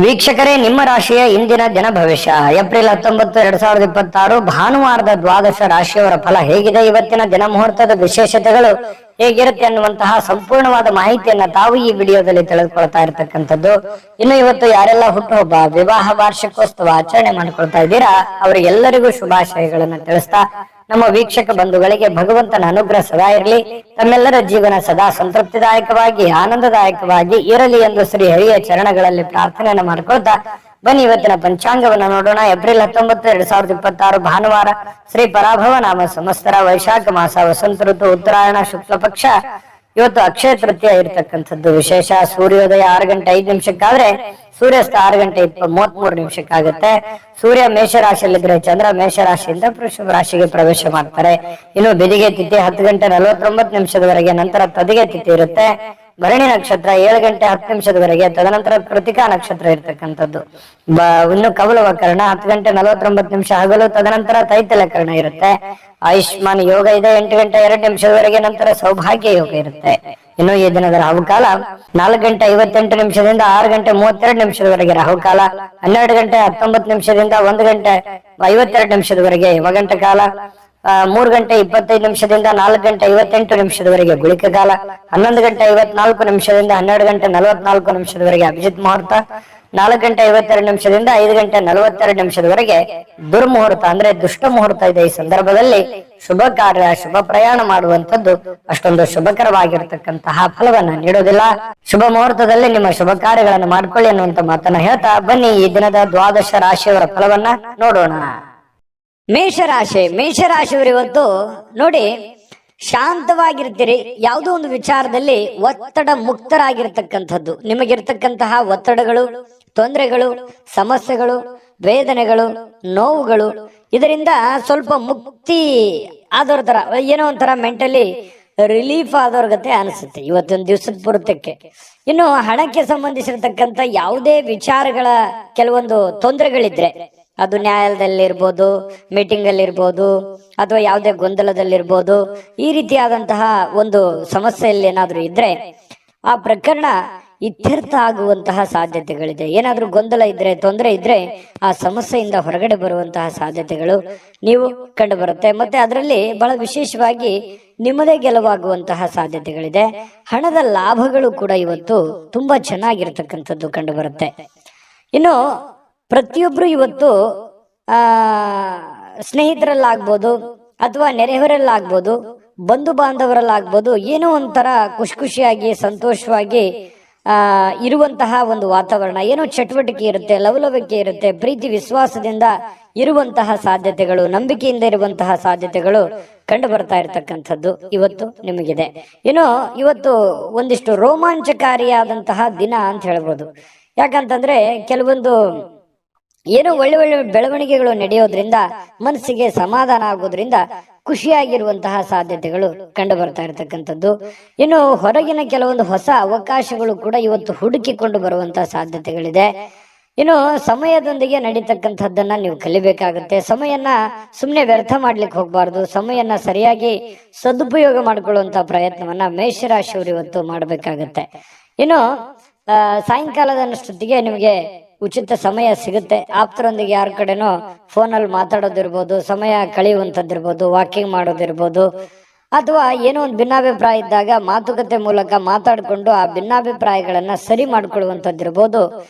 ವೀಕ್ಷಕರೇ, ನಿಮ್ಮ ರಾಶಿಯ ಇಂದಿನ ದಿನ ಭವಿಷ್ಯ ಏಪ್ರಿಲ್ 19, 2026 ಭಾನುವಾರದ ದ್ವಾದಶ ರಾಶಿಯವರ ಫಲ ಹೇಗಿದೆ, ಇವತ್ತಿನ ದಿನ ಮುಹೂರ್ತದ ವಿಶೇಷತೆಗಳು ಹೇಗಿರುತ್ತೆ ಅನ್ನುವಂತಹ ಸಂಪೂರ್ಣವಾದ ಮಾಹಿತಿಯನ್ನ ತಾವು ಈ ವಿಡಿಯೋದಲ್ಲಿ ತಿಳಿದುಕೊಳ್ತಾ ಇರತಕ್ಕಂಥದ್ದು. ಇನ್ನು ಇವತ್ತು ಯಾರೆಲ್ಲ ಹುಟ್ಟುಹಬ್ಬ, ವಿವಾಹ ವಾರ್ಷಿಕೋತ್ಸವ ಆಚರಣೆ ಮಾಡ್ಕೊಳ್ತಾ ಇದ್ದೀರಾ ಅವರಿಗೆಲ್ಲರಿಗೂ ಶುಭಾಶಯಗಳನ್ನ ತಿಳಿಸ್ತಾ ನಮ್ಮ ವೀಕ್ಷಕ ಬಂಧುಗಳಿಗೆ ಭಗವಂತನ ಅನುಗ್ರಹ ಸದಾ ಇರಲಿ, ತಮ್ಮೆಲ್ಲರ ಜೀವನ ಸದಾ ಸಂತೃಪ್ತಿದಾಯಕವಾಗಿ ಆನಂದದಾಯಕವಾಗಿ ಇರಲಿ ಎಂದು ಶ್ರೀ ಹರಿಯ ಚರಣಗಳಲ್ಲಿ ಪ್ರಾರ್ಥನೆಯನ್ನು ಮಾಡ್ಕೊಳ್ತಾ ಬನ್ನಿ ಇವತ್ತಿನ ಪಂಚಾಂಗವನ್ನು ನೋಡೋಣ. ಏಪ್ರಿಲ್ 19, 2026 ಭಾನುವಾರ, ಶ್ರೀ ಪರಾಭವ ನಾಮ ಸಂವತ್ಸರ, ವೈಶಾಖ ಮಾಸ, ವಸಂತ ಋತು, ಉತ್ತರಾಯಣ ಶುಕ್ಲ ಪಕ್ಷ. ಇವತ್ತು ಅಕ್ಷಯ ತೃತೀಯ ಇರತಕ್ಕಂಥದ್ದು ವಿಶೇಷ. ಸೂರ್ಯೋದಯ 6:05 ಸೂರ್ಯಾಸ್ತ 6:33 ಸೂರ್ಯ ಮೇಷರಾಶಿಯಲ್ಲಿದ್ರೆ ಚಂದ್ರ ಮೇಷರಾಶಿಯಿಂದ ವೃಷಭ ರಾಶಿಗೆ ಪ್ರವೇಶ ಮಾಡ್ತಾರೆ. ಇನ್ನು ಬೆದಿಗೆ ತಿಥಿ 10:49 ನಂತರ ತದಿಗೆ ತಿಥಿ ಇರುತ್ತೆ. ಭರಣಿ ನಕ್ಷತ್ರ 7:10 ತದನಂತರ ಕೃತಿಕಾ ನಕ್ಷತ್ರ ಇರ್ತಕ್ಕಂಥದ್ದು. ಇನ್ನು ಕವಲವ ಕರ್ಣ 10:49 ಹಗಲು, ತದನಂತರ ತೈತಲ ಕರ್ಣ ಇರುತ್ತೆ. ಆಯುಷ್ಮಾನ್ ಯೋಗ ಇದೆ 8:02 ನಂತರ ಸೌಭಾಗ್ಯ ಯೋಗ ಇರುತ್ತೆ. ಇನ್ನು ಈ ದಿನದ ರಾಹುಕಾಲ 4:58 6:32 ರಾಹುಕಾಲ, 12:19 1:52 ಯಮಗಂಟ ಕಾಲ, 3:25 4:58 ಗುಳಿಕ ಕಾಲ, 11:54 12:44 ಅಭಿಜಿತ್ ಮುಹೂರ್ತ, 4:52 5:42 ದುರ್ಮುಹೂರ್ತ ಅಂದ್ರೆ ದುಷ್ಟ ಮುಹೂರ್ತ ಇದೆ. ಈ ಸಂದರ್ಭದಲ್ಲಿ ಶುಭ ಕಾರ್ಯ, ಶುಭ ಪ್ರಯಾಣ ಮಾಡುವಂತದ್ದು ಅಷ್ಟೊಂದು ಶುಭಕರವಾಗಿರ್ತಕ್ಕಂತಹ ಫಲವನ್ನ ನೀಡೋದಿಲ್ಲ. ಶುಭ ಮುಹೂರ್ತದಲ್ಲಿ ನಿಮ್ಮ ಶುಭ ಕಾರ್ಯಗಳನ್ನು ಮಾಡ್ಕೊಳ್ಳಿ ಅನ್ನುವಂತ ಮಾತನ್ನ ಹೇಳ್ತಾ ಬನ್ನಿ ಈ ದಿನದ ದ್ವಾದಶ ರಾಶಿಯವರ ಫಲವನ್ನ ನೋಡೋಣ. ಮೇಷರಾಶಿಯವರು ಇವತ್ತು ನೋಡಿ ಶಾಂತವಾಗಿರ್ತೀರಿ. ಯಾವುದೋ ಒಂದು ವಿಚಾರದಲ್ಲಿ ಒತ್ತಡ ಮುಕ್ತರಾಗಿರ್ತಕ್ಕಂಥದ್ದು. ನಿಮಗಿರ್ತಕ್ಕಂತಹ ಒತ್ತಡಗಳು, ತೊಂದರೆಗಳು, ಸಮಸ್ಯೆಗಳು, ವೇದನೆಗಳು, ನೋವುಗಳು ಇದರಿಂದ ಸ್ವಲ್ಪ ಮುಕ್ತಿ ಆದವ್ರ ತರ, ಏನೋ ಒಂಥರ ಮೆಂಟಲಿ ರಿಲೀಫ್ ಆದವ್ರ ಗತೆ ಅನಿಸುತ್ತೆ ಇವತ್ತೊಂದು ದಿವಸದ ಪೂರ್ತಕ್ಕೆ. ಇನ್ನು ಹಣಕ್ಕೆ ಸಂಬಂಧಿಸಿರ್ತಕ್ಕಂಥ ಯಾವುದೇ ವಿಚಾರಗಳ ಕೆಲವೊಂದು ತೊಂದರೆಗಳಿದ್ರೆ, ಅದು ನ್ಯಾಯಾಲಯದಲ್ಲಿರ್ಬೋದು, ಮೀಟಿಂಗ್ ಅಲ್ಲಿ ಇರ್ಬೋದು, ಅಥವಾ ಯಾವುದೇ ಗೊಂದಲದಲ್ಲಿರ್ಬೋದು, ಈ ರೀತಿಯಾದಂತಹ ಒಂದು ಸಮಸ್ಯೆಯಲ್ಲಿ ಏನಾದ್ರೂ ಇದ್ರೆ ಆ ಪ್ರಕರಣ ಇತ್ಯರ್ಥ ಆಗುವಂತಹ ಸಾಧ್ಯತೆಗಳಿದೆ. ಏನಾದ್ರೂ ಗೊಂದಲ ಇದ್ರೆ, ತೊಂದರೆ ಇದ್ರೆ ಆ ಸಮಸ್ಯೆಯಿಂದ ಹೊರಗಡೆ ಬರುವಂತಹ ಸಾಧ್ಯತೆಗಳು ನೀವು ಕಂಡು ಬರುತ್ತೆ. ಮತ್ತೆ ಅದರಲ್ಲಿ ಬಹಳ ವಿಶೇಷವಾಗಿ ನಿಮ್ಮದೇ ಗೆಲುವಾಗುವಂತಹ ಸಾಧ್ಯತೆಗಳಿದೆ. ಹಣದ ಲಾಭಗಳು ಕೂಡ ಇವತ್ತು ತುಂಬಾ ಚೆನ್ನಾಗಿರ್ತಕ್ಕಂಥದ್ದು ಕಂಡು ಬರುತ್ತೆ. ಇನ್ನು ಪ್ರತಿಯೊಬ್ರು ಇವತ್ತು ಸ್ನೇಹಿತರಲ್ಲಾಗ್ಬೋದು ಅಥವಾ ನೆರೆಹೊರಲ್ಲಾಗ್ಬೋದು, ಬಂಧು ಬಾಂಧವರಲ್ಲಾಗ್ಬೋದು, ಏನೋ ಒಂಥರ ಖುಷಿಯಾಗಿ ಸಂತೋಷವಾಗಿ ಇರುವಂತಹ ಒಂದು ವಾತಾವರಣ, ಏನೋ ಚಟುವಟಿಕೆ ಇರುತ್ತೆ, ಲವಲವಿಕೆ ಇರುತ್ತೆ, ಪ್ರೀತಿ ವಿಶ್ವಾಸದಿಂದ ಇರುವಂತಹ ಸಾಧ್ಯತೆಗಳು, ನಂಬಿಕೆಯಿಂದ ಇರುವಂತಹ ಸಾಧ್ಯತೆಗಳು ಕಂಡು ಬರ್ತಾ ಇರತಕ್ಕಂಥದ್ದು ಇವತ್ತು ನಿಮಗಿದೆ. ಏನೋ ಇವತ್ತು ಒಂದಿಷ್ಟು ರೋಮಾಂಚಕಾರಿಯಾದಂತಹ ದಿನ ಅಂತ ಹೇಳ್ಬೋದು. ಯಾಕಂತಂದ್ರೆ ಕೆಲವೊಂದು ಏನೋ ಒಳ್ಳೆ ಬೆಳವಣಿಗೆಗಳು ನಡೆಯೋದ್ರಿಂದ ಮನಸ್ಸಿಗೆ ಸಮಾಧಾನ ಆಗೋದ್ರಿಂದ ಖುಷಿಯಾಗಿರುವಂತಹ ಸಾಧ್ಯತೆಗಳು ಕಂಡು ಬರ್ತಾ ಇರತಕ್ಕಂಥದ್ದು. ಇನ್ನು ಹೊರಗಿನ ಕೆಲವೊಂದು ಹೊಸ ಅವಕಾಶಗಳು ಕೂಡ ಇವತ್ತು ಹುಡುಕಿಕೊಂಡು ಬರುವಂತಹ ಸಾಧ್ಯತೆಗಳಿದೆ. ಇನ್ನು ಸಮಯದೊಂದಿಗೆ ನಡೀತಕ್ಕಂಥದ್ದನ್ನ ನೀವು ಕಲಿಬೇಕಾಗುತ್ತೆ. ಸಮಯನ ಸುಮ್ಮನೆ ವ್ಯರ್ಥ ಮಾಡ್ಲಿಕ್ಕೆ ಹೋಗ್ಬಾರ್ದು. ಸಮಯನ ಸರಿಯಾಗಿ ಸದುಪಯೋಗ ಮಾಡಿಕೊಳ್ಳುವಂತ ಪ್ರಯತ್ನವನ್ನ ಮೇಷರಾಶಿಯವರು ಇವತ್ತು ಮಾಡಬೇಕಾಗತ್ತೆ. ಇನ್ನು ಸಾಯಂಕಾಲದಷ್ಟೊತ್ತಿಗೆ ನಿಮಗೆ ಉಚಿತ ಸಮಯ ಸಿಗುತ್ತೆ. ಆಪ್ತರೊಂದಿಗೆ ಯಾರ ಕಡೆನೋ ಫೋನಲ್ಲಿ ಮಾತಾಡೋದಿರ್ಬೋದು, ಸಮಯ ಕಳೆಯುವಂಥದ್ದಿರ್ಬೋದು, ವಾಕಿಂಗ್ ಮಾಡೋದಿರ್ಬೋದು, ಅಥವಾ ಏನೋ ಒಂದು ಭಿನ್ನಾಭಿಪ್ರಾಯ ಇದ್ದಾಗ ಮಾತುಕತೆ ಮೂಲಕ ಮಾತಾಡಿಕೊಂಡು ಆ ಭಿನ್ನಾಭಿಪ್ರಾಯಗಳನ್ನ ಸರಿ ಮಾಡ್ಕೊಳ್ಳುವಂಥದ್ದಿರ್ಬೋದು.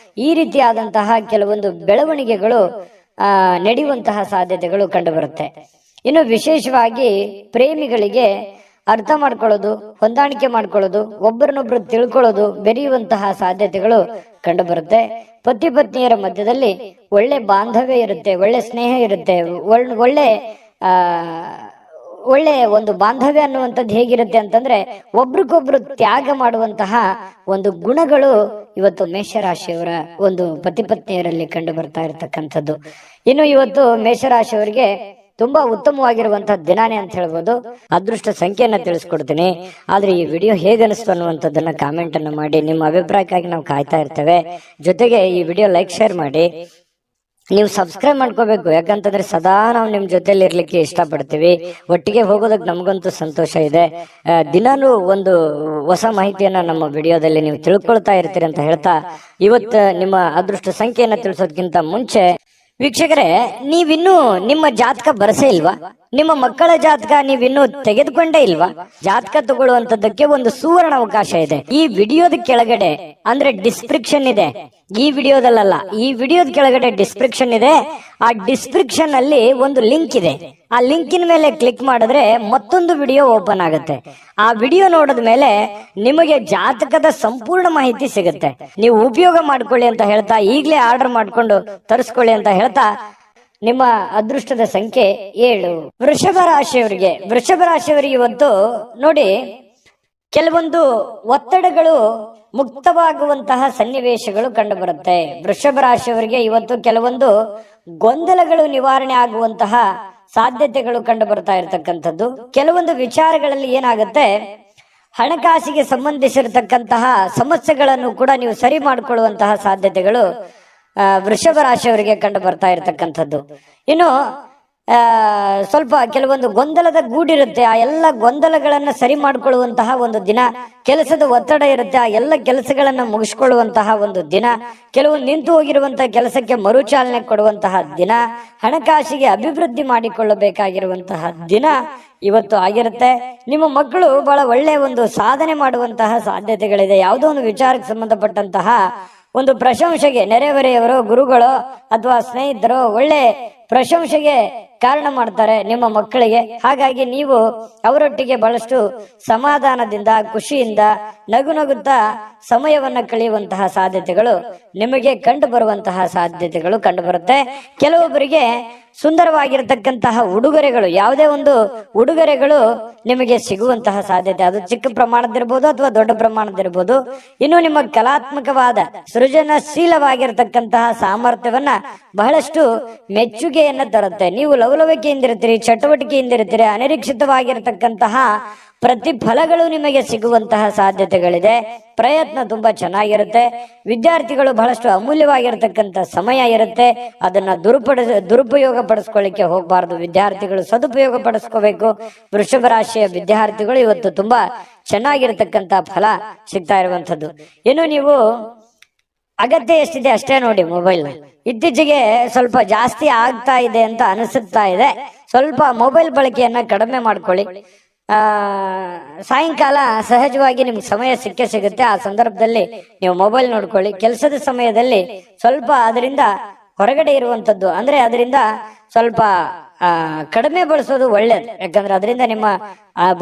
ಈ ರೀತಿಯಾದಂತಹ ಕೆಲವೊಂದು ಬೆಳವಣಿಗೆಗಳು ನಡೆಯುವಂತಹ ಸಾಧ್ಯತೆಗಳು ಕಂಡು ಬರುತ್ತೆ. ಇನ್ನು ವಿಶೇಷವಾಗಿ ಪ್ರೇಮಿಗಳಿಗೆ ಅರ್ಥ ಮಾಡ್ಕೊಳ್ಳೋದು, ಹೊಂದಾಣಿಕೆ ಮಾಡ್ಕೊಳ್ಳೋದು, ಒಬ್ಬರನ್ನೊಬ್ರು ತಿಳ್ಕೊಳ್ಳೋದು, ಬೆರೆಯುವಂತಹ ಸಾಧ್ಯತೆಗಳು ಕಂಡು ಬರುತ್ತೆ. ಪತಿ ಪತ್ನಿಯರ ಮಧ್ಯದಲ್ಲಿ ಒಳ್ಳೆ ಬಾಂಧವ್ಯ ಇರುತ್ತೆ, ಒಳ್ಳೆ ಸ್ನೇಹ ಇರುತ್ತೆ, ಒಳ್ಳೆ ಒಂದು ಬಾಂಧವ್ಯ ಅನ್ನುವಂಥದ್ದು ಹೇಗಿರುತ್ತೆ ಅಂತಂದ್ರೆ ಒಬ್ರಿಗೊಬ್ರು ತ್ಯಾಗ ಮಾಡುವಂತಹ ಒಂದು ಗುಣಗಳು ಇವತ್ತು ಮೇಷರಾಶಿಯವರ ಒಂದು ಪತಿ ಪತ್ನಿಯರಲ್ಲಿ ಕಂಡು ಬರ್ತಾ ಇರತಕ್ಕಂಥದ್ದು. ಇನ್ನು ಇವತ್ತು ಮೇಷರಾಶಿಯವರಿಗೆ ತುಂಬಾ ಉತ್ತಮವಾಗಿರುವಂತಹ ದಿನಾನೇ ಅಂತ ಹೇಳ್ಬೋದು. ಅದೃಷ್ಟ ಸಂಖ್ಯೆಯನ್ನ ತಿಳಿಸ್ಕೊಡ್ತೀನಿ. ಆದ್ರೆ ಈ ವಿಡಿಯೋ ಹೇಗೆ ಅನಿಸ್ತು ಅನ್ನುವಂಥದ್ದನ್ನ ಕಾಮೆಂಟ್ ಅನ್ನು ಮಾಡಿ. ನಿಮ್ಮ ಅಭಿಪ್ರಾಯಕ್ಕಾಗಿ ನಾವು ಕಾಯ್ತಾ ಇರ್ತೇವೆ. ಜೊತೆಗೆ ಈ ವಿಡಿಯೋ ಲೈಕ್, ಶೇರ್ ಮಾಡಿ. ನೀವು ಸಬ್ಸ್ಕ್ರೈಬ್ ಮಾಡ್ಕೋಬೇಕು. ಯಾಕಂತಂದ್ರೆ ಸದಾ ನಾವು ನಿಮ್ ಜೊತೆಲಿ ಇರ್ಲಿಕ್ಕೆ ಇಷ್ಟಪಡ್ತೀವಿ. ಒಟ್ಟಿಗೆ ಹೋಗೋದಕ್ಕೆ ನಮಗಂತೂ ಸಂತೋಷ ಇದೆ. ದಿನಾನು ಒಂದು ಹೊಸ ಮಾಹಿತಿಯನ್ನ ನಮ್ಮ ವಿಡಿಯೋದಲ್ಲಿ ನೀವು ತಿಳ್ಕೊಳ್ತಾ ಇರ್ತೀರಿ ಅಂತ ಹೇಳ್ತಾ, ಇವತ್ತು ನಿಮ್ಮ ಅದೃಷ್ಟ ಸಂಖ್ಯೆಯನ್ನ ತಿಳಿಸೋದಕ್ಕಿಂತ ಮುಂಚೆ ವೀಕ್ಷಕರೇ, ನೀವಿನ್ನೂ ನಿಮ್ಮ ಜಾತಕ ಬರಸೇ ಇಲ್ವಾ? ನಿಮ್ಮ ಮಕ್ಕಳ ಜಾತಕ ನೀವಿನ್ನೂ ತೆಗೆದುಕೊಂಡೇ ಇಲ್ವಾ? ಜಾತಕ ತಗೊಳ್ಳುವಂತದ್ದಕ್ಕೆ ಒಂದು ಸುವರ್ಣ ಅವಕಾಶ ಇದೆ. ಈ ವಿಡಿಯೋದ ಕೆಳಗಡೆ ಅಂದ್ರೆ ಡಿಸ್ಕ್ರಿಪ್ಷನ್ ಇದೆ. ಈ ವಿಡಿಯೋದಲ್ಲ, ಈ ವಿಡಿಯೋದ ಕೆಳಗಡೆ ಡಿಸ್ಕ್ರಿಪ್ಷನ್ ಇದೆ. ಆ ಡಿಸ್ಕ್ರಿಪ್ಷನ್ ಅಲ್ಲಿ ಒಂದು ಲಿಂಕ್ ಇದೆ. ಆ ಲಿಂಕಿನ ಮೇಲೆ ಕ್ಲಿಕ್ ಮಾಡಿದ್ರೆ ಮತ್ತೊಂದು ವಿಡಿಯೋ ಓಪನ್ ಆಗುತ್ತೆ. ಆ ವಿಡಿಯೋ ನೋಡಿದ ಮೇಲೆ ನಿಮಗೆ ಜಾತಕದ ಸಂಪೂರ್ಣ ಮಾಹಿತಿ ಸಿಗುತ್ತೆ. ನೀವು ಉಪಯೋಗ ಮಾಡ್ಕೊಳ್ಳಿ ಅಂತ ಹೇಳ್ತಾ, ಈಗಲೇ ಆರ್ಡರ್ ಮಾಡ್ಕೊಂಡು ತರಿಸ್ಕೊಳ್ಳಿ ಅಂತ ಹೇಳ್ತಾ, ನಿಮ್ಮ ಅದೃಷ್ಟದ ಸಂಖ್ಯೆ 7. ವೃಷಭ ರಾಶಿಯವರಿಗೆ ಇವತ್ತು ನೋಡಿ, ಕೆಲವೊಂದು ಒತ್ತಡಗಳು ಮುಕ್ತವಾಗುವಂತಹ ಸನ್ನಿವೇಶಗಳು ಕಂಡು ಬರುತ್ತೆ. ವೃಷಭ ರಾಶಿಯವರಿಗೆ ಇವತ್ತು ಕೆಲವೊಂದು ಗೊಂದಲಗಳು ನಿವಾರಣೆ ಆಗುವಂತಹ ಸಾಧ್ಯತೆಗಳು ಕಂಡು ಬರ್ತಾ ಇರತಕ್ಕಂಥದ್ದು. ಕೆಲವೊಂದು ವಿಚಾರಗಳಲ್ಲಿ ಏನಾಗುತ್ತೆ, ಹಣಕಾಸಿಗೆ ಸಂಬಂಧಿಸಿರತಕ್ಕಂತಹ ಸಮಸ್ಯೆಗಳನ್ನು ಕೂಡ ನೀವು ಸರಿ ಮಾಡಿಕೊಳ್ಳುವಂತಹ ಸಾಧ್ಯತೆಗಳು ವೃಷಭ ರಾಶಿಯವರಿಗೆ ಕಂಡು ಬರ್ತಾ ಇರತಕ್ಕಂಥದ್ದು. ಇನ್ನು ಸ್ವಲ್ಪ ಕೆಲವೊಂದು ಗೊಂದಲದ ಗೂಡಿರುತ್ತೆ. ಆ ಎಲ್ಲ ಗೊಂದಲಗಳನ್ನ ಸರಿ ಮಾಡಿಕೊಳ್ಳುವಂತಹ ಒಂದು ದಿನ. ಕೆಲಸದ ಒತ್ತಡ ಇರುತ್ತೆ, ಆ ಎಲ್ಲ ಕೆಲಸಗಳನ್ನ ಮುಗಿಸ್ಕೊಳ್ಳುವಂತಹ ಒಂದು ದಿನ. ಕೆಲವೊಂದು ನಿಂತು ಹೋಗಿರುವಂತಹ ಕೆಲಸಕ್ಕೆ ಮರುಚಾಲನೆ ಕೊಡುವಂತಹ ದಿನ. ಹಣಕಾಸಿಗೆ ಅಭಿವೃದ್ಧಿ ಮಾಡಿಕೊಳ್ಳಬೇಕಾಗಿರುವಂತಹ ದಿನ ಇವತ್ತು ಆಗಿರುತ್ತೆ. ನಿಮ್ಮ ಮಕ್ಕಳು ಬಹಳ ಒಳ್ಳೆಯ ಒಂದು ಸಾಧನೆ ಮಾಡುವಂತಹ ಸಾಧ್ಯತೆಗಳಿದೆ. ಯಾವುದೋ ಒಂದು ವಿಚಾರಕ್ಕೆ ಸಂಬಂಧಪಟ್ಟಂತಹ ಒಂದು ಪ್ರಶಂಸೆಗೆ ನೆರೆಹೊರೆಯವರು, ಗುರುಗಳು ಅಥವಾ ಸ್ನೇಹಿತರು ಒಳ್ಳೆ ಪ್ರಶಂಸೆಗೆ ಕಾರಣ ಮಾಡ್ತಾರೆ ನಿಮ್ಮ ಮಕ್ಕಳಿಗೆ. ಹಾಗಾಗಿ ನೀವು ಅವರೊಟ್ಟಿಗೆ ಬಹಳಷ್ಟು ಸಮಾಧಾನದಿಂದ, ಖುಷಿಯಿಂದ, ನಗುತ್ತಾ ಸಮಯವನ್ನ ಕಳೆಯುವಂತಹ ಸಾಧ್ಯತೆಗಳು ನಿಮಗೆ ಕಂಡು ಬರುವಂತಹ ಸಾಧ್ಯತೆಗಳು ಕಂಡು ಬರುತ್ತೆ. ಕೆಲವೊಬ್ಬರಿಗೆ ಸುಂದರವಾಗಿರತಕ್ಕಂತಹ ಉಡುಗೊರೆಗಳು, ಯಾವುದೇ ಒಂದು ಉಡುಗೊರೆಗಳು ನಿಮಗೆ ಸಿಗುವಂತಹ ಸಾಧ್ಯತೆ, ಅದು ಚಿಕ್ಕ ಪ್ರಮಾಣದಿರ್ಬೋದು ಅಥವಾ ದೊಡ್ಡ ಪ್ರಮಾಣದಿರ್ಬೋದು. ಇನ್ನು ನಿಮ್ಮ ಕಲಾತ್ಮಕವಾದ ಸೃಜನಶೀಲವಾಗಿರತಕ್ಕಂತಹ ಸಾಮರ್ಥ್ಯವನ್ನ ಬಹಳಷ್ಟು ಮೆಚ್ಚುಗೆಯನ್ನ ತರುತ್ತೆ. ನೀವು ಲವಲವಿಕೆಯಿಂದಿರ್ತೀರಿ, ಚಟುವಟಿಕೆಯಿಂದಿರ್ತೀರಿ. ಅನಿರೀಕ್ಷಿತವಾಗಿರತಕ್ಕಂತಹ ಪ್ರತಿಫಲಗಳು ನಿಮಗೆ ಸಿಗುವಂತಹ ಸಾಧ್ಯತೆಗಳಿದೆ. ಪ್ರಯತ್ನ ತುಂಬಾ ಚೆನ್ನಾಗಿರುತ್ತೆ. ವಿದ್ಯಾರ್ಥಿಗಳು ಬಹಳಷ್ಟು ಅಮೂಲ್ಯವಾಗಿರತಕ್ಕಂಥ ಸಮಯ ಇರುತ್ತೆ. ಅದನ್ನ ದುರುಪಯೋಗ ಪಡಿಸ್ಕೊಳ್ಳಿಕ್ಕೆ ಹೋಗಬಾರ್ದು. ವಿದ್ಯಾರ್ಥಿಗಳು ಸದುಪಯೋಗ ಪಡಿಸ್ಕೋಬೇಕು. ವೃಷಭ ರಾಶಿಯ ವಿದ್ಯಾರ್ಥಿಗಳು ಇವತ್ತು ತುಂಬಾ ಚೆನ್ನಾಗಿರತಕ್ಕಂತ ಫಲ ಸಿಗ್ತಾ ಇರುವಂತದ್ದು. ಇನ್ನು ನೀವು ಅಗತ್ಯ ಎಷ್ಟಿದೆ ಅಷ್ಟೇ ನೋಡಿ. ಮೊಬೈಲ್ ಇತ್ತೀಚೆಗೆ ಸ್ವಲ್ಪ ಜಾಸ್ತಿ ಆಗ್ತಾ ಇದೆ ಅಂತ ಅನಿಸುತ್ತಾ ಇದೆ. ಸ್ವಲ್ಪ ಮೊಬೈಲ್ ಬಳಕೆಯನ್ನ ಕಡಿಮೆ ಮಾಡ್ಕೊಳ್ಳಿ. ಸಾಯಂಕಾಲ ಸಹಜವಾಗಿ ನಿಮ್ಗೆ ಸಮಯ ಸಿಗುತ್ತೆ. ಆ ಸಂದರ್ಭದಲ್ಲಿ ನೀವು ಮೊಬೈಲ್ ನೋಡ್ಕೊಳ್ಳಿ. ಕೆಲಸದ ಸಮಯದಲ್ಲಿ ಸ್ವಲ್ಪ ಅದರಿಂದ ಹೊರಗಡೆ ಇರುವಂತದ್ದು, ಅಂದ್ರೆ ಅದರಿಂದ ಸ್ವಲ್ಪ ಕಡಿಮೆ ಬಳಸೋದು ಒಳ್ಳೇದು. ಯಾಕಂದ್ರೆ ಅದರಿಂದ ನಿಮ್ಮ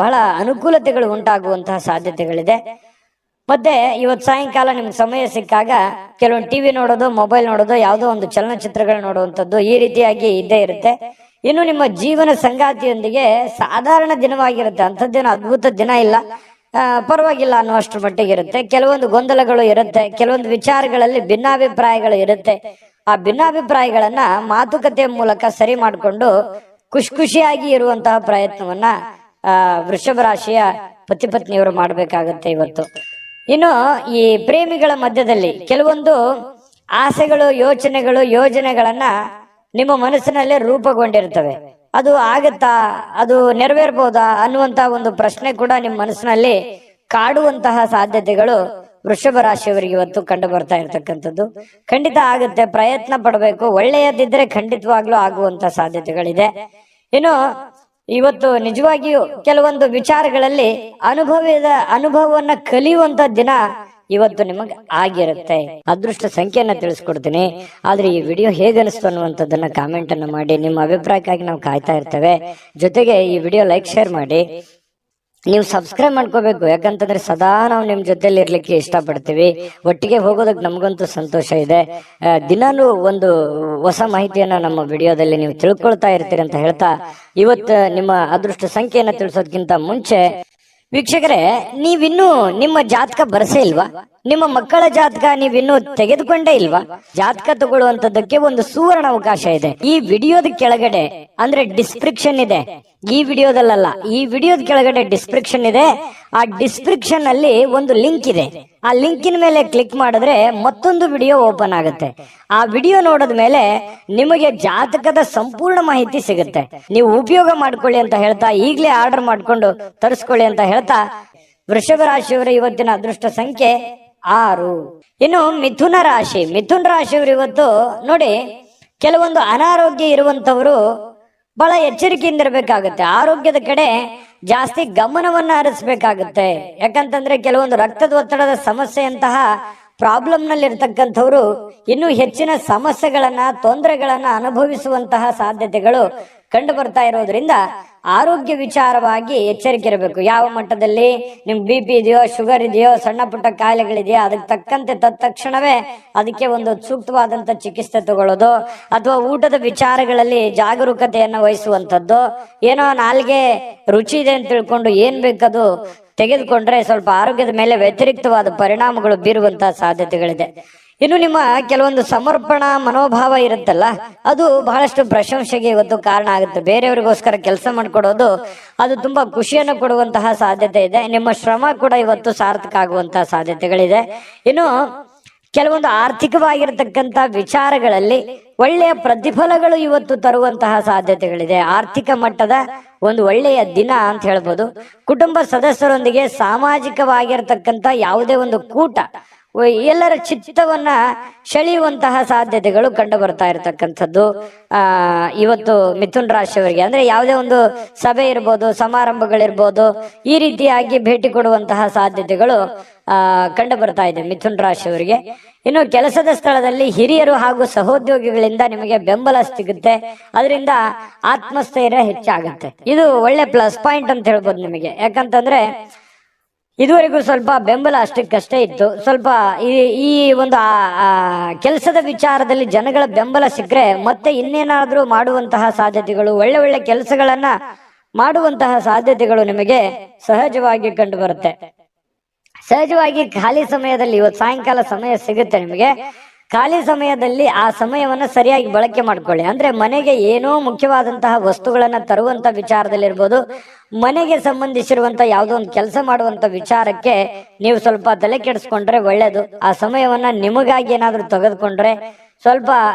ಬಹಳ ಅನುಕೂಲತೆಗಳು ಉಂಟಾಗುವಂತಹ ಸಾಧ್ಯತೆಗಳಿದೆ. ಮತ್ತೆ ಇವತ್ತು ಸಾಯಂಕಾಲ ನಿಮ್ಗೆ ಸಮಯ ಸಿಕ್ಕಾಗ ಕೆಲವೊಂದು ಟಿವಿ ನೋಡೋದು, ಮೊಬೈಲ್ ನೋಡೋದು, ಯಾವುದೋ ಒಂದು ಚಲನಚಿತ್ರಗಳು ನೋಡುವಂಥದ್ದು, ಈ ರೀತಿಯಾಗಿ ಇದ್ದೇ ಇರುತ್ತೆ. ಇನ್ನು ನಿಮ್ಮ ಜೀವನ ಸಂಗಾತಿಯೊಂದಿಗೆ ಸಾಧಾರಣ ದಿನವಾಗಿರುತ್ತೆ. ಅಂಥದ್ದೇನು ಅದ್ಭುತ ದಿನ ಇಲ್ಲ, ಪರವಾಗಿಲ್ಲ ಅನ್ನುವಷ್ಟರ ಮಟ್ಟಿಗೆ ಇರುತ್ತೆ. ಕೆಲವೊಂದು ಗೊಂದಲಗಳು ಇರುತ್ತೆ, ಕೆಲವೊಂದು ವಿಚಾರಗಳಲ್ಲಿ ಭಿನ್ನಾಭಿಪ್ರಾಯಗಳು ಇರುತ್ತೆ. ಆ ಭಿನ್ನಾಭಿಪ್ರಾಯಗಳನ್ನ ಮಾತುಕತೆಯ ಮೂಲಕ ಸರಿ ಮಾಡಿಕೊಂಡು ಖುಷಿಯಾಗಿ ಇರುವಂತಹ ಪ್ರಯತ್ನವನ್ನ ವೃಷಭ ರಾಶಿಯ ಪತಿ ಪತ್ನಿಯವರು ಮಾಡಬೇಕಾಗತ್ತೆ ಇವತ್ತು. ಇನ್ನು ಈ ಪ್ರೇಮಿಗಳ ಮಧ್ಯದಲ್ಲಿ ಕೆಲವೊಂದು ಆಸೆಗಳು, ಯೋಚನೆಗಳು, ಯೋಜನೆಗಳನ್ನ ನಿಮ್ಮ ಮನಸ್ಸಿನಲ್ಲೇ ರೂಪುಗೊಂಡಿರ್ತವೆ. ಅದು ಆಗತ್ತಾ, ಅದು ನೆರವೇರ್ಬೋದಾ ಅನ್ನುವಂತಹ ಒಂದು ಪ್ರಶ್ನೆ ಕೂಡ ನಿಮ್ಮ ಮನಸ್ಸಿನಲ್ಲಿ ಕಾಡುವಂತಹ ಸಾಧ್ಯತೆಗಳು ವೃಷಭ ರಾಶಿಯವರಿಗೆ ಇವತ್ತು ಕಂಡು ಬರ್ತಾ ಇರ್ತಕ್ಕಂಥದ್ದು. ಖಂಡಿತ ಆಗುತ್ತೆ, ಪ್ರಯತ್ನ ಪಡಬೇಕು. ಒಳ್ಳೆಯದಿದ್ರೆ ಖಂಡಿತವಾಗ್ಲೂ ಆಗುವಂತ ಸಾಧ್ಯತೆಗಳಿದೆ. ಇನ್ನು ಇವತ್ತು ನಿಜವಾಗಿಯೂ ಕೆಲವೊಂದು ವಿಚಾರಗಳಲ್ಲಿ ಅನುಭವವನ್ನ ಕಲಿಯುವಂತ ದಿನ ಇವತ್ತು ನಿಮಗೆ ಆಗಿರುತ್ತೆ. ಅದೃಷ್ಟ ಸಂಖ್ಯೆಯನ್ನ ತಿಳಿಸ್ಕೊಡ್ತೀನಿ. ಆದ್ರೆ ಈ ವಿಡಿಯೋ ಹೇಗನಿಸ್ತು ಅನ್ನುವಂಥದ್ದನ್ನ ಕಾಮೆಂಟ್ ಅನ್ನ ಮಾಡಿ. ನಿಮ್ಮ ಅಭಿಪ್ರಾಯಕ್ಕಾಗಿ ನಾವು ಕಾಯ್ತಾ ಇರ್ತೇವೆ. ಜೊತೆಗೆ ಈ ವಿಡಿಯೋ ಲೈಕ್, ಶೇರ್ ಮಾಡಿ. ನೀವು ಸಬ್ಸ್ಕ್ರೈಬ್ ಮಾಡ್ಕೋಬೇಕು. ಯಾಕಂತಂದ್ರೆ ಸದಾ ನಾವು ನಿಮ್ ಜೊತೆಲಿ ಇರ್ಲಿಕ್ಕೆ ಇಷ್ಟಪಡ್ತೀವಿ. ಒಟ್ಟಿಗೆ ಹೋಗೋದಕ್ಕೆ ನಮಗಂತೂ ಸಂತೋಷ ಇದೆ. ದಿನಾನು ಒಂದು ಹೊಸ ಮಾಹಿತಿಯನ್ನ ನಮ್ಮ ವಿಡಿಯೋದಲ್ಲಿ ನೀವು ತಿಳ್ಕೊಳ್ತಾ ಇರ್ತೀರಿ ಅಂತ ಹೇಳ್ತಾ, ಇವತ್ತು ನಿಮ್ಮ ಅದೃಷ್ಟ ಸಂಖ್ಯೆಯನ್ನ ತಿಳಿಸೋದಕ್ಕಿಂತ ಮುಂಚೆ ವೀಕ್ಷಕರೇ, ನೀವಿನ್ನೂ ನಿಮ್ಮ ಜಾತಕ ಬರಸೇ ಇಲ್ವಾ? ನಿಮ್ಮ ಮಕ್ಕಳ ಜಾತಕ ನೀವಿನ್ನೂ ತೆಗೆದುಕೊಂಡೇ ಇಲ್ವಾ? ಜಾತಕ ತಗೊಳ್ಳುವಂತದ್ದಕ್ಕೆ ಒಂದು ಸುವರ್ಣ ಅವಕಾಶ ಇದೆ. ಈ ವಿಡಿಯೋದ ಕೆಳಗಡೆ ಅಂದ್ರೆ ಡಿಸ್ಕ್ರಿಪ್ಷನ್ ಇದೆ, ಈ ವಿಡಿಯೋದಲ್ಲ, ಈ ವಿಡಿಯೋದ ಕೆಳಗಡೆ ಡಿಸ್ಕ್ರಿಪ್ಷನ್ ಇದೆ. ಆ ಡಿಸ್ಕ್ರಿಪ್ಷನ್ ಅಲ್ಲಿ ಒಂದು ಲಿಂಕ್ ಇದೆ. ಆ ಲಿಂಕಿನ ಮೇಲೆ ಕ್ಲಿಕ್ ಮಾಡಿದ್ರೆ ಮತ್ತೊಂದು ವಿಡಿಯೋ ಓಪನ್ ಆಗುತ್ತೆ. ಆ ವಿಡಿಯೋ ನೋಡಿದ ಮೇಲೆ ನಿಮಗೆ ಜಾತಕದ ಸಂಪೂರ್ಣ ಮಾಹಿತಿ ಸಿಗುತ್ತೆ. ನೀವು ಉಪಯೋಗ ಮಾಡ್ಕೊಳ್ಳಿ ಅಂತ ಹೇಳ್ತಾ, ಈಗಲೇ ಆರ್ಡರ್ ಮಾಡ್ಕೊಂಡು ತರಿಸ್ಕೊಳ್ಳಿ ಅಂತ ಹೇಳ್ತಾ, ವೃಷಭ ರಾಶಿಯವರ ಇವತ್ತಿನ ಅದೃಷ್ಟ ಸಂಖ್ಯೆ 6. ಇನ್ನು ಮಿಥುನ ರಾಶಿ, ಮಿಥುನ ರಾಶಿಯವರು ಇವತ್ತು ನೋಡಿ, ಕೆಲವೊಂದು ಅನಾರೋಗ್ಯ ಇರುವಂತವರು ಬಹಳ ಎಚ್ಚರಿಕೆಯಿಂದ ಇರಬೇಕಾಗುತ್ತೆ. ಆರೋಗ್ಯದ ಕಡೆ ಜಾಸ್ತಿ ಗಮನವನ್ನ ಹರಿಸಬೇಕಾಗುತ್ತೆ. ಯಾಕಂತಂದ್ರೆ ಕೆಲವೊಂದು ರಕ್ತದ ಒತ್ತಡದ ಸಮಸ್ಯೆಯಂತಹ ಪ್ರಾಬ್ಲಮ್ ನಲ್ಲಿ ಇರ್ತಕ್ಕಂಥವ್ರು ಇನ್ನೂ ಹೆಚ್ಚಿನ ಸಮಸ್ಯೆಗಳನ್ನ, ತೊಂದರೆಗಳನ್ನ ಅನುಭವಿಸುವಂತಹ ಸಾಧ್ಯತೆಗಳು ಕಂಡು ಬರ್ತಾ ಇರೋದ್ರಿಂದ ಆರೋಗ್ಯ ವಿಚಾರವಾಗಿ ಎಚ್ಚರಿಕೆ ಇರಬೇಕು. ಯಾವ ಮಟ್ಟದಲ್ಲಿ ನಿಮ್ಗೆ BP ಇದೆಯೋ, ಶುಗರ್ ಇದೆಯೋ, ಸಣ್ಣ ಪುಟ್ಟ ಕಾಯಿಲೆಗಳಿದೆಯೋ, ಅದಕ್ಕೆ ತಕ್ಕಂತೆ ತಕ್ಷಣವೇ ಅದಕ್ಕೆ ಒಂದು ಸೂಕ್ತವಾದಂತ ಚಿಕಿತ್ಸೆ ತಗೊಳ್ಳೋದು, ಅಥವಾ ಊಟದ ವಿಚಾರಗಳಲ್ಲಿ ಜಾಗರೂಕತೆಯನ್ನು ವಹಿಸುವಂಥದ್ದು. ಏನೋ ನಾಲ್ಗೆ ರುಚಿ ಇದೆ ಅಂತ ತಿಳ್ಕೊಂಡು ಏನ್ ಬೇಕದು ತೆಗೆದುಕೊಂಡ್ರೆ ಸ್ವಲ್ಪ ಆರೋಗ್ಯದ ಮೇಲೆ ವ್ಯತಿರಿಕ್ತವಾದ ಪರಿಣಾಮಗಳು ಬೀರುವಂತಹ ಸಾಧ್ಯತೆಗಳಿದೆ. ಇನ್ನು ನಿಮ್ಮ ಕೆಲವೊಂದು ಸಮರ್ಪಣಾ ಮನೋಭಾವ ಇರುತ್ತಲ್ಲ, ಅದು ಬಹಳಷ್ಟು ಪ್ರಶಂಸೆಗೆ ಇವತ್ತು ಕಾರಣ ಆಗುತ್ತೆ. ಬೇರೆಯವರಿಗೋಸ್ಕರ ಕೆಲಸ ಮಾಡಿಕೊಡೋದು ಅದು ತುಂಬಾ ಖುಷಿಯನ್ನು ಕೊಡುವಂತಹ ಸಾಧ್ಯತೆ ಇದೆ. ನಿಮ್ಮ ಶ್ರಮ ಕೂಡ ಇವತ್ತು ಸಾರ್ಥಕ ಆಗುವಂತಹ ಸಾಧ್ಯತೆಗಳಿದೆ. ಇನ್ನು ಕೆಲವೊಂದು ಆರ್ಥಿಕವಾಗಿರ್ತಕ್ಕಂಥ ವಿಚಾರಗಳಲ್ಲಿ ಒಳ್ಳೆಯ ಪ್ರತಿಫಲಗಳು ಇವತ್ತು ತರುವಂತಹ ಸಾಧ್ಯತೆಗಳಿದೆ. ಆರ್ಥಿಕ ಮಟ್ಟದ ಒಂದು ಒಳ್ಳೆಯ ದಿನ ಅಂತ ಹೇಳ್ಬೋದು. ಕುಟುಂಬ ಸದಸ್ಯರೊಂದಿಗೆ ಸಾಮಾಜಿಕವಾಗಿರ್ತಕ್ಕಂಥ ಯಾವುದೇ ಒಂದು ಕೂಟ ಎಲ್ಲರ ಚಿತ್ತವನ್ನ ಸೆಳೆಯುವಂತಹ ಸಾಧ್ಯತೆಗಳು ಕಂಡು ಬರ್ತಾ ಇರತಕ್ಕಂಥದ್ದು ಇವತ್ತು ಮಿಥುನ್ ರಾಶಿಯವರಿಗೆ. ಅಂದ್ರೆ ಯಾವುದೇ ಒಂದು ಸಭೆ ಇರ್ಬೋದು, ಸಮಾರಂಭಗಳಿರ್ಬೋದು, ಈ ರೀತಿಯಾಗಿ ಭೇಟಿ ಕೊಡುವಂತಹ ಸಾಧ್ಯತೆಗಳು ಕಂಡು ಬರ್ತಾ ಇದೆ ಮಿಥುನ್ ರಾಶಿಯವರಿಗೆ. ಇನ್ನು ಕೆಲಸದ ಸ್ಥಳದಲ್ಲಿ ಹಿರಿಯರು ಹಾಗೂ ಸಹೋದ್ಯೋಗಿಗಳಿಂದ ನಿಮಗೆ ಬೆಂಬಲ ಸಿಗುತ್ತೆ. ಅದರಿಂದ ಆತ್ಮಸ್ಥೈರ್ಯ ಹೆಚ್ಚಾಗುತ್ತೆ. ಇದು ಒಳ್ಳೆ ಪ್ಲಸ್ ಪಾಯಿಂಟ್ ಅಂತ ಹೇಳ್ಬೋದು ನಿಮಗೆ. ಯಾಕಂತಂದ್ರೆ ಇದುವರೆಗೂ ಸ್ವಲ್ಪ ಬೆಂಬಲ ಅಷ್ಟಕ್ಕಷ್ಟೇ ಇತ್ತು. ಸ್ವಲ್ಪ ಈ ಒಂದು ಕೆಲಸದ ವಿಚಾರದಲ್ಲಿ ಜನಗಳ ಬೆಂಬಲ ಸಿಕ್ಕರೆ ಮತ್ತೆ ಇನ್ನೇನಾದ್ರೂ ಮಾಡುವಂತಹ ಸಾಧ್ಯತೆಗಳು, ಒಳ್ಳೆ ಒಳ್ಳೆ ಕೆಲಸಗಳನ್ನ ಮಾಡುವಂತಹ ಸಾಧ್ಯತೆಗಳು ನಿಮಗೆ ಸಹಜವಾಗಿ ಕಂಡು ಬರುತ್ತೆ. ಸಹಜವಾಗಿ ಖಾಲಿ ಸಮಯದಲ್ಲಿ ಇವತ್ತು ಸಾಯಂಕಾಲ ಸಮಯ ಸಿಗುತ್ತೆ ನಿಮಗೆ. ಖಾಲಿ ಸಮಯದಲ್ಲಿ ಆ ಸಮಯವನ್ನ ಸರಿಯಾಗಿ ಬಳಕೆ ಮಾಡ್ಕೊಳ್ಳಿ. ಅಂದ್ರೆ ಮನೆಗೆ ಏನೋ ಮುಖ್ಯವಾದಂತಹ ವಸ್ತುಗಳನ್ನ ತರುವಂತ ವಿಚಾರದಲ್ಲಿರ್ಬೋದು, ಮನೆಗೆ ಸಂಬಂಧಿಸಿರುವಂತ ಯಾವುದೋ ಒಂದು ಕೆಲಸ ಮಾಡುವಂತ ವಿಚಾರಕ್ಕೆ ನೀವು ಸ್ವಲ್ಪ ತಲೆ ಕೆಡಿಸ್ಕೊಂಡ್ರೆ ಒಳ್ಳೇದು. ಆ ಸಮಯವನ್ನ ನಿಮಗಾಗಿ ಏನಾದ್ರೂ ತೆಗೆದುಕೊಂಡ್ರೆ ಸ್ವಲ್ಪ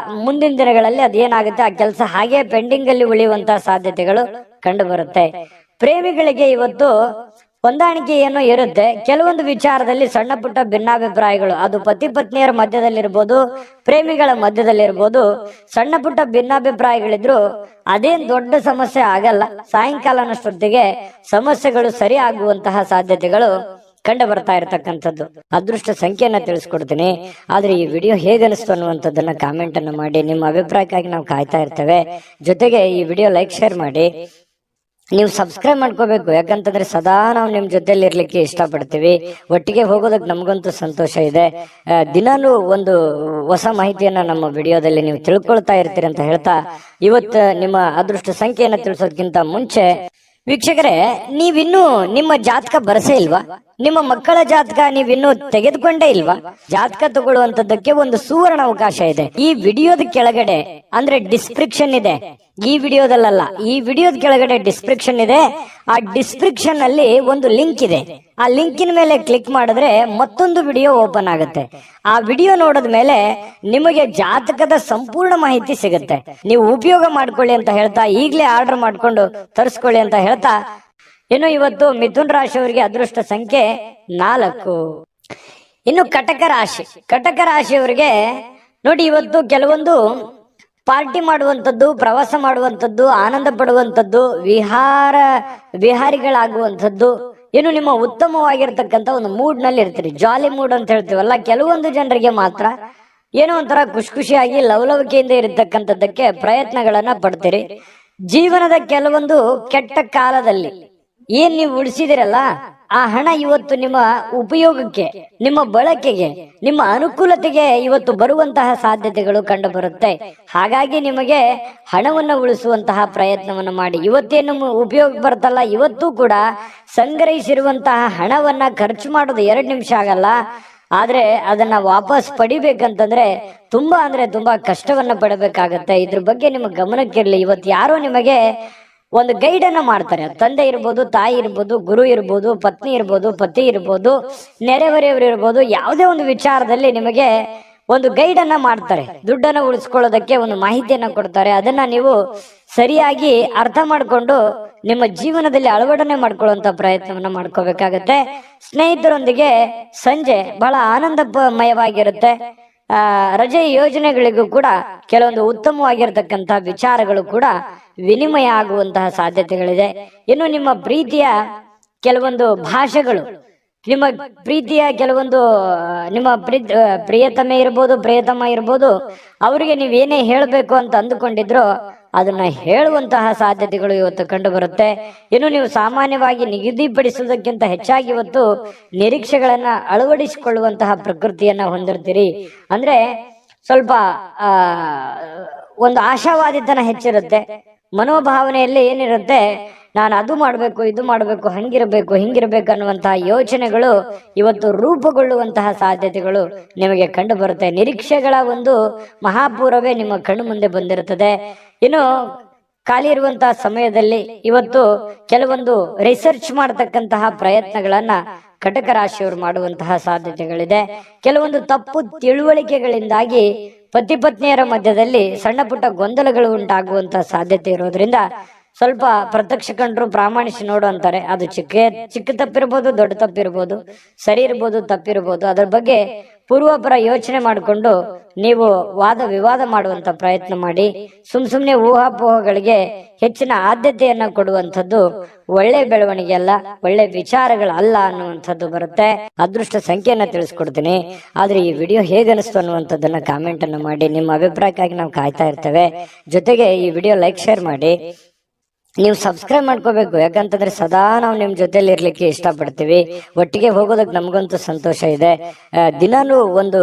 ಮುಂದಿನ ದಿನಗಳಲ್ಲಿ ಅದೇನಾಗುತ್ತೆ, ಆ ಕೆಲಸ ಹಾಗೆ ಪೆಂಡಿಂಗ್ ಅಲ್ಲಿ ಉಳಿಯುವಂತಹ ಸಾಧ್ಯತೆಗಳು ಕಂಡು ಬರುತ್ತೆ. ಪ್ರೇಮಿಗಳಿಗೆ ಇವತ್ತು ಹೊಂದಾಣಿಕೆ ಏನೋ ಇರುತ್ತೆ. ಕೆಲವೊಂದು ವಿಚಾರದಲ್ಲಿ ಸಣ್ಣ ಪುಟ್ಟ ಭಿನ್ನಾಭಿಪ್ರಾಯಗಳು, ಅದು ಪತಿ ಪತ್ನಿಯರ ಮಧ್ಯದಲ್ಲಿರ್ಬೋದು, ಪ್ರೇಮಿಗಳ ಮಧ್ಯದಲ್ಲಿರ್ಬೋದು, ಸಣ್ಣ ಪುಟ್ಟ ಭಿನ್ನಾಭಿಪ್ರಾಯಗಳಿದ್ರು ಅದೇನ್ ದೊಡ್ಡ ಸಮಸ್ಯೆ ಆಗಲ್ಲ. ಸಾಯಂಕಾಲನಷ್ಟೊತ್ತಿಗೆ ಸಮಸ್ಯೆಗಳು ಸರಿ ಆಗುವಂತಹ ಸಾಧ್ಯತೆಗಳು ಕಂಡು ಬರ್ತಾ ಇರತಕ್ಕಂಥದ್ದು. ಅದೃಷ್ಟ ಸಂಖ್ಯೆಯನ್ನ ತಿಳಿಸ್ಕೊಡ್ತೀನಿ. ಆದ್ರೆ ಈ ವಿಡಿಯೋ ಹೇಗನಿಸ್ತು ಅನ್ನುವಂಥದ್ದನ್ನ ಕಾಮೆಂಟ್ ಅನ್ನು ಮಾಡಿ. ನಿಮ್ಮ ಅಭಿಪ್ರಾಯಕ್ಕಾಗಿ ನಾವು ಕಾಯ್ತಾ ಇರ್ತೇವೆ. ಜೊತೆಗೆ ಈ ವಿಡಿಯೋ ಲೈಕ್, ಶೇರ್ ಮಾಡಿ. ನೀವು ಸಬ್ಸ್ಕ್ರೈಬ್ ಮಾಡ್ಕೋಬೇಕು. ಯಾಕಂತಂದ್ರೆ ಸದಾ ನಾವು ನಿಮ್ ಜೊತೆಲಿ ಇರ್ಲಿಕ್ಕೆ ಇಷ್ಟಪಡ್ತೀವಿ. ಒಟ್ಟಿಗೆ ಹೋಗೋದಕ್ಕೆ ನಮಗಂತೂ ಸಂತೋಷ ಇದೆ. ದಿನಾಲೂ ಒಂದು ಹೊಸ ಮಾಹಿತಿಯನ್ನ ನಮ್ಮ ವಿಡಿಯೋದಲ್ಲಿ ನೀವು ತಿಳ್ಕೊಳ್ತಾ ಇರ್ತೀರಿ ಅಂತ ಹೇಳ್ತಾ, ಇವತ್ತು ನಿಮ್ಮ ಅದೃಷ್ಟ ಸಂಖ್ಯೆಯನ್ನ ತಿಳಿಸೋದಕ್ಕಿಂತ ಮುಂಚೆ ವೀಕ್ಷಕರೇ, ನೀವಿನ್ನೂ ನಿಮ್ಮ ಜಾತಕ ಬರಸೇ ಇಲ್ವಾ? ನಿಮ್ಮ ಮಕ್ಕಳ ಜಾತಕ ನೀವಿನ್ನೂ ತೆಗೆದುಕೊಂಡೇ ಇಲ್ವಾ? ಜಾತಕ ತಗೊಳ್ಳುವಂತದ್ದಕ್ಕೆ ಒಂದು ಸುವರ್ಣ ಅವಕಾಶ ಇದೆ. ಈ ವಿಡಿಯೋದ ಕೆಳಗಡೆ ಅಂದ್ರೆ ಡಿಸ್ಕ್ರಿಪ್ಷನ್ ಇದೆ, ಈ ವಿಡಿಯೋದಲ್ಲ, ಈ ವಿಡಿಯೋದ ಕೆಳಗಡೆ ಡಿಸ್ಕ್ರಿಪ್ಷನ್ ಇದೆ. ಆ ಡಿಸ್ಕ್ರಿಪ್ಷನ್ ಅಲ್ಲಿ ಒಂದು ಲಿಂಕ್ ಇದೆ. ಆ ಲಿಂಕಿನ ಮೇಲೆ ಕ್ಲಿಕ್ ಮಾಡಿದ್ರೆ ಮತ್ತೊಂದು ವಿಡಿಯೋ ಓಪನ್ ಆಗುತ್ತೆ. ಆ ವಿಡಿಯೋ ನೋಡಿದ ಮೇಲೆ ನಿಮಗೆ ಜಾತಕದ ಸಂಪೂರ್ಣ ಮಾಹಿತಿ ಸಿಗುತ್ತೆ. ನೀವು ಉಪಯೋಗ ಮಾಡ್ಕೊಳ್ಳಿ ಅಂತ ಹೇಳ್ತಾ, ಈಗಲೇ ಆರ್ಡರ್ ಮಾಡ್ಕೊಂಡು ತರಿಸ್ಕೊಳ್ಳಿ ಅಂತ ಹೇಳ್ತಾ, ಇನ್ನು ಇವತ್ತು ಮಿಥುನ್ ರಾಶಿಯವರಿಗೆ ಅದೃಷ್ಟ ಸಂಖ್ಯೆ 4. ಇನ್ನು ಕಟಕ ರಾಶಿ, ಕಟಕ ರಾಶಿಯವರಿಗೆ ನೋಡಿ, ಇವತ್ತು ಕೆಲವೊಂದು ಪಾರ್ಟಿ ಮಾಡುವಂಥದ್ದು, ಪ್ರವಾಸ ಮಾಡುವಂಥದ್ದು, ಆನಂದ ಪಡುವಂಥದ್ದು, ವಿಹಾರಿಗಳಾಗುವಂಥದ್ದು, ಏನು ನಿಮ್ಮ ಉತ್ತಮವಾಗಿರ್ತಕ್ಕಂಥ ಒಂದು ಮೂಡ್ ನಲ್ಲಿ ಇರ್ತೀರಿ. ಜಾಲಿ ಮೂಡ್ ಅಂತ ಹೇಳ್ತೀವಲ್ಲ, ಕೆಲವೊಂದು ಜನರಿಗೆ ಮಾತ್ರ ಏನೋ ಒಂಥರ ಖುಷಿಯಾಗಿ ಲವಲವಿಕೆಯಿಂದ ಇರತಕ್ಕಂಥದ್ದಕ್ಕೆ ಪ್ರಯತ್ನಗಳನ್ನ ಪಡ್ತೀರಿ. ಜೀವನದ ಕೆಲವೊಂದು ಕೆಟ್ಟ ಕಾಲದಲ್ಲಿ ಏನ್ ನೀವು ಉಳಿಸಿದಿರಲ್ಲ, ಆ ಹಣ ಇವತ್ತು ನಿಮ್ಮ ಉಪಯೋಗಕ್ಕೆ, ನಿಮ್ಮ ಬಳಕೆಗೆ, ನಿಮ್ಮ ಅನುಕೂಲತೆಗೆ ಇವತ್ತು ಬರುವಂತಹ ಸಾಧ್ಯತೆಗಳು ಕಂಡು ಬರುತ್ತೆ. ಹಾಗಾಗಿ ನಿಮಗೆ ಹಣವನ್ನ ಉಳಿಸುವಂತಹ ಪ್ರಯತ್ನವನ್ನು ಮಾಡಿ. ಇವತ್ತೇನು ಉಪಯೋಗ ಬರ್ತಲ್ಲ, ಇವತ್ತು ಕೂಡ ಸಂಗ್ರಹಿಸಿರುವಂತಹ ಹಣವನ್ನ ಖರ್ಚು ಮಾಡೋದು 2 ನಿಮಿಷ ಆಗಲ್ಲ. ಆದ್ರೆ ಅದನ್ನ ವಾಪಸ್ ಪಡಿಬೇಕಂತಂದ್ರೆ ತುಂಬಾ ಅಂದ್ರೆ ತುಂಬಾ ಕಷ್ಟವನ್ನ ಪಡಬೇಕಾಗತ್ತೆ. ಇದ್ರ ಬಗ್ಗೆ ನಿಮ್ಮ ಗಮನಕ್ಕಿರ್ಲಿ. ಇವತ್ತು ಯಾರೋ ನಿಮಗೆ ಒಂದು ಗೈಡ್ ಅನ್ನ ಮಾಡ್ತಾರೆ. ತಂದೆ ಇರ್ಬೋದು, ತಾಯಿ ಇರ್ಬೋದು, ಗುರು ಇರ್ಬೋದು, ಪತ್ನಿ ಇರ್ಬೋದು, ಪತಿ ಇರ್ಬೋದು, ನೆರೆಹೊರೆಯವರು ಇರ್ಬೋದು, ಯಾವುದೇ ಒಂದು ವಿಚಾರದಲ್ಲಿ ನಿಮಗೆ ಒಂದು ಗೈಡ್ ಅನ್ನ ಮಾಡ್ತಾರೆ. ದುಡ್ಡನ್ನ ಉಳಿಸ್ಕೊಳ್ಳೋದಕ್ಕೆ ಒಂದು ಮಾಹಿತಿಯನ್ನ ಕೊಡ್ತಾರೆ. ಅದನ್ನ ನೀವು ಸರಿಯಾಗಿ ಅರ್ಥ ಮಾಡ್ಕೊಂಡು ನಿಮ್ಮ ಜೀವನದಲ್ಲಿ ಅಳವಡನೆ ಮಾಡ್ಕೊಳ್ಳುವಂತ ಪ್ರಯತ್ನವನ್ನ ಮಾಡ್ಕೋಬೇಕಾಗತ್ತೆ. ಸ್ನೇಹಿತರೊಂದಿಗೆ ಸಂಜೆ ಬಹಳ ಆನಂದಮಯವಾಗಿರುತ್ತೆ. ರಜೆ ಯೋಜನೆಗಳಿಗೂ ಕೂಡ ಕೆಲವೊಂದು ಉತ್ತಮವಾಗಿರತಕ್ಕಂತ ವಿಚಾರಗಳು ಕೂಡ ವಿನಿಮಯ ಆಗುವಂತಹ ಸಾಧ್ಯತೆಗಳಿದೆ. ಇನ್ನು ನಿಮ್ಮ ಪ್ರೀತಿಯ ಕೆಲವೊಂದು ಭಾಷೆಗಳು, ನಿಮ್ಮ ಪ್ರೀತಿಯ ಕೆಲವೊಂದು ನಿಮ್ಮ ಪ್ರಿಯತಮೆ ಇರ್ಬೋದು, ಪ್ರಿಯತಮ ಇರ್ಬೋದು, ಅವರಿಗೆ ನೀವೇನೇ ಹೇಳಬೇಕು ಅಂತ ಅಂದುಕೊಂಡಿದ್ರು ಅದನ್ನ ಹೇಳುವಂತಹ ಸಾಧ್ಯತೆಗಳು ಇವತ್ತು ಕಂಡು ಬರುತ್ತೆ. ಇನ್ನು ನೀವು ಸಾಮಾನ್ಯವಾಗಿ ನಿಗದಿಪಡಿಸುವುದಕ್ಕಿಂತ ಹೆಚ್ಚಾಗಿ ಇವತ್ತು ನಿರೀಕ್ಷೆಗಳನ್ನ ಅಳವಡಿಸಿಕೊಳ್ಳುವಂತಹ ಪ್ರಕೃತಿಯನ್ನ ಹೊಂದಿರ್ತೀರಿ. ಅಂದ್ರೆ ಸ್ವಲ್ಪ ಒಂದು ಆಶಾವಾದಿತನ ಹೆಚ್ಚಿರುತ್ತೆ. ಮನೋಭಾವನೆಯಲ್ಲಿ ಏನಿರುತ್ತೆ, ನಾನು ಅದು ಮಾಡಬೇಕು, ಇದು ಮಾಡಬೇಕು, ಹಂಗಿರಬೇಕು, ಹಿಂಗಿರಬೇಕು ಅನ್ನುವಂತಹ ಯೋಚನೆಗಳು ಇವತ್ತು ರೂಪುಗೊಳ್ಳುವಂತಹ ಸಾಧ್ಯತೆಗಳು ನಿಮಗೆ ಕಂಡು ಬರುತ್ತೆ. ನಿರೀಕ್ಷೆಗಳ ಒಂದು ಮಹಾಪೂರ್ವವೇ ನಿಮ್ಮ ಕಣ್ಣು ಮುಂದೆ ಬಂದಿರುತ್ತದೆ. ಇನ್ನು ಖಾಲಿ ಇರುವಂತಹ ಸಮಯದಲ್ಲಿ ಇವತ್ತು ಕೆಲವೊಂದು ರಿಸರ್ಚ್ ಮಾಡತಕ್ಕಂತಹ ಪ್ರಯತ್ನಗಳನ್ನ ಕಟಕ ರಾಶಿಯವರು ಮಾಡುವಂತಹ ಸಾಧ್ಯತೆಗಳಿದೆ. ಕೆಲವೊಂದು ತಪ್ಪು ತಿಳುವಳಿಕೆಗಳಿಂದಾಗಿ ಪತಿ ಪತ್ನಿಯರ ಮಧ್ಯದಲ್ಲಿ ಸಣ್ಣ ಪುಟ್ಟ ಗೊಂದಲಗಳು ಉಂಟಾಗುವಂತಹ ಸಾಧ್ಯತೆ ಇರೋದ್ರಿಂದ ಸ್ವಲ್ಪ ಪ್ರತ್ಯಕ್ಷ ಕಂಡ್ರು ಪ್ರಾಮಾಣಿಸಿ ನೋಡು ಅಂತಾರೆ. ಅದು ಚಿಕ್ಕ ತಪ್ಪಿರ್ಬೋದು, ದೊಡ್ಡ ತಪ್ಪಿರ್ಬೋದು, ಸರಿ ಇರ್ಬೋದು, ತಪ್ಪಿರ್ಬೋದು. ಅದ್ರ ಬಗ್ಗೆ ಪೂರ್ವಪರ ಯೋಚನೆ ಮಾಡಿಕೊಂಡು ನೀವು ವಾದ ವಿವಾದ ಮಾಡುವಂತ ಪ್ರಯತ್ನ ಮಾಡಿ. ಸುಮ್ನೆ ಊಹಾಪೋಹಗಳಿಗೆ ಹೆಚ್ಚಿನ ಆದ್ಯತೆಯನ್ನ ಕೊಡುವಂಥದ್ದು ಒಳ್ಳೆ ಬೆಳವಣಿಗೆ ಅಲ್ಲ, ಒಳ್ಳೆ ವಿಚಾರಗಳಲ್ಲ ಅನ್ನುವಂಥದ್ದು ಬರುತ್ತೆ. ಅದೃಷ್ಟ ಸಂಖ್ಯೆಯನ್ನ ತಿಳಿಸ್ಕೊಡ್ತೀನಿ. ಆದ್ರೆ ಈ ವಿಡಿಯೋ ಹೇಗನಿಸ್ತು ಅನ್ನುವಂಥದ್ದನ್ನ ಕಾಮೆಂಟ್ ಅನ್ನು ಮಾಡಿ. ನಿಮ್ಮ ಅಭಿಪ್ರಾಯಕ್ಕಾಗಿ ನಾವು ಕಾಯ್ತಾ ಇರ್ತೇವೆ. ಜೊತೆಗೆ ಈ ವಿಡಿಯೋ ಲೈಕ್, ಶೇರ್ ಮಾಡಿ. ನೀವು ಸಬ್ಸ್ಕ್ರೈಬ್ ಮಾಡ್ಕೋಬೇಕು. ಯಾಕಂತಂದ್ರೆ ಸದಾ ನಾವು ನಿಮ್ ಜೊತೆಲಿ ಇರ್ಲಿಕ್ಕೆ ಇಷ್ಟಪಡ್ತೀವಿ. ಒಟ್ಟಿಗೆ ಹೋಗೋದಕ್ಕೆ ನಮಗಂತೂ ಸಂತೋಷ ಇದೆ. ದಿನಾಲೂ ಒಂದು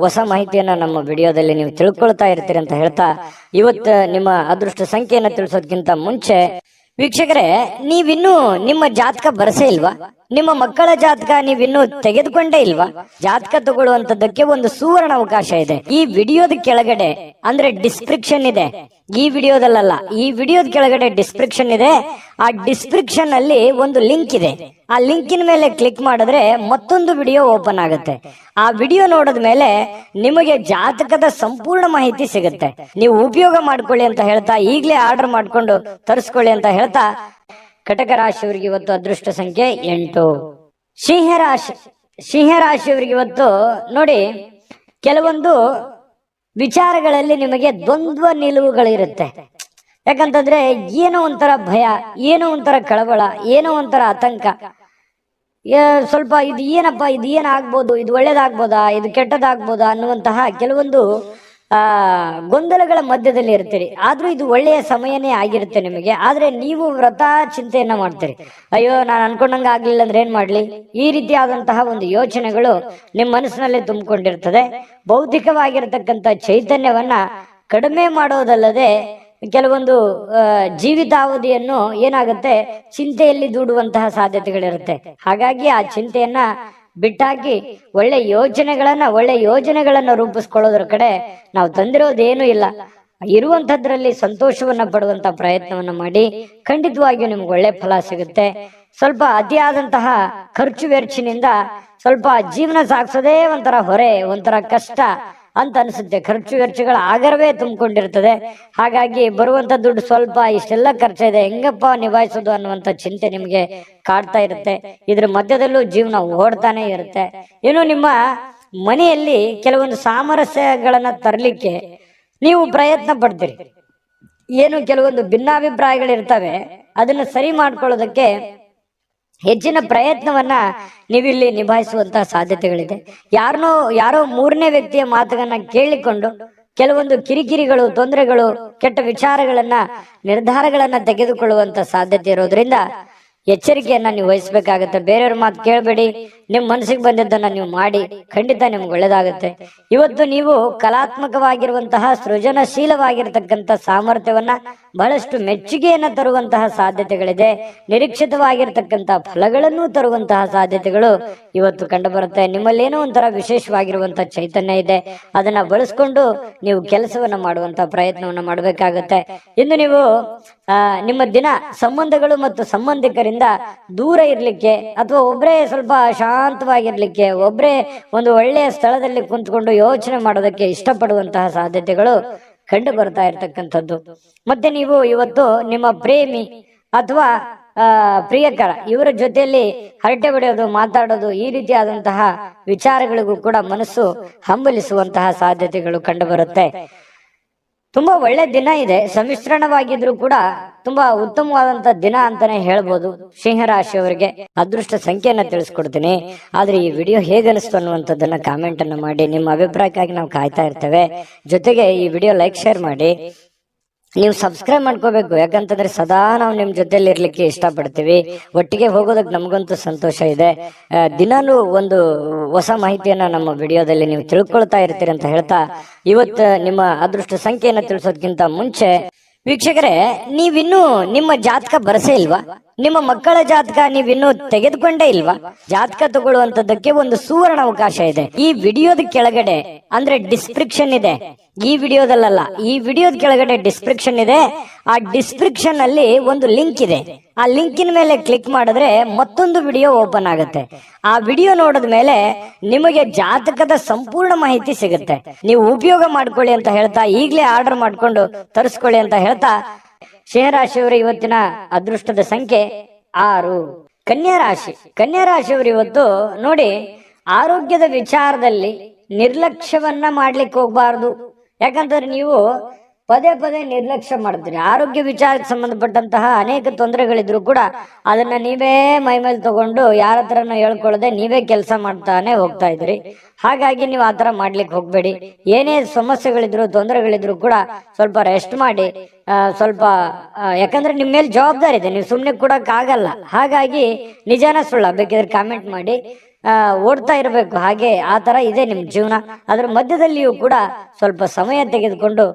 ಹೊಸ ಮಾಹಿತಿಯನ್ನ ನಮ್ಮ ವಿಡಿಯೋದಲ್ಲಿ ನೀವು ತಿಳ್ಕೊಳ್ತಾ ಇರ್ತೀರಿ ಅಂತ ಹೇಳ್ತಾ, ಇವತ್ತು ನಿಮ್ಮ ಅದೃಷ್ಟ ಸಂಖ್ಯೆಯನ್ನ ತಿಳಿಸೋದಕ್ಕಿಂತ ಮುಂಚೆ ವೀಕ್ಷಕರೇ, ನೀವಿನ್ನೂ ನಿಮ್ಮ ಜಾತಕ ಬರಸೇ ಇಲ್ವಾ? ನಿಮ್ಮ ಮಕ್ಕಳ ಜಾತಕ ನೀವಿನ್ನೂ ತೆಗೆದುಕೊಂಡೇ ಇಲ್ವಾ? ಜಾತಕ ತಗೊಳ್ಳುವಂತದ್ದಕ್ಕೆ ಒಂದು ಸುವರ್ಣ ಅವಕಾಶ ಇದೆ. ಈ ವಿಡಿಯೋದ ಕೆಳಗಡೆ ಅಂದ್ರೆ ಡಿಸ್ಕ್ರಿಪ್ಷನ್ ಇದೆ. ಈ ವಿಡಿಯೋದಲ್ಲ, ಈ ವಿಡಿಯೋದ ಕೆಳಗಡೆ ಡಿಸ್ಕ್ರಿಪ್ಷನ್ ಇದೆ. ಆ ಡಿಸ್ಕ್ರಿಪ್ಷನ್ ಅಲ್ಲಿ ಒಂದು ಲಿಂಕ್ ಇದೆ. ಆ ಲಿಂಕಿನ ಮೇಲೆ ಕ್ಲಿಕ್ ಮಾಡಿದ್ರೆ ಮತ್ತೊಂದು ವಿಡಿಯೋ ಓಪನ್ ಆಗುತ್ತೆ. ಆ ವಿಡಿಯೋ ನೋಡಿದ ಮೇಲೆ ನಿಮಗೆ ಜಾತಕದ ಸಂಪೂರ್ಣ ಮಾಹಿತಿ ಸಿಗುತ್ತೆ. ನೀವು ಉಪಯೋಗ ಮಾಡ್ಕೊಳ್ಳಿ ಅಂತ ಹೇಳ್ತಾ, ಈಗಲೇ ಆರ್ಡರ್ ಮಾಡ್ಕೊಂಡು ತರಿಸ್ಕೊಳ್ಳಿ ಅಂತ ಹೇಳ್ತಾ, ಕಟಕ ರಾಶಿಯವರಿಗೆ ಇವತ್ತು ಅದೃಷ್ಟ ಸಂಖ್ಯೆ 8. ಸಿಂಹರಾಶಿಯವರಿಗೆ ಇವತ್ತು ನೋಡಿ, ಕೆಲವೊಂದು ವಿಚಾರಗಳಲ್ಲಿ ನಿಮಗೆ ದ್ವಂದ್ವ ನಿಲುವುಗಳಿರುತ್ತೆ. ಯಾಕಂತಂದ್ರೆ ಏನೋ ಒಂಥರ ಭಯ, ಏನೋ ಒಂಥರ ಕಳವಳ, ಏನೋ ಒಂಥರ ಆತಂಕ. ಸ್ವಲ್ಪ ಇದು ಏನಪ್ಪ, ಇದು ಏನಾಗ್ಬೋದು, ಇದು ಒಳ್ಳೇದಾಗ್ಬೋದಾ, ಇದು ಕೆಟ್ಟದಾಗ್ಬೋದಾ ಅನ್ನುವಂತಹ ಕೆಲವೊಂದು ಗೊಂದಲಗಳ ಮಧ್ಯದಲ್ಲಿ ಇರ್ತೀರಿ. ಆದ್ರೂ ಇದು ಒಳ್ಳೆಯ ಸಮಯನೇ ಆಗಿರುತ್ತೆ ನಿಮಗೆ. ಆದ್ರೆ ನೀವು ವ್ರತ ಚಿಂತೆಯನ್ನ ಮಾಡ್ತೀರಿ. ಅಯ್ಯೋ, ನಾನು ಅನ್ಕೊಂಡಂಗ ಆಗ್ಲಿಲ್ಲ ಅಂದ್ರೆ ಏನ್ ಮಾಡ್ಲಿ, ಈ ರೀತಿಯಾದಂತಹ ಒಂದು ಯೋಚನೆಗಳು ನಿಮ್ಮ ಮನಸ್ಸಿನಲ್ಲಿ ತುಂಬಿಕೊಂಡಿರ್ತದೆ. ಭೌತಿಕವಾಗಿರತಕ್ಕಂತ ಚೈತನ್ಯವನ್ನ ಕಡಿಮೆ ಮಾಡೋದಲ್ಲದೆ ಕೆಲವೊಂದು ಜೀವಿತಾವಧಿಯನ್ನು ಏನಾಗುತ್ತೆ, ಚಿಂತೆಯಲ್ಲಿ ದೂಡುವಂತಹ ಸಾಧ್ಯತೆಗಳಿರುತ್ತೆ. ಹಾಗಾಗಿ ಆ ಚಿಂತೆಯನ್ನ ಬಿಟ್ಟಾಕಿ ಒಳ್ಳೆ ಯೋಜನೆಗಳನ್ನ ರೂಪಿಸ್ಕೊಳ್ಳೋದ್ರ ಕಡೆ ನಾವು ತಂದಿರೋದೇನು ಇಲ್ಲ. ಇರುವಂತದ್ರಲ್ಲಿ ಸಂತೋಷವನ್ನ ಪಡುವಂತ ಪ್ರಯತ್ನವನ್ನ ಮಾಡಿ. ಖಂಡಿತವಾಗಿಯೂ ನಿಮ್ಗೆ ಒಳ್ಳೆ ಫಲ ಸಿಗುತ್ತೆ. ಸ್ವಲ್ಪ ಅತಿಯಾದಂತಹ ಖರ್ಚು ವೆಚ್ಚಿನಿಂದ ಸ್ವಲ್ಪ ಜೀವನ ಸಾಗಿಸೋದೇ ಒಂಥರ ಹೊರೆ, ಒಂಥರ ಕಷ್ಟ ಅಂತ ಅನ್ಸುತ್ತೆ. ಖರ್ಚು ವೆಚ್ಚಗಳ ಆಗರವೇ ತುಂಬಿಕೊಂಡಿರ್ತದೆ. ಹಾಗಾಗಿ ಬರುವಂತ ದುಡ್ಡು ಸ್ವಲ್ಪ, ಇಷ್ಟೆಲ್ಲ ಖರ್ಚಿದೆ, ಹೆಂಗಪ್ಪ ನಿಭಾಯಿಸೋದು ಅನ್ನುವಂತ ಚಿಂತೆ ನಿಮ್ಗೆ ಕಾಡ್ತಾ ಇರುತ್ತೆ. ಇದ್ರ ಮಧ್ಯದಲ್ಲೂ ಜೀವನ ಓಡ್ತಾನೆ ಇರುತ್ತೆ. ಇನ್ನು ನಿಮ್ಮ ಮನೆಯಲ್ಲಿ ಕೆಲವೊಂದು ಸಾಮರಸ್ಯಗಳನ್ನ ತರಲಿಕ್ಕೆ ನೀವು ಪ್ರಯತ್ನ ಪಡ್ತೀರಿ. ಏನು ಕೆಲವೊಂದು ಭಿನ್ನಾಭಿಪ್ರಾಯಗಳಿರ್ತವೆ, ಅದನ್ನ ಸರಿ ಮಾಡ್ಕೊಳ್ಳೋದಕ್ಕೆ ಹೆಚ್ಚಿನ ಪ್ರಯತ್ನವನ್ನ ನೀವಿಲ್ಲಿ ನಿಭಾಯಿಸುವಂತಹ ಸಾಧ್ಯತೆಗಳಿದೆ. ಯಾರೋ ಮೂರನೇ ವ್ಯಕ್ತಿಯ ಮಾತುಗಳನ್ನ ಕೇಳಿಕೊಂಡು ಕೆಲವೊಂದು ಕಿರಿಕಿರಿಗಳು, ತೊಂದರೆಗಳು, ಕೆಟ್ಟ ವಿಚಾರಗಳನ್ನ, ನಿರ್ಧಾರಗಳನ್ನ ತೆಗೆದುಕೊಳ್ಳುವಂತ ಸಾಧ್ಯತೆ ಇರೋದ್ರಿಂದ ಎಚ್ಚರಿಕೆಯನ್ನ ನೀವು ವಹಿಸ್ಬೇಕಾಗತ್ತೆ. ಬೇರೆಯವ್ರ ಮಾತು ಕೇಳಬೇಡಿ. ನಿಮ್ಮ ಮನಸ್ಸಿಗೆ ಬಂದಿದ್ದನ್ನ ನೀವು ಮಾಡಿ, ಖಂಡಿತ ನಿಮ್ಗೆ ಒಳ್ಳೇದಾಗುತ್ತೆ. ಇವತ್ತು ನೀವು ಕಲಾತ್ಮಕವಾಗಿರುವಂತಹ ಸೃಜನಶೀಲವಾಗಿರ್ತಕ್ಕಂಥ ಸಾಮರ್ಥ್ಯವನ್ನ ಬಹಳಷ್ಟು ಮೆಚ್ಚುಗೆಯನ್ನ ತರುವಂತಹ ಸಾಧ್ಯತೆಗಳಿದೆ. ನಿರೀಕ್ಷಿತವಾಗಿರ್ತಕ್ಕಂಥ ಫಲಗಳನ್ನು ತರುವಂತಹ ಸಾಧ್ಯತೆಗಳು ಇವತ್ತು ಕಂಡು ಬರುತ್ತೆ. ನಿಮ್ಮಲ್ಲಿ ಏನೋ ಒಂಥರ ವಿಶೇಷವಾಗಿರುವಂತಹ ಚೈತನ್ಯ ಇದೆ, ಅದನ್ನ ಬಳಸ್ಕೊಂಡು ನೀವು ಕೆಲಸವನ್ನ ಮಾಡುವಂತ ಪ್ರಯತ್ನವನ್ನ ಮಾಡಬೇಕಾಗತ್ತೆ. ಇನ್ನು ನೀವು ನಿಮ್ಮ ದಿನ ಸಂಬಂಧಗಳು ಮತ್ತು ಸಂಬಂಧಿಕರಿಂದ ದೂರ ಇರ್ಲಿಕ್ಕೆ ಅಥವಾ ಒಬ್ಬರೇ ಸ್ವಲ್ಪ ಶಾಂತವಾಗಿರ್ಲಿಕ್ಕೆ, ಒಬ್ಬರೇ ಒಂದು ಒಳ್ಳೆಯ ಸ್ಥಳದಲ್ಲಿ ಕುಂತ್ಕೊಂಡು ಯೋಚನೆ ಮಾಡೋದಕ್ಕೆ ಇಷ್ಟಪಡುವಂತಹ ಸಾಧ್ಯತೆಗಳು ಕಂಡು ಬರ್ತಾ ಇರ್ತಕ್ಕಂಥದ್ದು. ಮತ್ತೆ ನೀವು ಇವತ್ತು ನಿಮ್ಮ ಪ್ರೇಮಿ ಅಥವಾ ಪ್ರಿಯಕರ ಇವರ ಜೊತೆಯಲ್ಲಿ ಹರಟೆ ಹೊಡೆಯೋದು, ಮಾತಾಡೋದು, ಈ ರೀತಿಯಾದಂತಹ ವಿಚಾರಗಳಿಗೂ ಕೂಡ ಮನಸ್ಸು ಹಂಬಲಿಸುವಂತಹ ಸಾಧ್ಯತೆಗಳು ಕಂಡು ಬರುತ್ತೆ. ತುಂಬಾ ಒಳ್ಳೆ ದಿನ ಇದೆ, ಸಮ್ಮಿಶ್ರಣವಾಗಿದ್ರು ಕೂಡ ತುಂಬಾ ಉತ್ತಮವಾದಂತ ದಿನ ಅಂತಾನೆ ಹೇಳ್ಬೋದು. ಸಿಂಹರಾಶಿಯವರಿಗೆ ಅದೃಷ್ಟ ಸಂಖ್ಯೆಯನ್ನ ತಿಳಿಸ್ಕೊಡ್ತೀನಿ. ಆದ್ರೆ ಈ ವಿಡಿಯೋ ಹೇಗನಿಸ್ತು ಅನ್ನುವಂಥದ್ದನ್ನ ಕಾಮೆಂಟ್ ಅನ್ನ ಮಾಡಿ. ನಿಮ್ಮ ಅಭಿಪ್ರಾಯಕ್ಕಾಗಿ ನಾವು ಕಾಯ್ತಾ ಇರ್ತೇವೆ. ಜೊತೆಗೆ ಈ ವಿಡಿಯೋ ಲೈಕ್, ಶೇರ್ ಮಾಡಿ. ನೀವು ಸಬ್ಸ್ಕ್ರೈಬ್ ಮಾಡ್ಕೋಬೇಕು, ಯಾಕಂತಂದ್ರೆ ಸದಾ ನಾವು ನಿಮ್ ಜೊತೆಲಿ ಇರ್ಲಿಕ್ಕೆ ಇಷ್ಟಪಡ್ತೀವಿ. ಒಟ್ಟಿಗೆ ಹೋಗೋದಕ್ಕೆ ನಮಗಂತೂ ಸಂತೋಷ ಇದೆ. ದಿನಾನು ಒಂದು ಹೊಸ ಮಾಹಿತಿಯನ್ನ ನಮ್ಮ ವಿಡಿಯೋದಲ್ಲಿ ನೀವು ತಿಳ್ಕೊಳ್ತಾ ಇರ್ತೀರಿ ಅಂತ ಹೇಳ್ತಾ, ಇವತ್ತು ನಿಮ್ಮ ಅದೃಷ್ಟ ಸಂಖ್ಯೆಯನ್ನ ತಿಳಿಸೋದಕ್ಕಿಂತ ಮುಂಚೆ ವೀಕ್ಷಕರೇ, ನೀವಿನ್ನೂ ನಿಮ್ಮ ಜಾತಕ ಬರಸೇ ಇಲ್ವಾ? ನಿಮ್ಮ ಮಕ್ಕಳ ಜಾತಕ ನೀವಿನ್ನೂ ತೆಗೆದುಕೊಂಡೇ ಇಲ್ವಾ? ಜಾತಕ ತಗೊಳ್ಳುವಂತದ್ದಕ್ಕೆ ಒಂದು ಸುವರ್ಣ ಅವಕಾಶ ಇದೆ. ಈ ವಿಡಿಯೋದ ಕೆಳಗಡೆ ಅಂದ್ರೆ ಡಿಸ್ಕ್ರಿಪ್ಷನ್ ಇದೆ, ಈ ವಿಡಿಯೋದಲ್ಲ, ಈ ವಿಡಿಯೋದ ಕೆಳಗಡೆ ಡಿಸ್ಕ್ರಿಪ್ಷನ್ ಇದೆ. ಆ ಡಿಸ್ಕ್ರಿಪ್ಷನ್ ಅಲ್ಲಿ ಒಂದು ಲಿಂಕ್ ಇದೆ. ಆ ಲಿಂಕಿನ ಮೇಲೆ ಕ್ಲಿಕ್ ಮಾಡಿದ್ರೆ ಮತ್ತೊಂದು ವಿಡಿಯೋ ಓಪನ್ ಆಗುತ್ತೆ. ಆ ವಿಡಿಯೋ ನೋಡಿದ ಮೇಲೆ ನಿಮಗೆ ಜಾತಕದ ಸಂಪೂರ್ಣ ಮಾಹಿತಿ ಸಿಗುತ್ತೆ. ನೀವು ಉಪಯೋಗ ಮಾಡ್ಕೊಳ್ಳಿ ಅಂತ ಹೇಳ್ತಾ, ಈಗಲೇ ಆರ್ಡರ್ ಮಾಡ್ಕೊಂಡು ತರಿಸ್ಕೊಳ್ಳಿ ಅಂತ ಹೇಳ್ತಾ, ಸಿಂಹರಾಶಿಯವರ ಇವತ್ತಿನ ಅದೃಷ್ಟದ ಸಂಖ್ಯೆ 6. ಕನ್ಯಾ ರಾಶಿ. ಕನ್ಯಾ ರಾಶಿಯವರು ಇವತ್ತು ನೋಡಿ, ಆರೋಗ್ಯದ ವಿಚಾರದಲ್ಲಿ ನಿರ್ಲಕ್ಷ್ಯವನ್ನ ಮಾಡ್ಲಿಕ್ಕೆ ಹೋಗ್ಬಾರ್ದು. ಯಾಕಂತಂದ್ರೆ ನೀವು ಪದೇ ಪದೇ ನಿರ್ಲಕ್ಷ್ಯ ಮಾಡ್ತೀರಿ. ಆರೋಗ್ಯ ವಿಚಾರಕ್ಕೆ ಸಂಬಂಧಪಟ್ಟಂತಹ ಅನೇಕ ತೊಂದರೆಗಳಿದ್ರು ಕೂಡ ಅದನ್ನ ನೀವೇ ಮೈಮೇಲೆ ತಗೊಂಡು ಯಾರ ಹತ್ರನೂ ಹೇಳ್ಕೊಳ್ಳದೆ ನೀವೇ ಕೆಲಸ ಮಾಡ್ತಾನೆ ಹೋಗ್ತಾ ಇದ್ರಿ. ಹಾಗಾಗಿ ನೀವು ಆತರ ಮಾಡ್ಲಿಕ್ಕೆ ಹೋಗ್ಬೇಡಿ. ಏನೇ ಸಮಸ್ಯೆಗಳಿದ್ರು, ತೊಂದರೆಗಳಿದ್ರು ಕೂಡ ಸ್ವಲ್ಪ ರೆಸ್ಟ್ ಮಾಡಿ. ಸ್ವಲ್ಪ ಯಾಕಂದ್ರೆ ನಿಮ್ಮ ಮೇಲೆ ಜವಾಬ್ದಾರಿ ಇದೆ, ನೀವು ಸುಮ್ನೆ ಕೊಡಕ್ ಆಗಲ್ಲ. ಹಾಗಾಗಿ ನಿಜಾನ ಸುಳ್ಳ ಬೇಕಿದ್ರೆ ಕಾಮೆಂಟ್ ಮಾಡಿ. ಓಡ್ತಾ ಇರಬೇಕು, ಹಾಗೆ ಆ ತರ ಇದೆ ನಿಮ್ ಜೀವನ. ಅದ್ರ ಮಧ್ಯದಲ್ಲಿಯೂ ಕೂಡ ಸ್ವಲ್ಪ ಸಮಯ ತೆಗೆದುಕೊಂಡು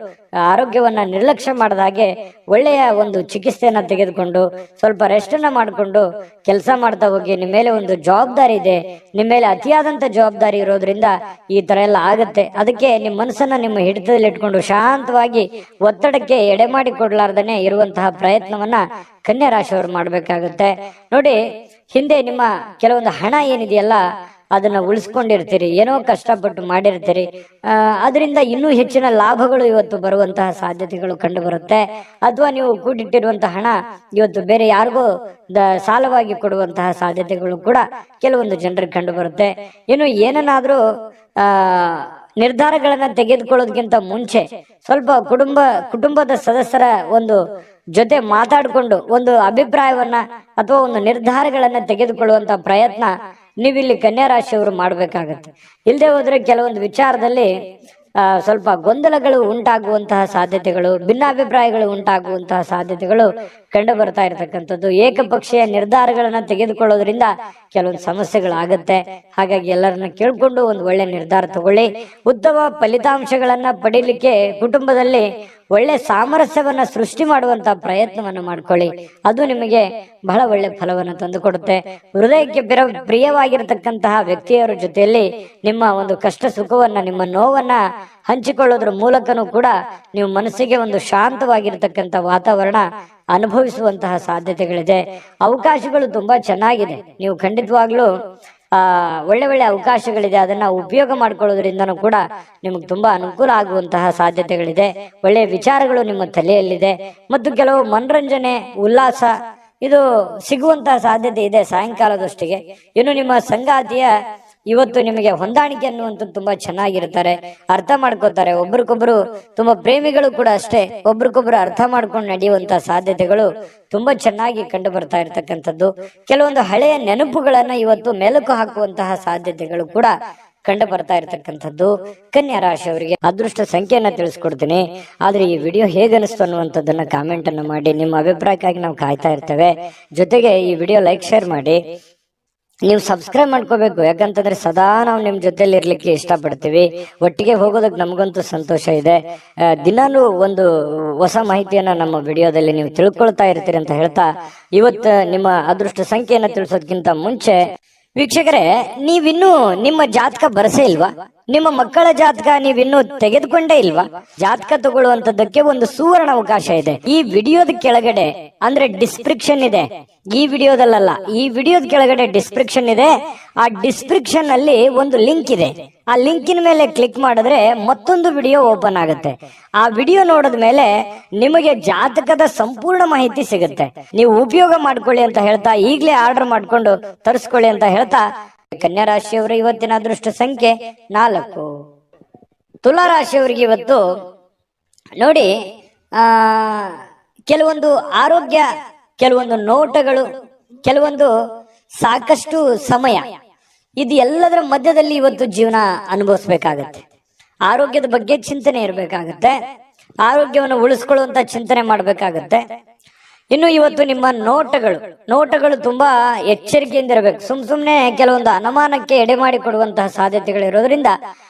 ಆರೋಗ್ಯವನ್ನ ನಿರ್ಲಕ್ಷ್ಯ ಮಾಡದ ಹಾಗೆ ಒಳ್ಳೆಯ ಒಂದು ಚಿಕಿತ್ಸೆಯನ್ನ ತೆಗೆದುಕೊಂಡು ಸ್ವಲ್ಪ ರೆಸ್ಟ್ ಅನ್ನ ಮಾಡಿಕೊಂಡು ಕೆಲಸ ಮಾಡ್ತಾ ಹೋಗಿ. ನಿಮ್ಮ ಮೇಲೆ ಒಂದು ಜವಾಬ್ದಾರಿ ಇದೆ, ನಿಮ್ಮ ಮೇಲೆ ಅತಿಯಾದಂತ ಜವಾಬ್ದಾರಿ ಇರೋದ್ರಿಂದ ಈ ತರ ಎಲ್ಲ ಆಗುತ್ತೆ. ಅದಕ್ಕೆ ನಿಮ್ಮ ಮನಸ್ಸನ್ನ ನಿಮ್ಮ ಹಿಡಿತದಲ್ಲಿ ಇಟ್ಕೊಂಡು ಶಾಂತವಾಗಿ ಒತ್ತಡಕ್ಕೆ ಎಡೆ ಮಾಡಿ ಕೊಡ್ಲಾರ್ದನೆ ಇರುವಂತಹ ಪ್ರಯತ್ನವನ್ನ ಕನ್ಯಾ ರಾಶಿಯವರು ಮಾಡ್ಬೇಕಾಗುತ್ತೆ. ನೋಡಿ, ಹಿಂದೆ ನಿಮ್ಮ ಕೆಲವೊಂದು ಹಣ ಏನಿದೆಯಲ್ಲ ಅದನ್ನ ಉಳಿಸ್ಕೊಂಡಿರ್ತೀರಿ, ಏನೋ ಕಷ್ಟಪಟ್ಟು ಮಾಡಿರ್ತೀರಿ. ಅದರಿಂದ ಇನ್ನೂ ಹೆಚ್ಚಿನ ಲಾಭಗಳು ಇವತ್ತು ಬರುವಂತಹ ಸಾಧ್ಯತೆಗಳು ಕಂಡು ಬರುತ್ತೆ. ಅಥವಾ ನೀವು ಕೂಡಿಟ್ಟಿರುವಂತಹ ಹಣ ಇವತ್ತು ಬೇರೆ ಯಾರಿಗೂ ಸಾಲವಾಗಿ ಕೊಡುವಂತಹ ಸಾಧ್ಯತೆಗಳು ಕೂಡ ಕೆಲವೊಂದು ಜನರಿಗೆ ಕಂಡು ಬರುತ್ತೆ. ಇನ್ನು ಏನನ್ನಾದ್ರೂ ನಿರ್ಧಾರಗಳನ್ನ ತೆಗೆದುಕೊಳ್ಳೋದಕ್ಕಿಂತ ಮುಂಚೆ ಸ್ವಲ್ಪ ಕುಟುಂಬದ ಸದಸ್ಯರ ಒಂದು ಜೊತೆ ಮಾತಾಡಿಕೊಂಡು ಒಂದು ಅಭಿಪ್ರಾಯವನ್ನ ಅಥವಾ ಒಂದು ನಿರ್ಧಾರಗಳನ್ನ ತೆಗೆದುಕೊಳ್ಳುವಂತ ಪ್ರಯತ್ನ ನೀವಿಲ್ಲಿ ಕನ್ಯಾ ರಾಶಿಯವರು ಮಾಡ್ಬೇಕಾಗತ್ತೆ. ಇಲ್ಲದೆ ಹೋದ್ರೆ ಕೆಲವೊಂದು ವಿಚಾರದಲ್ಲಿ ಸ್ವಲ್ಪ ಗೊಂದಲಗಳು ಉಂಟಾಗುವಂತಹ ಸಾಧ್ಯತೆಗಳು, ಭಿನ್ನಾಭಿಪ್ರಾಯಗಳು ಉಂಟಾಗುವಂತಹ ಸಾಧ್ಯತೆಗಳು ಕಂಡು ಬರ್ತಾ ಇರತಕ್ಕಂಥದ್ದು. ಏಕಪಕ್ಷೀಯ ನಿರ್ಧಾರಗಳನ್ನ ತೆಗೆದುಕೊಳ್ಳೋದ್ರಿಂದ ಕೆಲವೊಂದು ಸಮಸ್ಯೆಗಳಾಗತ್ತೆ. ಹಾಗಾಗಿ ಎಲ್ಲರನ್ನ ಕೇಳ್ಕೊಂಡು ಒಂದು ಒಳ್ಳೆ ನಿರ್ಧಾರ ತಗೊಳ್ಳಿ. ಉತ್ತಮ ಫಲಿತಾಂಶಗಳನ್ನ ಪಡೀಲಿಕ್ಕೆ ಕುಟುಂಬದಲ್ಲಿ ಒಳ್ಳೆ ಸಾಮರಸ್ಯವನ್ನ ಸೃಷ್ಟಿ ಮಾಡುವಂತ ಪ್ರಯತ್ನವನ್ನು ಮಾಡ್ಕೊಳ್ಳಿ. ಅದು ನಿಮಗೆ ಬಹಳ ಒಳ್ಳೆ ಫಲವನ್ನು ತಂದು ಕೊಡುತ್ತೆ. ಹೃದಯಕ್ಕೆ ಪ್ರಿಯವಾಗಿರತಕ್ಕಂತಹ ವ್ಯಕ್ತಿಯರ ಜೊತೆಯಲ್ಲಿ ನಿಮ್ಮ ಒಂದು ಕಷ್ಟ ಸುಖವನ್ನ, ನಿಮ್ಮ ನೋವನ್ನ ಹಂಚಿಕೊಳ್ಳೋದ್ರ ಮೂಲಕನೂ ಕೂಡ ನೀವು ಮನಸ್ಸಿಗೆ ಒಂದು ಶಾಂತವಾಗಿರತಕ್ಕಂಥ ವಾತಾವರಣ ಅನುಭವಿಸುವಂತಹ ಸಾಧ್ಯತೆಗಳಿದೆ. ಅವಕಾಶಗಳು ತುಂಬಾ ಚೆನ್ನಾಗಿದೆ. ನೀವು ಖಂಡಿತವಾಗ್ಲೂ ಒಳ್ಳೆ ಒಳ್ಳೆ ಅವಕಾಶಗಳಿದೆ. ಅದನ್ನ ಉಪಯೋಗ ಮಾಡ್ಕೊಳ್ಳೋದ್ರಿಂದನೂ ಕೂಡ ನಿಮಗೆ ತುಂಬಾ ಅನುಕೂಲ ಆಗುವಂತಹ ಸಾಧ್ಯತೆಗಳಿದೆ. ಒಳ್ಳೆಯ ವಿಚಾರಗಳು ನಿಮ್ಮ ತಲೆಯಲ್ಲಿದೆ ಮತ್ತು ಕೆಲವು ಮನರಂಜನೆ, ಉಲ್ಲಾಸ ಇದು ಸಿಗುವಂತಹ ಸಾಧ್ಯತೆ ಇದೆ ಸಾಯಂಕಾಲದಷ್ಟಿಗೆ. ಇನ್ನು ನಿಮ್ಮ ಸಂಗಾತಿಯ ಇವತ್ತು ನಿಮಗೆ ಹೊಂದಾಣಿಕೆ ಅನ್ನುವಂಥದ್ದು ತುಂಬಾ ಚೆನ್ನಾಗಿರ್ತಾರೆ, ಅರ್ಥ ಮಾಡ್ಕೋತಾರೆ. ಒಬ್ರಿಗೊಬ್ರು ತುಂಬಾ ಪ್ರೇಮಿಗಳು ಕೂಡ ಅಷ್ಟೇ, ಒಬ್ರಿಗೊಬ್ರು ಅರ್ಥ ಮಾಡ್ಕೊಂಡು ನಡೆಯುವಂತಹ ಸಾಧ್ಯತೆಗಳು ತುಂಬಾ ಚೆನ್ನಾಗಿ ಕಂಡು ಬರ್ತಾ ಇರ್ತಕ್ಕಂಥದ್ದು. ಕೆಲವೊಂದು ಹಳೆಯ ನೆನಪುಗಳನ್ನ ಇವತ್ತು ಮೆಲುಕು ಹಾಕುವಂತಹ ಸಾಧ್ಯತೆಗಳು ಕೂಡ ಕಂಡು ಬರ್ತಾ ಇರ್ತಕ್ಕಂಥದ್ದು. ಕನ್ಯಾ ರಾಶಿಯವರಿಗೆ ಅದೃಷ್ಟ ಸಂಖ್ಯೆಯನ್ನ ತಿಳಿಸ್ಕೊಡ್ತೀನಿ. ಆದ್ರೆ ಈ ವಿಡಿಯೋ ಹೇಗನಿಸ್ತು ಅನ್ನುವಂಥದ್ದನ್ನ ಕಾಮೆಂಟ್ ಅನ್ನು ಮಾಡಿ. ನಿಮ್ಮ ಅಭಿಪ್ರಾಯಕ್ಕಾಗಿ ನಾವು ಕಾಯ್ತಾ ಇರ್ತೇವೆ. ಜೊತೆಗೆ ಈ ವಿಡಿಯೋ ಲೈಕ್, ಶೇರ್ ಮಾಡಿ. ನೀವು ಸಬ್ಸ್ಕ್ರೈಬ್ ಮಾಡ್ಕೋಬೇಕು. ಯಾಕಂತಂದ್ರೆ ಸದಾ ನಾವು ನಿಮ್ ಜೊತೆಲಿ ಇರ್ಲಿಕ್ಕೆ ಇಷ್ಟಪಡ್ತೀವಿ. ಒಟ್ಟಿಗೆ ಹೋಗೋದಕ್ಕೆ ನಮಗಂತೂ ಸಂತೋಷ ಇದೆ. ದಿನಾನು ಒಂದು ಹೊಸ ಮಾಹಿತಿಯನ್ನ ನಮ್ಮ ವಿಡಿಯೋದಲ್ಲಿ ನೀವು ತಿಳ್ಕೊಳ್ತಾ ಇರ್ತೀರಿ ಅಂತ ಹೇಳ್ತಾ, ಇವತ್ತು ನಿಮ್ಮ ಅದೃಷ್ಟ ಸಂಖ್ಯೆಯನ್ನ ತಿಳಿಸೋದಕ್ಕಿಂತ ಮುಂಚೆ ವೀಕ್ಷಕರೇ, ನೀವಿನ್ನೂ ನಿಮ್ಮ ಜಾತಕ ಬರಸೇ ಇಲ್ವಾ? ನಿಮ್ಮ ಮಕ್ಕಳ ಜಾತಕ ನೀವಿನ್ನೂ ತೆಗೆದುಕೊಂಡೇ ಇಲ್ವಾ? ಜಾತಕ ತಗೊಳ್ಳುವಂತದ್ದಕ್ಕೆ ಒಂದು ಸುವರ್ಣ ಅವಕಾಶ ಇದೆ. ಈ ವಿಡಿಯೋದ ಕೆಳಗಡೆ ಅಂದ್ರೆ ಡಿಸ್ಕ್ರಿಪ್ಷನ್ ಇದೆ. ಈ ವಿಡಿಯೋದಲ್ಲ, ಈ ವಿಡಿಯೋದ ಕೆಳಗಡೆ ಡಿಸ್ಕ್ರಿಪ್ಷನ್ ಇದೆ. ಆ ಡಿಸ್ಕ್ರಿಪ್ಷನ್ ಅಲ್ಲಿ ಒಂದು ಲಿಂಕ್ ಇದೆ. ಆ ಲಿಂಕಿನ ಮೇಲೆ ಕ್ಲಿಕ್ ಮಾಡಿದ್ರೆ ಮತ್ತೊಂದು ವಿಡಿಯೋ ಓಪನ್ ಆಗುತ್ತೆ. ಆ ವಿಡಿಯೋ ನೋಡಿದ ಮೇಲೆ ನಿಮಗೆ ಜಾತಕದ ಸಂಪೂರ್ಣ ಮಾಹಿತಿ ಸಿಗುತ್ತೆ. ನೀವು ಉಪಯೋಗ ಮಾಡ್ಕೊಳ್ಳಿ ಅಂತ ಹೇಳ್ತಾ, ಈಗಲೇ ಆರ್ಡರ್ ಮಾಡ್ಕೊಂಡು ತರಿಸ್ಕೊಳ್ಳಿ ಅಂತ ಹೇಳ್ತಾ, ಕನ್ಯಾ ರಾಶಿಯವರ ಇವತ್ತಿನ ಅದೃಷ್ಟ ಸಂಖ್ಯೆ 4. ತುಲಾ ರಾಶಿಯವರಿಗೆ ಇವತ್ತು ನೋಡಿ, ಕೆಲವೊಂದು ಆರೋಗ್ಯ, ಕೆಲವೊಂದು ನೋಟಗಳು, ಕೆಲವೊಂದು ಸಾಕಷ್ಟು ಸಮಯ, ಇದು ಎಲ್ಲದರ ಮಧ್ಯದಲ್ಲಿ ಇವತ್ತು ಜೀವನ ಅನುಭವಿಸ್ಬೇಕಾಗತ್ತೆ. ಆರೋಗ್ಯದ ಬಗ್ಗೆ ಚಿಂತನೆ ಇರಬೇಕಾಗತ್ತೆ. ಆರೋಗ್ಯವನ್ನು ಉಳಿಸ್ಕೊಳ್ಳುವಂತ ಚಿಂತನೆ ಮಾಡ್ಬೇಕಾಗತ್ತೆ. ಇನ್ನು ಇವತ್ತು ನಿಮ್ಮ ನೋಟಗಳು ತುಂಬಾ ಎಚ್ಚರಿಕೆಯಿಂದ ಇರಬೇಕು. ಸುಮ್ನೆ ಕೆಲವೊಂದು ಅನುಮಾನಕ್ಕೆ ಎಡೆ ಮಾಡಿ ಕೊಡುವಂತಹ ಸಾಧ್ಯತೆಗಳಿರೋದ್ರಿಂದ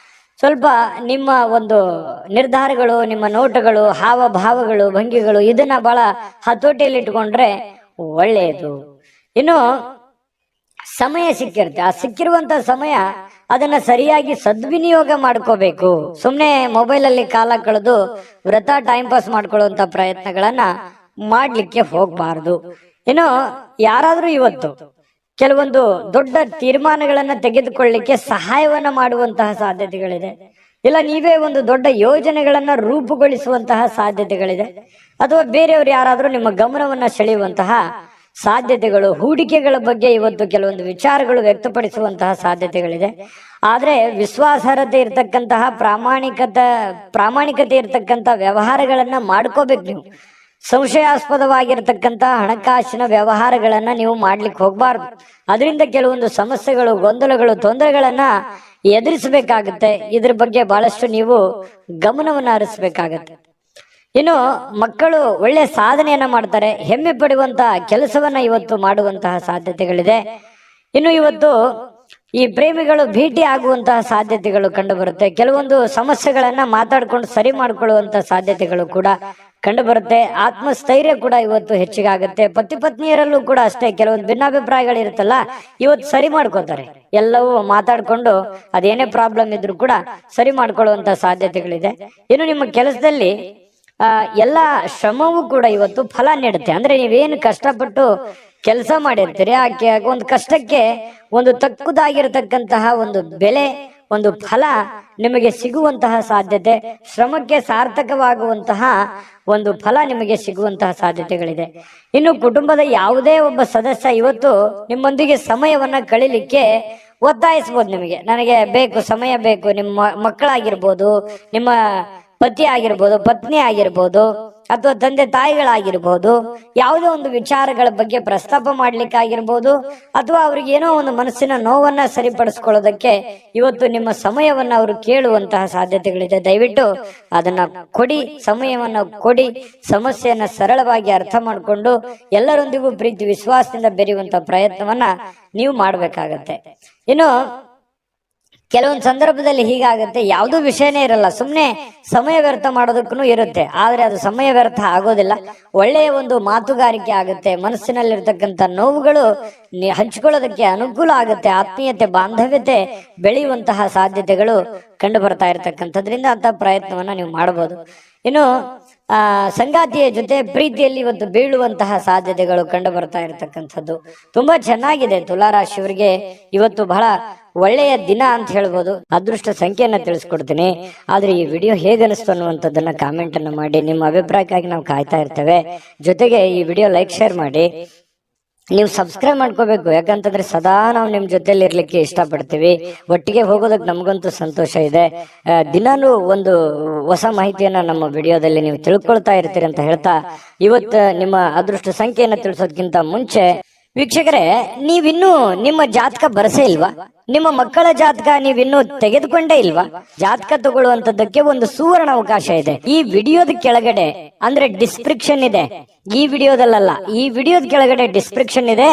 ಸ್ವಲ್ಪ ನಿಮ್ಮ ಒಂದು ನಿರ್ಧಾರಗಳು, ನಿಮ್ಮ ನೋಟಗಳು, ಹಾವಭಾವಗಳು, ಭಂಗಿಗಳು, ಇದನ್ನ ಬಹಳ ಹತೋಟಿಯಲ್ಲಿ ಇಟ್ಕೊಂಡ್ರೆ ಒಳ್ಳೆಯದು. ಇನ್ನು ಸಮಯ ಸಿಕ್ಕಿರುತ್ತೆ. ಆ ಸಿಕ್ಕಿರುವಂತ ಸಮಯ ಅದನ್ನ ಸರಿಯಾಗಿ ಸದ್ವಿನಿಯೋಗ ಮಾಡ್ಕೋಬೇಕು. ಸುಮ್ನೆ ಮೊಬೈಲ್ ಅಲ್ಲಿ ಕಾಲ ಕಳೆದು ವ್ರತ ಟೈಮ್ ಪಾಸ್ ಮಾಡ್ಕೊಳ್ಳುವಂತ ಪ್ರಯತ್ನಗಳನ್ನ ಮಾಡ್ಲಿಕ್ಕೆ ಹೋಗ್ಬಾರ್ದು. ಇನ್ನು ಯಾರಾದ್ರೂ ಇವತ್ತು ಕೆಲವೊಂದು ದೊಡ್ಡ ತೀರ್ಮಾನಗಳನ್ನ ತೆಗೆದುಕೊಳ್ಳಿಕ್ಕೆ ಸಹಾಯವನ್ನ ಮಾಡುವಂತಹ ಸಾಧ್ಯತೆಗಳಿದೆ. ಇಲ್ಲ ನೀವೇ ಒಂದು ದೊಡ್ಡ ಯೋಜನೆಗಳನ್ನ ರೂಪುಗೊಳಿಸುವಂತಹ ಸಾಧ್ಯತೆಗಳಿದೆ. ಅಥವಾ ಬೇರೆಯವರು ಯಾರಾದ್ರೂ ನಿಮ್ಮ ಗಮನವನ್ನ ಸೆಳೆಯುವಂತಹ ಸಾಧ್ಯತೆಗಳು, ಹೂಡಿಕೆಗಳ ಬಗ್ಗೆ ಇವತ್ತು ಕೆಲವೊಂದು ವಿಚಾರಗಳು ವ್ಯಕ್ತಪಡಿಸುವಂತಹ ಸಾಧ್ಯತೆಗಳಿದೆ. ಆದ್ರೆ ವಿಶ್ವಾಸಾರ್ಹತೆ ಇರ್ತಕ್ಕಂತಹ ಪ್ರಾಮಾಣಿಕತೆ ಇರ್ತಕ್ಕಂತಹ ವ್ಯವಹಾರಗಳನ್ನ ಮಾಡ್ಕೋಬೇಕು. ನೀವು ಸಂಶಯಾಸ್ಪದವಾಗಿರ್ತಕ್ಕಂತಹ ಹಣಕಾಸಿನ ವ್ಯವಹಾರಗಳನ್ನ ನೀವು ಮಾಡ್ಲಿಕ್ಕೆ ಹೋಗ್ಬಾರ್ದು. ಅದರಿಂದ ಕೆಲವೊಂದು ಸಮಸ್ಯೆಗಳು, ಗೊಂದಲಗಳು, ತೊಂದರೆಗಳನ್ನ ಎದುರಿಸಬೇಕಾಗತ್ತೆ. ಇದ್ರ ಬಗ್ಗೆ ಬಹಳಷ್ಟು ನೀವು ಗಮನವನ್ನ ಹರಿಸಬೇಕಾಗತ್ತೆ. ಇನ್ನು ಮಕ್ಕಳು ಒಳ್ಳೆ ಸಾಧನೆಯನ್ನ ಮಾಡ್ತಾರೆ. ಹೆಮ್ಮೆ ಪಡುವಂತಹ ಕೆಲಸವನ್ನ ಇವತ್ತು ಮಾಡುವಂತಹ ಸಾಧ್ಯತೆಗಳಿದೆ. ಇನ್ನು ಇವತ್ತು ಈ ಪ್ರೇಮಿಗಳು ಭೇಟಿ ಆಗುವಂತಹ ಸಾಧ್ಯತೆಗಳು ಕಂಡು ಬರುತ್ತೆ. ಕೆಲವೊಂದು ಸಮಸ್ಯೆಗಳನ್ನ ಮಾತಾಡ್ಕೊಂಡು ಸರಿ ಮಾಡ್ಕೊಳ್ಳುವಂತ ಸಾಧ್ಯತೆಗಳು ಕೂಡ ಕಂಡು ಬರುತ್ತೆ. ಆತ್ಮಸ್ಥೈರ್ಯ ಕೂಡ ಇವತ್ತು ಹೆಚ್ಚಿಗಾಗುತ್ತೆ. ಪತಿ ಪತ್ನಿಯರಲ್ಲೂ ಕೂಡ ಅಷ್ಟೇ ಕೆಲವೊಂದು ಭಿನ್ನಾಭಿಪ್ರಾಯಗಳಿರುತ್ತಲ್ಲ, ಇವತ್ತು ಸರಿ ಮಾಡ್ಕೋತಾರೆ. ಎಲ್ಲವೂ ಮಾತಾಡ್ಕೊಂಡು ಅದೇನೇ ಪ್ರಾಬ್ಲಮ್ ಇದ್ರು ಕೂಡ ಸರಿ ಮಾಡ್ಕೊಳ್ಳುವಂತ ಸಾಧ್ಯತೆಗಳಿದೆ. ಇನ್ನು ನಿಮ್ಮ ಕೆಲಸದಲ್ಲಿ ಎಲ್ಲ ಶ್ರಮವೂ ಕೂಡ ಇವತ್ತು ಫಲ ನೀಡುತ್ತೆ. ಅಂದ್ರೆ ನೀವೇನು ಕಷ್ಟಪಟ್ಟು ಕೆಲಸ ಮಾಡಿರ್ತೀರಿ, ಆ ಒಂದು ಕಷ್ಟಕ್ಕೆ ಒಂದು ತಕ್ಕುದಾಗಿರತಕ್ಕಂತಹ ಒಂದು ಬೆಲೆ, ಒಂದು ಫಲ ನಿಮಗೆ ಸಿಗುವಂತಹ ಸಾಧ್ಯತೆ, ಶ್ರಮಕ್ಕೆ ಸಾರ್ಥಕವಾಗುವಂತಹ ಒಂದು ಫಲ ನಿಮಗೆ ಸಿಗುವಂತಹ ಸಾಧ್ಯತೆಗಳಿದೆ. ಇನ್ನು ಕುಟುಂಬದ ಯಾವುದೇ ಒಬ್ಬ ಸದಸ್ಯ ಇವತ್ತು ನಿಮ್ಮೊಂದಿಗೆ ಸಮಯವನ್ನ ಕಳಿಲಿಕ್ಕೆ ಒತ್ತಾಯಿಸಬಹುದು. ನಿಮಗೆ ನನಗೆ ಬೇಕು, ಸಮಯ ಬೇಕು. ನಿಮ್ಮ ಮಕ್ಕಳಾಗಿರ್ಬೋದು, ನಿಮ್ಮ ಪತಿ ಆಗಿರ್ಬೋದು, ಪತ್ನಿ ಆಗಿರ್ಬೋದು, ಅಥವಾ ತಂದೆ ತಾಯಿಗಳಾಗಿರ್ಬೋದು, ಯಾವುದೋ ಒಂದು ವಿಚಾರಗಳ ಬಗ್ಗೆ ಪ್ರಸ್ತಾಪ ಮಾಡ್ಲಿಕ್ಕಾಗಿರ್ಬೋದು, ಅಥವಾ ಅವ್ರಿಗೆ ಏನೋ ಒಂದು ಮನಸ್ಸಿನ ನೋವನ್ನ ಸರಿಪಡಿಸ್ಕೊಳ್ಳೋದಕ್ಕೆ ಇವತ್ತು ನಿಮ್ಮ ಸಮಯವನ್ನ ಅವರು ಕೇಳುವಂತಹ ಸಾಧ್ಯತೆಗಳಿದೆ. ದಯವಿಟ್ಟು ಅದನ್ನ ಕೊಡಿ, ಸಮಯವನ್ನ ಕೊಡಿ. ಸಮಸ್ಯೆಯನ್ನ ಸರಳವಾಗಿ ಅರ್ಥ ಮಾಡಿಕೊಂಡು ಎಲ್ಲರೊಂದಿಗೂ ಪ್ರೀತಿ ವಿಶ್ವಾಸದಿಂದ ಬೆರೆಯುವಂತ ಪ್ರಯತ್ನವನ್ನ ನೀವು ಮಾಡ್ಬೇಕಾಗತ್ತೆ. ಇನ್ನು ಕೆಲವೊಂದು ಸಂದರ್ಭದಲ್ಲಿ ಹೀಗಾಗತ್ತೆ, ಯಾವುದೋ ವಿಷಯನೇ ಇರಲ್ಲ, ಸುಮ್ಮನೆ ಸಮಯ ವ್ಯರ್ಥ ಮಾಡೋದಕ್ಕೂ ಇರುತ್ತೆ. ಆದ್ರೆ ಅದು ಸಮಯ ವ್ಯರ್ಥ ಆಗೋದಿಲ್ಲ. ಒಳ್ಳೆಯ ಒಂದು ಮಾತುಗಾರಿಕೆ ಆಗುತ್ತೆ. ಮನಸ್ಸಿನಲ್ಲಿರ್ತಕ್ಕಂಥ ನೋವುಗಳು ಹಂಚಿಕೊಳ್ಳೋದಕ್ಕೆ ಅನುಕೂಲ ಆಗುತ್ತೆ. ಆತ್ಮೀಯತೆ, ಬಾಂಧವ್ಯತೆ ಬೆಳೆಯುವಂತಹ ಸಾಧ್ಯತೆಗಳು ಕಂಡು ಬರ್ತಾ ಇರತಕ್ಕಂಥದ್ರಿಂದ ಅಂತ ಪ್ರಯತ್ನವನ್ನ ನೀವು ಮಾಡಬಹುದು. ಇನ್ನು ಸಂಗಾತಿಯ ಜೊತೆ ಪ್ರೀತಿಯಲ್ಲಿ ಇವತ್ತು ಬೀಳುವಂತಹ ಸಾಧ್ಯತೆಗಳು ಕಂಡು ಬರ್ತಾ ಇರತಕ್ಕಂಥದ್ದು ತುಂಬಾ ಚೆನ್ನಾಗಿದೆ. ತುಲಾರಾಶಿಯವರಿಗೆ ಇವತ್ತು ಬಹಳ ಒಳ್ಳೆಯ ದಿನ ಅಂತ ಹೇಳ್ಬೋದು. ಅದೃಷ್ಟ ಸಂಖ್ಯೆಯನ್ನ ತಿಳಿಸ್ಕೊಡ್ತೀನಿ. ಆದ್ರೆ ಈ ವಿಡಿಯೋ ಹೇಗನಿಸ್ತು ಅನ್ನುವಂಥದ್ದನ್ನ ಕಾಮೆಂಟ್ ಅನ್ನು ಮಾಡಿ. ನಿಮ್ಮ ಅಭಿಪ್ರಾಯಕ್ಕಾಗಿ ನಾವು ಕಾಯ್ತಾ ಇರ್ತೇವೆ. ಜೊತೆಗೆ ಈ ವಿಡಿಯೋ ಲೈಕ್, ಶೇರ್ ಮಾಡಿ. ನೀವು ಸಬ್ಸ್ಕ್ರೈಬ್ ಮಾಡ್ಕೋಬೇಕು. ಯಾಕಂತಂದ್ರೆ ಸದಾ ನಾವು ನಿಮ್ ಜೊತೆಲಿ ಇರ್ಲಿಕ್ಕೆ ಇಷ್ಟಪಡ್ತೀವಿ. ಒಟ್ಟಿಗೆ ಹೋಗೋದಕ್ಕೆ ನಮಗಂತೂ ಸಂತೋಷ ಇದೆ. ದಿನಾನು ಒಂದು ಹೊಸ ಮಾಹಿತಿಯನ್ನ ನಮ್ಮ ವಿಡಿಯೋದಲ್ಲಿ ನೀವು ತಿಳ್ಕೊಳ್ತಾ ಇರ್ತೀರಿ ಅಂತ ಹೇಳ್ತಾ, ಇವತ್ತು ನಿಮ್ಮ ಅದೃಷ್ಟ ಸಂಖ್ಯೆಯನ್ನ ತಿಳಿಸೋದಕ್ಕಿಂತ ಮುಂಚೆ ವೀಕ್ಷಕರೇ, ನೀವಿನ್ನೂ ನಿಮ್ಮ ಜಾತಕ ಬರಸೇ ಇಲ್ವಾ? ನಿಮ್ಮ ಮಕ್ಕಳ ಜಾತಕ ನೀವಿನ್ನೂ ತೆಗೆದುಕೊಂಡೇ ಇಲ್ವಾ? ಜಾತಕ ತಗೊಳ್ಳುವಂತದ್ದಕ್ಕೆ ಒಂದು ಸುವರ್ಣ ಅವಕಾಶ ಇದೆ. ಈ ವಿಡಿಯೋದ ಕೆಳಗಡೆ ಅಂದ್ರೆ ಡಿಸ್ಕ್ರಿಪ್ಷನ್ ಇದೆ, ಈ ವಿಡಿಯೋದಲ್ಲ, ಈ ವಿಡಿಯೋದ ಕೆಳಗಡೆ ಡಿಸ್ಕ್ರಿಪ್ಷನ್ ಇದೆ.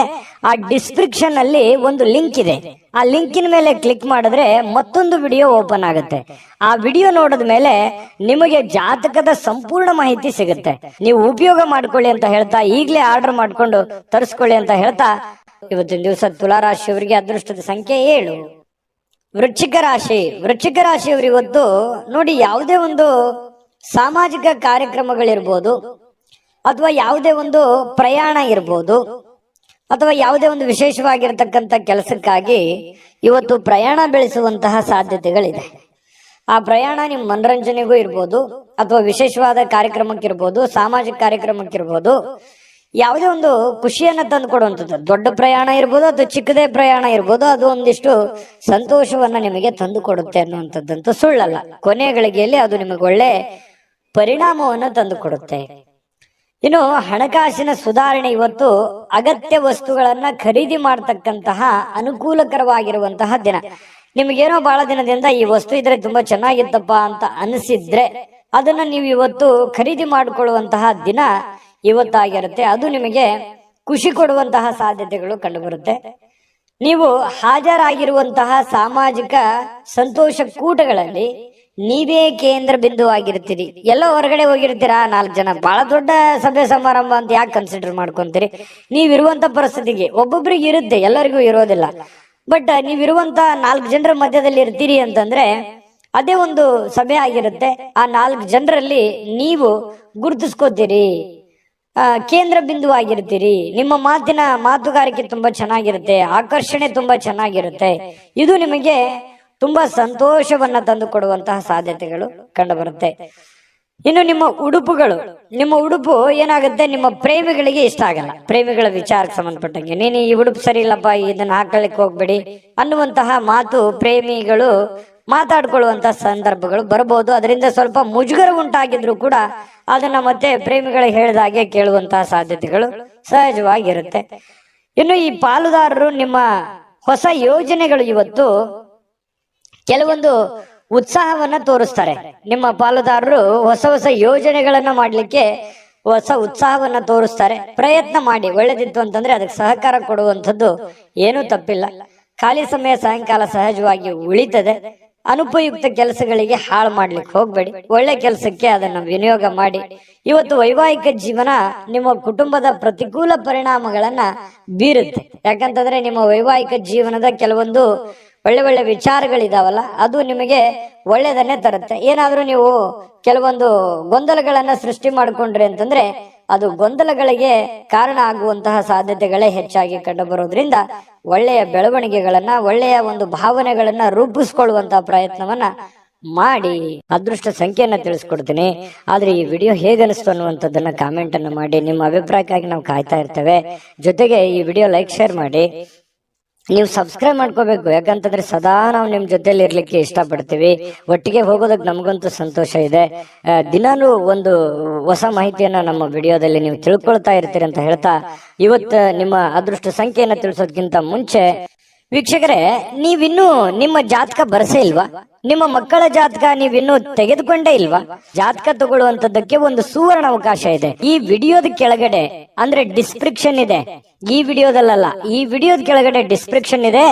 ಆ ಡಿಸ್ಕ್ರಿಪ್ಷನ್ ಅಲ್ಲಿ ಒಂದು ಲಿಂಕ್ ಇದೆ. ಆ ಲಿಂಕಿನ ಮೇಲೆ ಕ್ಲಿಕ್ ಮಾಡಿದ್ರೆ ಮತ್ತೊಂದು ವಿಡಿಯೋ ಓಪನ್ ಆಗುತ್ತೆ. ಆ ವಿಡಿಯೋ ನೋಡಿದ ಮೇಲೆ ನಿಮಗೆ ಜಾತಕದ ಸಂಪೂರ್ಣ ಮಾಹಿತಿ ಸಿಗುತ್ತೆ. ನೀವು ಉಪಯೋಗ ಮಾಡ್ಕೊಳ್ಳಿ ಅಂತ ಹೇಳ್ತಾ, ಈಗಲೇ ಆರ್ಡರ್ ಮಾಡ್ಕೊಂಡು ತರಿಸ್ಕೊಳ್ಳಿ ಅಂತ ಹೇಳ್ತಾ, ಇವತ್ತಿನ ದಿವಸ ತುಲಾರಾಶಿಯವರಿಗೆ ಅದೃಷ್ಟದ ಸಂಖ್ಯೆ 7. ವೃಶ್ಚಿಕ ರಾಶಿ. ವೃಶ್ಚಿಕ ರಾಶಿಯವರು ಇವತ್ತು ನೋಡಿ, ಯಾವುದೇ ಒಂದು ಸಾಮಾಜಿಕ ಕಾರ್ಯಕ್ರಮಗಳಿರ್ಬೋದು, ಅಥವಾ ಯಾವುದೇ ಒಂದು ಪ್ರಯಾಣ ಇರ್ಬೋದು, ಅಥವಾ ಯಾವುದೇ ಒಂದು ವಿಶೇಷವಾಗಿರತಕ್ಕಂಥ ಕೆಲಸಕ್ಕಾಗಿ ಇವತ್ತು ಪ್ರಯಾಣ ಬೆಳೆಸುವಂತಹ ಸಾಧ್ಯತೆಗಳಿದೆ. ಆ ಪ್ರಯಾಣ ನಿಮ್ಮ ಮನರಂಜನೆಗೂ ಇರ್ಬೋದು, ಅಥವಾ ವಿಶೇಷವಾದ ಕಾರ್ಯಕ್ರಮಕ್ಕಿರ್ಬೋದು, ಸಾಮಾಜಿಕ ಕಾರ್ಯಕ್ರಮಕ್ಕಿರ್ಬೋದು, ಯಾವುದೇ ಒಂದು ಖುಷಿಯನ್ನ ತಂದು ಕೊಡುವಂಥದ್ದು. ದೊಡ್ಡ ಪ್ರಯಾಣ ಇರ್ಬೋದು ಅಥವಾ ಚಿಕ್ಕದೇ ಪ್ರಯಾಣ ಇರ್ಬೋದು, ಅದು ಒಂದಿಷ್ಟು ಸಂತೋಷವನ್ನ ನಿಮಗೆ ತಂದು ಕೊಡುತ್ತೆ ಅನ್ನುವಂಥದ್ದಂತೂ ಸುಳ್ಳಲ್ಲ. ಕೊನೆ ಗಳಿಗೆಯಲ್ಲಿ ಅದು ನಿಮಗೆ ಒಳ್ಳೆ ಪರಿಣಾಮವನ್ನು ತಂದು ಕೊಡುತ್ತೆ. ಇನ್ನು ಹಣಕಾಸಿನ ಸುಧಾರಣೆ. ಇವತ್ತು ಅಗತ್ಯ ವಸ್ತುಗಳನ್ನ ಖರೀದಿ ಮಾಡತಕ್ಕಂತಹ ಅನುಕೂಲಕರವಾಗಿರುವಂತಹ ದಿನ. ನಿಮಗೇನೋ ಬಹಳ ದಿನದಿಂದ ಈ ವಸ್ತು ಇದ್ರೆ ತುಂಬಾ ಚೆನ್ನಾಗಿತ್ತಪ್ಪ ಅಂತ ಅನಿಸಿದ್ರೆ ಅದನ್ನ ನೀವು ಇವತ್ತು ಖರೀದಿ ಮಾಡಿಕೊಳ್ಳುವಂತಹ ದಿನ ಇವತ್ತಾಗಿರುತ್ತೆ. ಅದು ನಿಮಗೆ ಖುಷಿ ಕೊಡುವಂತಹ ಸಾಧ್ಯತೆಗಳು ಕಂಡುಬರುತ್ತೆ. ನೀವು ಹಾಜರಾಗಿರುವಂತಹ ಸಾಮಾಜಿಕ ಸಂತೋಷ ಕೂಟಗಳಲ್ಲಿ ನೀವೇ ಕೇಂದ್ರ ಬಿಂದು ಆಗಿರ್ತೀರಿ. ಎಲ್ಲೋ ಹೊರಗಡೆ ಹೋಗಿರ್ತೀರಾ 4 ಜನ, ಬಹಳ ದೊಡ್ಡ ಸಭೆ ಸಮಾರಂಭ ಅಂತ ಯಾಕೆ ಕನ್ಸಿಡರ್ ಮಾಡ್ಕೊಂತೀರಿ? ನೀವಿರುವಂತ ಪರಿಸ್ಥಿತಿಗೆ ಒಬ್ಬೊಬ್ರಿಗೆ ಇರುತ್ತೆ, ಎಲ್ಲರಿಗೂ ಇರೋದಿಲ್ಲ. ಬಟ್ ನೀವಿರುವಂತ 4 ಜನರ ಮಧ್ಯದಲ್ಲಿ ಇರ್ತೀರಿ ಅಂತಂದ್ರೆ ಅದೇ ಒಂದು ಸಭೆ ಆಗಿರುತ್ತೆ. ಆ 4 ಜನರಲ್ಲಿ ನೀವು ಗುರುತಿಸ್ಕೋತೀರಿ, ಕೇಂದ್ರ ಬಿಂದು ಆಗಿರ್ತೀರಿ. ನಿಮ್ಮ ಮಾತುಗಾರಿಕೆ ತುಂಬಾ ಚೆನ್ನಾಗಿರುತ್ತೆ, ಆಕರ್ಷಣೆ ತುಂಬಾ ಚೆನ್ನಾಗಿರುತ್ತೆ. ಇದು ನಿಮಗೆ ತುಂಬಾ ಸಂತೋಷವನ್ನ ತಂದು ಕೊಡುವಂತಹ ಸಾಧ್ಯತೆಗಳು ಕಂಡು ಬರುತ್ತೆ. ಇನ್ನು ನಿಮ್ಮ ಉಡುಪು ಏನಾಗುತ್ತೆ, ನಿಮ್ಮ ಪ್ರೇಮಿಗಳಿಗೆ ಇಷ್ಟ ಆಗಲ್ಲ. ಪ್ರೇಮಿಗಳ ವಿಚಾರಕ್ಕೆ ಸಂಬಂಧಪಟ್ಟಂಗೆ, ನೀನು ಈ ಉಡುಪು ಸರಿ ಇಲ್ಲಪ್ಪ, ಇದನ್ನ ಹಾಕೊಳ್ಳಿಕ್ಕೆ ಹೋಗ್ಬೇಡಿ ಅನ್ನುವಂತಹ ಮಾತು ಪ್ರೇಮಿಗಳು ಮಾತಾಡ್ಕೊಳ್ಳುವಂತಹ ಸಂದರ್ಭಗಳು ಬರಬಹುದು. ಅದರಿಂದ ಸ್ವಲ್ಪ ಮುಜುಗರ ಉಂಟಾಗಿದ್ರು ಕೂಡ ಅದನ್ನ ಮತ್ತೆ ಪ್ರೇಮಿಗಳಿಗೆ ಹೇಳಿದಾಗೆ ಕೇಳುವಂತಹ ಸಾಧ್ಯತೆಗಳು ಸಹಜವಾಗಿರುತ್ತೆ. ಇನ್ನು ಈ ಪಾಲುದಾರರು ನಿಮ್ಮ ಹೊಸ ಯೋಜನೆಗಳು ಇವತ್ತು ಕೆಲವೊಂದು ಉತ್ಸಾಹವನ್ನ ತೋರಿಸ್ತಾರೆ. ನಿಮ್ಮ ಪಾಲುದಾರರು ಹೊಸ ಯೋಜನೆಗಳನ್ನ ಮಾಡ್ಲಿಕ್ಕೆ ಹೊಸ ಉತ್ಸಾಹವನ್ನ ತೋರಿಸ್ತಾರೆ. ಪ್ರಯತ್ನ ಮಾಡಿ, ಒಳ್ಳೇದಿತ್ತು ಅಂತಂದ್ರೆ ಅದಕ್ಕೆ ಸಹಕಾರ ಕೊಡುವಂಥದ್ದು ಏನೂ ತಪ್ಪಿಲ್ಲ. ಖಾಲಿ ಸಮಯ ಸಾಯಂಕಾಲ ಸಹಜವಾಗಿ ಉಳಿತದೆ. ಅನುಪಯುಕ್ತ ಕೆಲಸಗಳಿಗೆ ಹಾಳು ಮಾಡ್ಲಿಕ್ಕೆ ಹೋಗ್ಬೇಡಿ, ಒಳ್ಳೆ ಕೆಲಸಕ್ಕೆ ಅದನ್ನು ವಿನಿಯೋಗ ಮಾಡಿ. ಇವತ್ತು ವೈವಾಹಿಕ ಜೀವನ ನಿಮ್ಮ ಕುಟುಂಬದ ಪ್ರತಿಕೂಲ ಪರಿಣಾಮಗಳನ್ನ ಬೀರುತ್ತೆ. ಯಾಕಂತಂದ್ರೆ ನಿಮ್ಮ ವೈವಾಹಿಕ ಜೀವನದ ಕೆಲವೊಂದು ಒಳ್ಳೆ ವಿಚಾರಗಳಿದಾವಲ್ಲ, ಅದು ನಿಮಗೆ ಒಳ್ಳೆಯದನ್ನೇ ತರುತ್ತೆ. ಏನಾದ್ರೂ ನೀವು ಕೆಲವೊಂದು ಗೊಂದಲಗಳನ್ನ ಸೃಷ್ಟಿ ಮಾಡಿಕೊಂಡ್ರಿ ಅಂತಂದ್ರೆ ಅದು ಗೊಂದಲಗಳಿಗೆ ಕಾರಣ ಆಗುವಂತಹ ಸಾಧ್ಯತೆಗಳೇ ಹೆಚ್ಚಾಗಿ ಕಂಡು ಬರೋದ್ರಿಂದ ಒಳ್ಳೆಯ ಬೆಳವಣಿಗೆಗಳನ್ನ, ಒಳ್ಳೆಯ ಒಂದು ಭಾವನೆಗಳನ್ನ ರೂಪಿಸ್ಕೊಳ್ಳುವಂತಹ ಪ್ರಯತ್ನವನ್ನ ಮಾಡಿ. ಅದೃಷ್ಟ ಸಂಖ್ಯೆಯನ್ನ ತಿಳಿಸ್ಕೊಡ್ತೀನಿ. ಆದ್ರೆ ಈ ವಿಡಿಯೋ ಹೇಗನಿಸ್ತು ಅನ್ನುವಂಥದ್ದನ್ನ ಕಾಮೆಂಟ್ ಅನ್ನು ಮಾಡಿ. ನಿಮ್ಮ ಅಭಿಪ್ರಾಯಕ್ಕಾಗಿ ನಾವು ಕಾಯ್ತಾ ಇರ್ತೇವೆ. ಜೊತೆಗೆ ಈ ವಿಡಿಯೋ ಲೈಕ್, ಶೇರ್ ಮಾಡಿ. ನೀವು ಸಬ್ಸ್ಕ್ರೈಬ್ ಮಾಡ್ಕೋಬೇಕು, ಯಾಕಂತಂದ್ರೆ ಸದಾ ನಾವು ನಿಮ್ ಜೊತೆಲಿ ಇರ್ಲಿಕ್ಕೆ ಇಷ್ಟಪಡ್ತೀವಿ. ಒಟ್ಟಿಗೆ ಹೋಗೋದಕ್ಕೆ ನಮಗಂತೂ ಸಂತೋಷ ಇದೆ. ದಿನಾನು ಒಂದು ಹೊಸ ಮಾಹಿತಿಯನ್ನ ನಮ್ಮ ವಿಡಿಯೋದಲ್ಲಿ ನೀವು ತಿಳ್ಕೊಳ್ತಾ ಇರ್ತೀರಿ ಅಂತ ಹೇಳ್ತಾ, ಇವತ್ತು ನಿಮ್ಮ ಅದೃಷ್ಟ ಸಂಖ್ಯೆಯನ್ನ ತಿಳಿಸೋದಕ್ಕಿಂತ ಮುಂಚೆ ವೀಕ್ಷಕರೇ, ನೀವಿನ್ನೂ ನಿಮ್ಮ ಜಾತಕ ಬರಸೇ ಇಲ್ವಾ? ನಿಮ್ಮ ಮಕ್ಕಳ ಜಾತಕ ನೀವಿನ್ನೂ ತೆಗೆದುಕೊಂಡೇ ಇಲ್ವಾ? ಜಾತಕ ತಗೊಳ್ಳುವಂತದ್ದಕ್ಕೆ ಒಂದು ಸುವರ್ಣ ಅವಕಾಶ ಇದೆ. ಈ ವಿಡಿಯೋದ ಕೆಳಗಡೆ ಅಂದ್ರೆ ಡಿಸ್ಕ್ರಿಪ್ಷನ್ ಇದೆ, ಈ ವಿಡಿಯೋದಲ್ಲ, ಈ ವಿಡಿಯೋದ ಕೆಳಗಡೆ ಡಿಸ್ಕ್ರಿಪ್ಷನ್ ಇದೆ.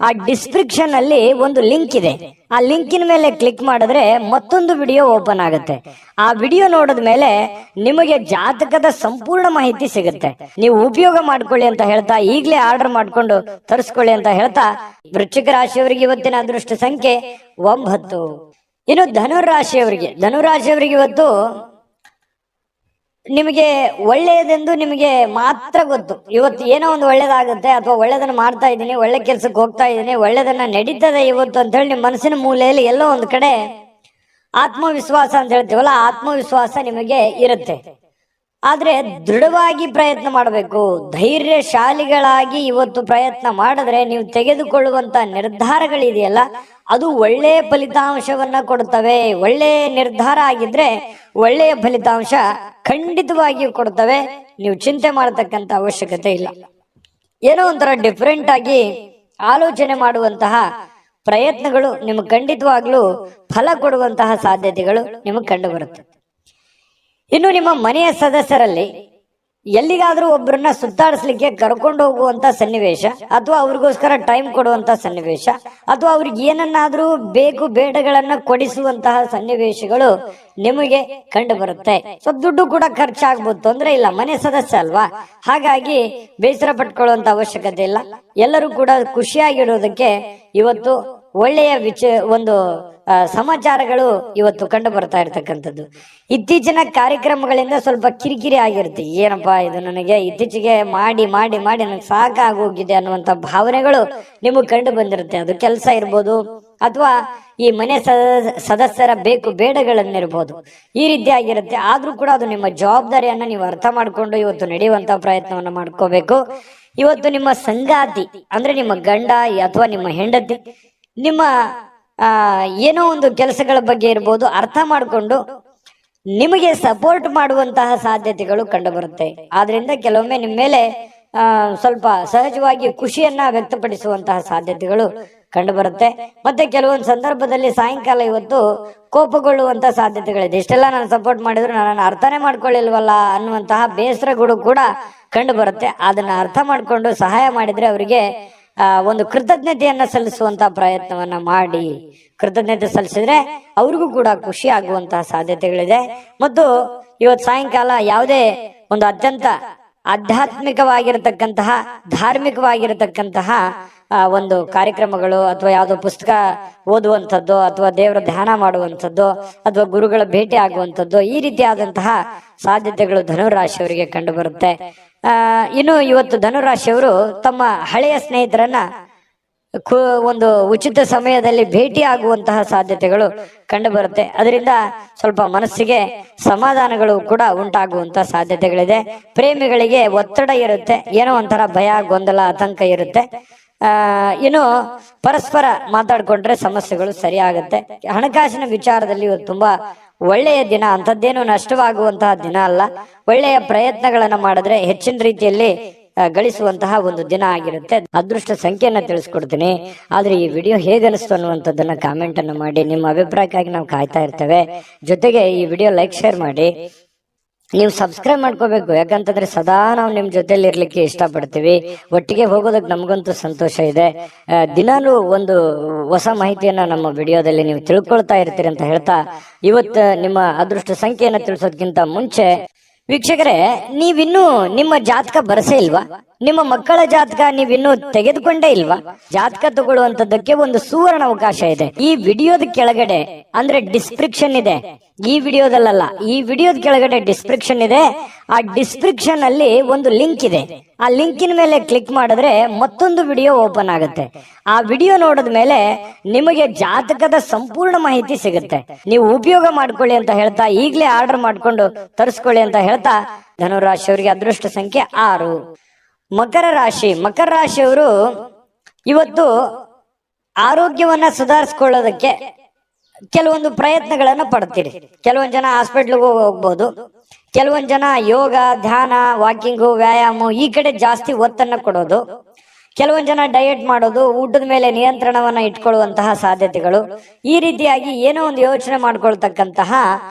ಆ ಡಿಸ್ಕ್ರಿಪ್ಷನ್ ಅಲ್ಲಿ ಒಂದು ಲಿಂಕ್ ಇದೆ. ಆ ಲಿಂಕಿನ ಮೇಲೆ ಕ್ಲಿಕ್ ಮಾಡಿದ್ರೆ ಮತ್ತೊಂದು ವಿಡಿಯೋ ಓಪನ್ ಆಗುತ್ತೆ. ಆ ವಿಡಿಯೋ ನೋಡಿದ ಮೇಲೆ ನಿಮಗೆ ಜಾತಕದ ಸಂಪೂರ್ಣ ಮಾಹಿತಿ ಸಿಗುತ್ತೆ. ನೀವು ಉಪಯೋಗ ಮಾಡ್ಕೊಳ್ಳಿ ಅಂತ ಹೇಳ್ತಾ, ಈಗಲೇ ಆರ್ಡರ್ ಮಾಡ್ಕೊಂಡು ತರಿಸ್ಕೊಳ್ಳಿ ಅಂತ ಹೇಳ್ತಾ, ವೃಶ್ಚಿಕ ರಾಶಿಯವರಿಗೆ ಇವತ್ತಿನ ಅದೃಷ್ಟ ಸಂಖ್ಯೆ 9. ಇನ್ನು ಧನುರಾಶಿಯವರಿಗೆ ಇವತ್ತು ನಿಮಗೆ ಒಳ್ಳೆಯದೆಂದು ನಿಮಗೆ ಮಾತ್ರ ಗೊತ್ತು. ಇವತ್ತು ಏನೋ ಒಂದು ಒಳ್ಳೇದಾಗುತ್ತೆ, ಅಥವಾ ಒಳ್ಳೇದನ್ನ ಮಾಡ್ತಾ ಇದ್ದೀನಿ, ಒಳ್ಳೆ ಕೆಲ್ಸಕ್ಕೆ ಹೋಗ್ತಾ ಇದ್ದೀನಿ, ಒಳ್ಳೇದನ್ನ ನಡೀತದೆ ಇವತ್ತು ಅಂತ ಹೇಳಿ ನಿಮ್ಮ ಮನಸ್ಸಿನ ಮೂಲೆಯಲ್ಲಿ ಎಲ್ಲೋ ಒಂದು ಕಡೆ ಆತ್ಮವಿಶ್ವಾಸ ಅಂತ ಹೇಳ್ತೀವಲ್ಲ, ಆತ್ಮವಿಶ್ವಾಸ ನಿಮಗೆ ಇರುತ್ತೆ. ಆದ್ರೆ ದೃಢವಾಗಿ ಪ್ರಯತ್ನ ಮಾಡಬೇಕು, ಧೈರ್ಯಶಾಲಿಗಳಾಗಿ ಇವತ್ತು ಪ್ರಯತ್ನ ಮಾಡಿದ್ರೆ ನೀವು ತೆಗೆದುಕೊಳ್ಳುವಂತ ನಿರ್ಧಾರಗಳಿದೆಯಲ್ಲ, ಅದು ಒಳ್ಳೆಯ ಫಲಿತಾಂಶವನ್ನ ಕೊಡುತ್ತವೆ. ಒಳ್ಳೆಯ ನಿರ್ಧಾರ ಆಗಿದ್ರೆ ಒಳ್ಳೆಯ ಫಲಿತಾಂಶ ಖಂಡಿತವಾಗಿಯೂ ಕೊಡುತ್ತವೆ. ನೀವು ಚಿಂತೆ ಮಾಡತಕ್ಕಂತ ಅವಶ್ಯಕತೆ ಇಲ್ಲ. ಏನೋ ಒಂಥರ ಡಿಫ್ರೆಂಟ್ ಆಗಿ ಆಲೋಚನೆ ಮಾಡುವಂತಹ ಪ್ರಯತ್ನಗಳು ನಿಮಗೆ ಖಂಡಿತವಾಗ್ಲೂ ಫಲ ಕೊಡುವಂತಹ ಸಾಧ್ಯತೆಗಳು ನಿಮಗೆ ಕಂಡು ಬರುತ್ತೆ. ಇನ್ನು ನಿಮ್ಮ ಮನೆಯ ಸದಸ್ಯರಲ್ಲಿ ಎಲ್ಲಿಗಾದ್ರೂ ಒಬ್ಬರನ್ನ ಸುತ್ತಾಡಿಸ್ಲಿಕ್ಕೆ ಕರ್ಕೊಂಡು ಹೋಗುವಂತ ಸನ್ನಿವೇಶ, ಅಥವಾ ಅವ್ರಿಗೋಸ್ಕರ ಟೈಮ್ ಕೊಡುವಂತ ಸನ್ನಿವೇಶ, ಅಥವಾ ಅವ್ರಿಗೆ ಏನನ್ನಾದ್ರೂ ಬೇಕು ಬೇಡಗಳನ್ನ ಕೊಡಿಸುವಂತಹ ಸನ್ನಿವೇಶಗಳು ನಿಮಗೆ ಕಂಡು ಬರುತ್ತೆ. ಸ್ವಲ್ಪ ದುಡ್ಡು ಕೂಡ ಖರ್ಚಾಗ್ಬೋದು, ತೊಂದರೆ ಇಲ್ಲ, ಮನೆ ಸದಸ್ಯ ಅಲ್ವಾ, ಹಾಗಾಗಿ ಬೇಸರ ಪಟ್ಕೊಳ್ಳುವಂತ ಅವಶ್ಯಕತೆ ಇಲ್ಲ. ಎಲ್ಲರೂ ಕೂಡ ಖುಷಿಯಾಗಿರೋದಕ್ಕೆ ಇವತ್ತು ಒಳ್ಳೆಯ ಒಂದು ಸಮಾಚಾರಗಳು ಇವತ್ತು ಕಂಡು ಬರ್ತಾ ಇರ್ತಕ್ಕಂಥದ್ದು. ಇತ್ತೀಚಿನ ಕಾರ್ಯಕ್ರಮಗಳಿಂದ ಸ್ವಲ್ಪ ಕಿರಿಕಿರಿ ಆಗಿರುತ್ತೆ. ಏನಪ್ಪಾ ಇದು, ನನಗೆ ಇತ್ತೀಚೆಗೆ ಮಾಡಿ ಮಾಡಿ ಮಾಡಿ ನನಗೆ ಸಾಕಾಗೋಗಿದೆ ಅನ್ನುವಂಥ ಭಾವನೆಗಳು ನಿಮಗೆ ಕಂಡು ಬಂದಿರುತ್ತೆ. ಅದು ಕೆಲಸ ಇರ್ಬೋದು, ಅಥವಾ ಈ ಮನೆ ಸದಸ್ಯರ ಬೇಕು ಬೇಡಗಳನ್ನಿರ್ಬೋದು, ಈ ರೀತಿ ಆಗಿರುತ್ತೆ. ಆದ್ರೂ ಕೂಡ ಅದು ನಿಮ್ಮ ಜವಾಬ್ದಾರಿಯನ್ನ ನೀವು ಅರ್ಥ ಮಾಡ್ಕೊಂಡು ಇವತ್ತು ನಡೆಯುವಂತ ಪ್ರಯತ್ನವನ್ನ ಮಾಡ್ಕೋಬೇಕು. ಇವತ್ತು ನಿಮ್ಮ ಸಂಗಾತಿ ಅಂದ್ರೆ ನಿಮ್ಮ ಗಂಡ ಅಥವಾ ನಿಮ್ಮ ಹೆಂಡತಿ ನಿಮ್ಮ ಏನೋ ಒಂದು ಕೆಲಸಗಳ ಬಗ್ಗೆ ಇರ್ಬೋದು, ಅರ್ಥ ಮಾಡಿಕೊಂಡು ನಿಮಗೆ ಸಪೋರ್ಟ್ ಮಾಡುವಂತಹ ಸಾಧ್ಯತೆಗಳು ಕಂಡು ಬರುತ್ತೆ. ಆದ್ರಿಂದ ಕೆಲವೊಮ್ಮೆ ನಿಮ್ಮ ಮೇಲೆ ಸ್ವಲ್ಪ ಸಹಜವಾಗಿ ಖುಷಿಯನ್ನ ವ್ಯಕ್ತಪಡಿಸುವಂತಹ ಸಾಧ್ಯತೆಗಳು ಕಂಡು ಬರುತ್ತೆ. ಮತ್ತೆ ಕೆಲವೊಂದು ಸಂದರ್ಭದಲ್ಲಿ ಸಾಯಂಕಾಲ ಇವತ್ತು ಕೋಪಗೊಳ್ಳುವಂತಹ ಸಾಧ್ಯತೆಗಳಿದೆ. ಇಷ್ಟೆಲ್ಲ ನಾನು ಸಪೋರ್ಟ್ ಮಾಡಿದ್ರು ನನ್ನನ್ನು ಅರ್ಥನೇ ಮಾಡ್ಕೊಳ್ಳಿಲ್ವಲ್ಲ ಅನ್ನುವಂತಹ ಬೇಸರಗಳು ಕೂಡ ಕಂಡು ಬರುತ್ತೆ. ಅದನ್ನ ಅರ್ಥ ಮಾಡ್ಕೊಂಡು ಸಹಾಯ ಮಾಡಿದ್ರೆ ಅವರಿಗೆ ಒಂದು ಕೃತಜ್ಞತೆಯನ್ನ ಸಲ್ಲಿಸುವಂತಹ ಪ್ರಯತ್ನವನ್ನ ಮಾಡಿ, ಕೃತಜ್ಞತೆ ಸಲ್ಲಿಸಿದ್ರೆ ಅವ್ರಿಗೂ ಕೂಡ ಖುಷಿ ಆಗುವಂತಹ ಸಾಧ್ಯತೆಗಳಿದೆ. ಮತ್ತು ಇವತ್ತು ಸಾಯಂಕಾಲ ಯಾವುದೇ ಒಂದು ಅತ್ಯಂತ ಆಧ್ಯಾತ್ಮಿಕವಾಗಿರತಕ್ಕಂತಹ ಧಾರ್ಮಿಕವಾಗಿರತಕ್ಕಂತಹ ಒಂದು ಕಾರ್ಯಕ್ರಮಗಳು, ಅಥವಾ ಯಾವುದೋ ಪುಸ್ತಕ ಓದುವಂಥದ್ದು, ಅಥವಾ ದೇವರ ಧ್ಯಾನ ಮಾಡುವಂಥದ್ದು, ಅಥವಾ ಗುರುಗಳ ಭೇಟಿ ಆಗುವಂಥದ್ದು, ಈ ರೀತಿಯಾದಂತಹ ಸಾಧ್ಯತೆಗಳು ಧನುರಾಶಿಯವರಿಗೆ ಕಂಡು ಬರುತ್ತೆ. ಇನ್ನು ಇವತ್ತು ಧನುರಾಶಿಯವರು ತಮ್ಮ ಹಳೆಯ ಸ್ನೇಹಿತರನ್ನ ಒಂದು ಉಚಿತ ಸಮಯದಲ್ಲಿ ಭೇಟಿ ಆಗುವಂತಹ ಸಾಧ್ಯತೆಗಳು ಕಂಡು ಬರುತ್ತೆ. ಅದರಿಂದ ಸ್ವಲ್ಪ ಮನಸ್ಸಿಗೆ ಸಮಾಧಾನಗಳು ಕೂಡ ಉಂಟಾಗುವಂತಹ ಸಾಧ್ಯತೆಗಳಿದೆ. ಪ್ರೇಮಿಗಳಿಗೆ ಒತ್ತಡ ಇರುತ್ತೆ, ಏನೋ ಒಂಥರ ಭಯ, ಗೊಂದಲ, ಆತಂಕ ಇರುತ್ತೆ. ಇನ್ನು ಪರಸ್ಪರ ಮಾತಾಡ್ಕೊಂಡ್ರೆ ಸಮಸ್ಯೆಗಳು ಸರಿಯಾಗುತ್ತೆ. ಹಣಕಾಸಿನ ವಿಚಾರದಲ್ಲಿ ಇವತ್ತು ತುಂಬಾ ಒಳ್ಳೆಯ ದಿನ, ಅಂಥದ್ದೇನು ನಷ್ಟವಾಗುವಂತಹ ದಿನ ಅಲ್ಲ. ಒಳ್ಳೆಯ ಪ್ರಯತ್ನಗಳನ್ನ ಮಾಡಿದ್ರೆ ಹೆಚ್ಚಿನ ರೀತಿಯಲ್ಲಿ ಗಳಿಸುವಂತಹ ಒಂದು ದಿನ ಆಗಿರುತ್ತೆ. ಅದೃಷ್ಟ ಸಂಖ್ಯೆಯನ್ನ ತಿಳಿಸ್ಕೊಡ್ತೀನಿ. ಆದ್ರೆ ಈ ವಿಡಿಯೋ ಹೇಗೆ ಅನಿಸ್ತು ಅನ್ನುವಂಥದ್ದನ್ನ ಕಾಮೆಂಟ್ ಅನ್ನು ಮಾಡಿ. ನಿಮ್ಮ ಅಭಿಪ್ರಾಯಕ್ಕಾಗಿ ನಾವು ಕಾಯ್ತಾ ಇರ್ತೇವೆ. ಜೊತೆಗೆ ಈ ವಿಡಿಯೋ ಲೈಕ್, ಶೇರ್ ಮಾಡಿ. ನೀವು ಸಬ್ಸ್ಕ್ರೈಬ್ ಮಾಡ್ಕೋಬೇಕು, ಯಾಕಂತಂದ್ರೆ ಸದಾ ನಾವು ನಿಮ್ ಜೊತೆಲಿ ಇರ್ಲಿಕ್ಕೆ ಇಷ್ಟಪಡ್ತೀವಿ. ಒಟ್ಟಿಗೆ ಹೋಗೋದಕ್ಕೆ ನಮಗಂತೂ ಸಂತೋಷ ಇದೆ. ದಿನಾಲೂ ಒಂದು ಹೊಸ ಮಾಹಿತಿಯನ್ನ ನಮ್ಮ ವಿಡಿಯೋದಲ್ಲಿ ನೀವು ತಿಳ್ಕೊಳ್ತಾ ಇರ್ತೀರಿ ಅಂತ ಹೇಳ್ತಾ, ಇವತ್ತು ನಿಮ್ಮ ಅದೃಷ್ಟ ಸಂಖ್ಯೆಯನ್ನ ತಿಳಿಸೋದಕ್ಕಿಂತ ಮುಂಚೆ ವೀಕ್ಷಕರೇ, ನೀವಿನ್ನೂ ನಿಮ್ಮ ಜಾತಕ ಬರಸೇ ಇಲ್ವಾ? ನಿಮ್ಮ ಮಕ್ಕಳ ಜಾತಕ ನೀವಿನ್ನೂ ತೆಗೆದುಕೊಂಡೇ ಇಲ್ವಾ? ಜಾತಕ ತಗೊಳ್ಳುವಂತದ್ದಕ್ಕೆ ಒಂದು ಸುವರ್ಣ ಅವಕಾಶ ಇದೆ. ಈ ವಿಡಿಯೋದ ಕೆಳಗಡೆ ಅಂದ್ರೆ ಡಿಸ್ಕ್ರಿಪ್ಷನ್ ಇದೆ, ಈ ವಿಡಿಯೋದಲ್ಲ, ಈ ವಿಡಿಯೋದ ಕೆಳಗಡೆ ಡಿಸ್ಕ್ರಿಪ್ಷನ್ ಇದೆ. ಆ ಡಿಸ್ಕ್ರಿಪ್ಷನ್ ಅಲ್ಲಿ ಒಂದು ಲಿಂಕ್ ಇದೆ. ಆ ಲಿಂಕಿನ ಮೇಲೆ ಕ್ಲಿಕ್ ಮಾಡಿದ್ರೆ ಮತ್ತೊಂದು ವಿಡಿಯೋ ಓಪನ್ ಆಗುತ್ತೆ. ಆ ವಿಡಿಯೋ ನೋಡಿದ ಮೇಲೆ ನಿಮಗೆ ಜಾತಕದ ಸಂಪೂರ್ಣ ಮಾಹಿತಿ ಸಿಗುತ್ತೆ. ನೀವು ಉಪಯೋಗ ಮಾಡ್ಕೊಳ್ಳಿ ಅಂತ ಹೇಳ್ತಾ, ಈಗಲೇ ಆರ್ಡರ್ ಮಾಡ್ಕೊಂಡು ತರಿಸ್ಕೊಳ್ಳಿ ಅಂತ ಹೇಳ್ತಾ, ಧನುರಾಶಿಯವರಿಗೆ ಅದೃಷ್ಟ ಸಂಖ್ಯೆ 6. ಮಕರ ರಾಶಿ, ಮಕರ ರಾಶಿಯವರು ಇವತ್ತು ಆರೋಗ್ಯವನ್ನ ಸುಧಾರಿಸ್ಕೊಳ್ಳೋದಕ್ಕೆ ಕೆಲವೊಂದು ಪ್ರಯತ್ನಗಳನ್ನ ಪಡ್ತೀರಿ. ಕೆಲವೊಂದು ಜನ ಹಾಸ್ಪಿಟ್ಲಿಗೆ ಹೋಗ್ಬೋದು, ಕೆಲವೊಂದು ಜನ ಯೋಗ, ಧ್ಯಾನ, ವಾಕಿಂಗು, ವ್ಯಾಯಾಮ ಈ ಕಡೆ ಜಾಸ್ತಿ ಒತ್ತನ್ನ ಕೊಡೋದು, ಕೆಲವೊಂದು ಜನ ಡಯಟ್ ಮಾಡೋದು, ಊಟದ ಮೇಲೆ ನಿಯಂತ್ರಣವನ್ನ ಇಟ್ಕೊಳ್ಳುವಂತಹ ಸಾಧ್ಯತೆಗಳು, ಈ ರೀತಿಯಾಗಿ ಏನೋ ಒಂದು ಯೋಚನೆ ಮಾಡ್ಕೊಳ್ತಕ್ಕಂತಹ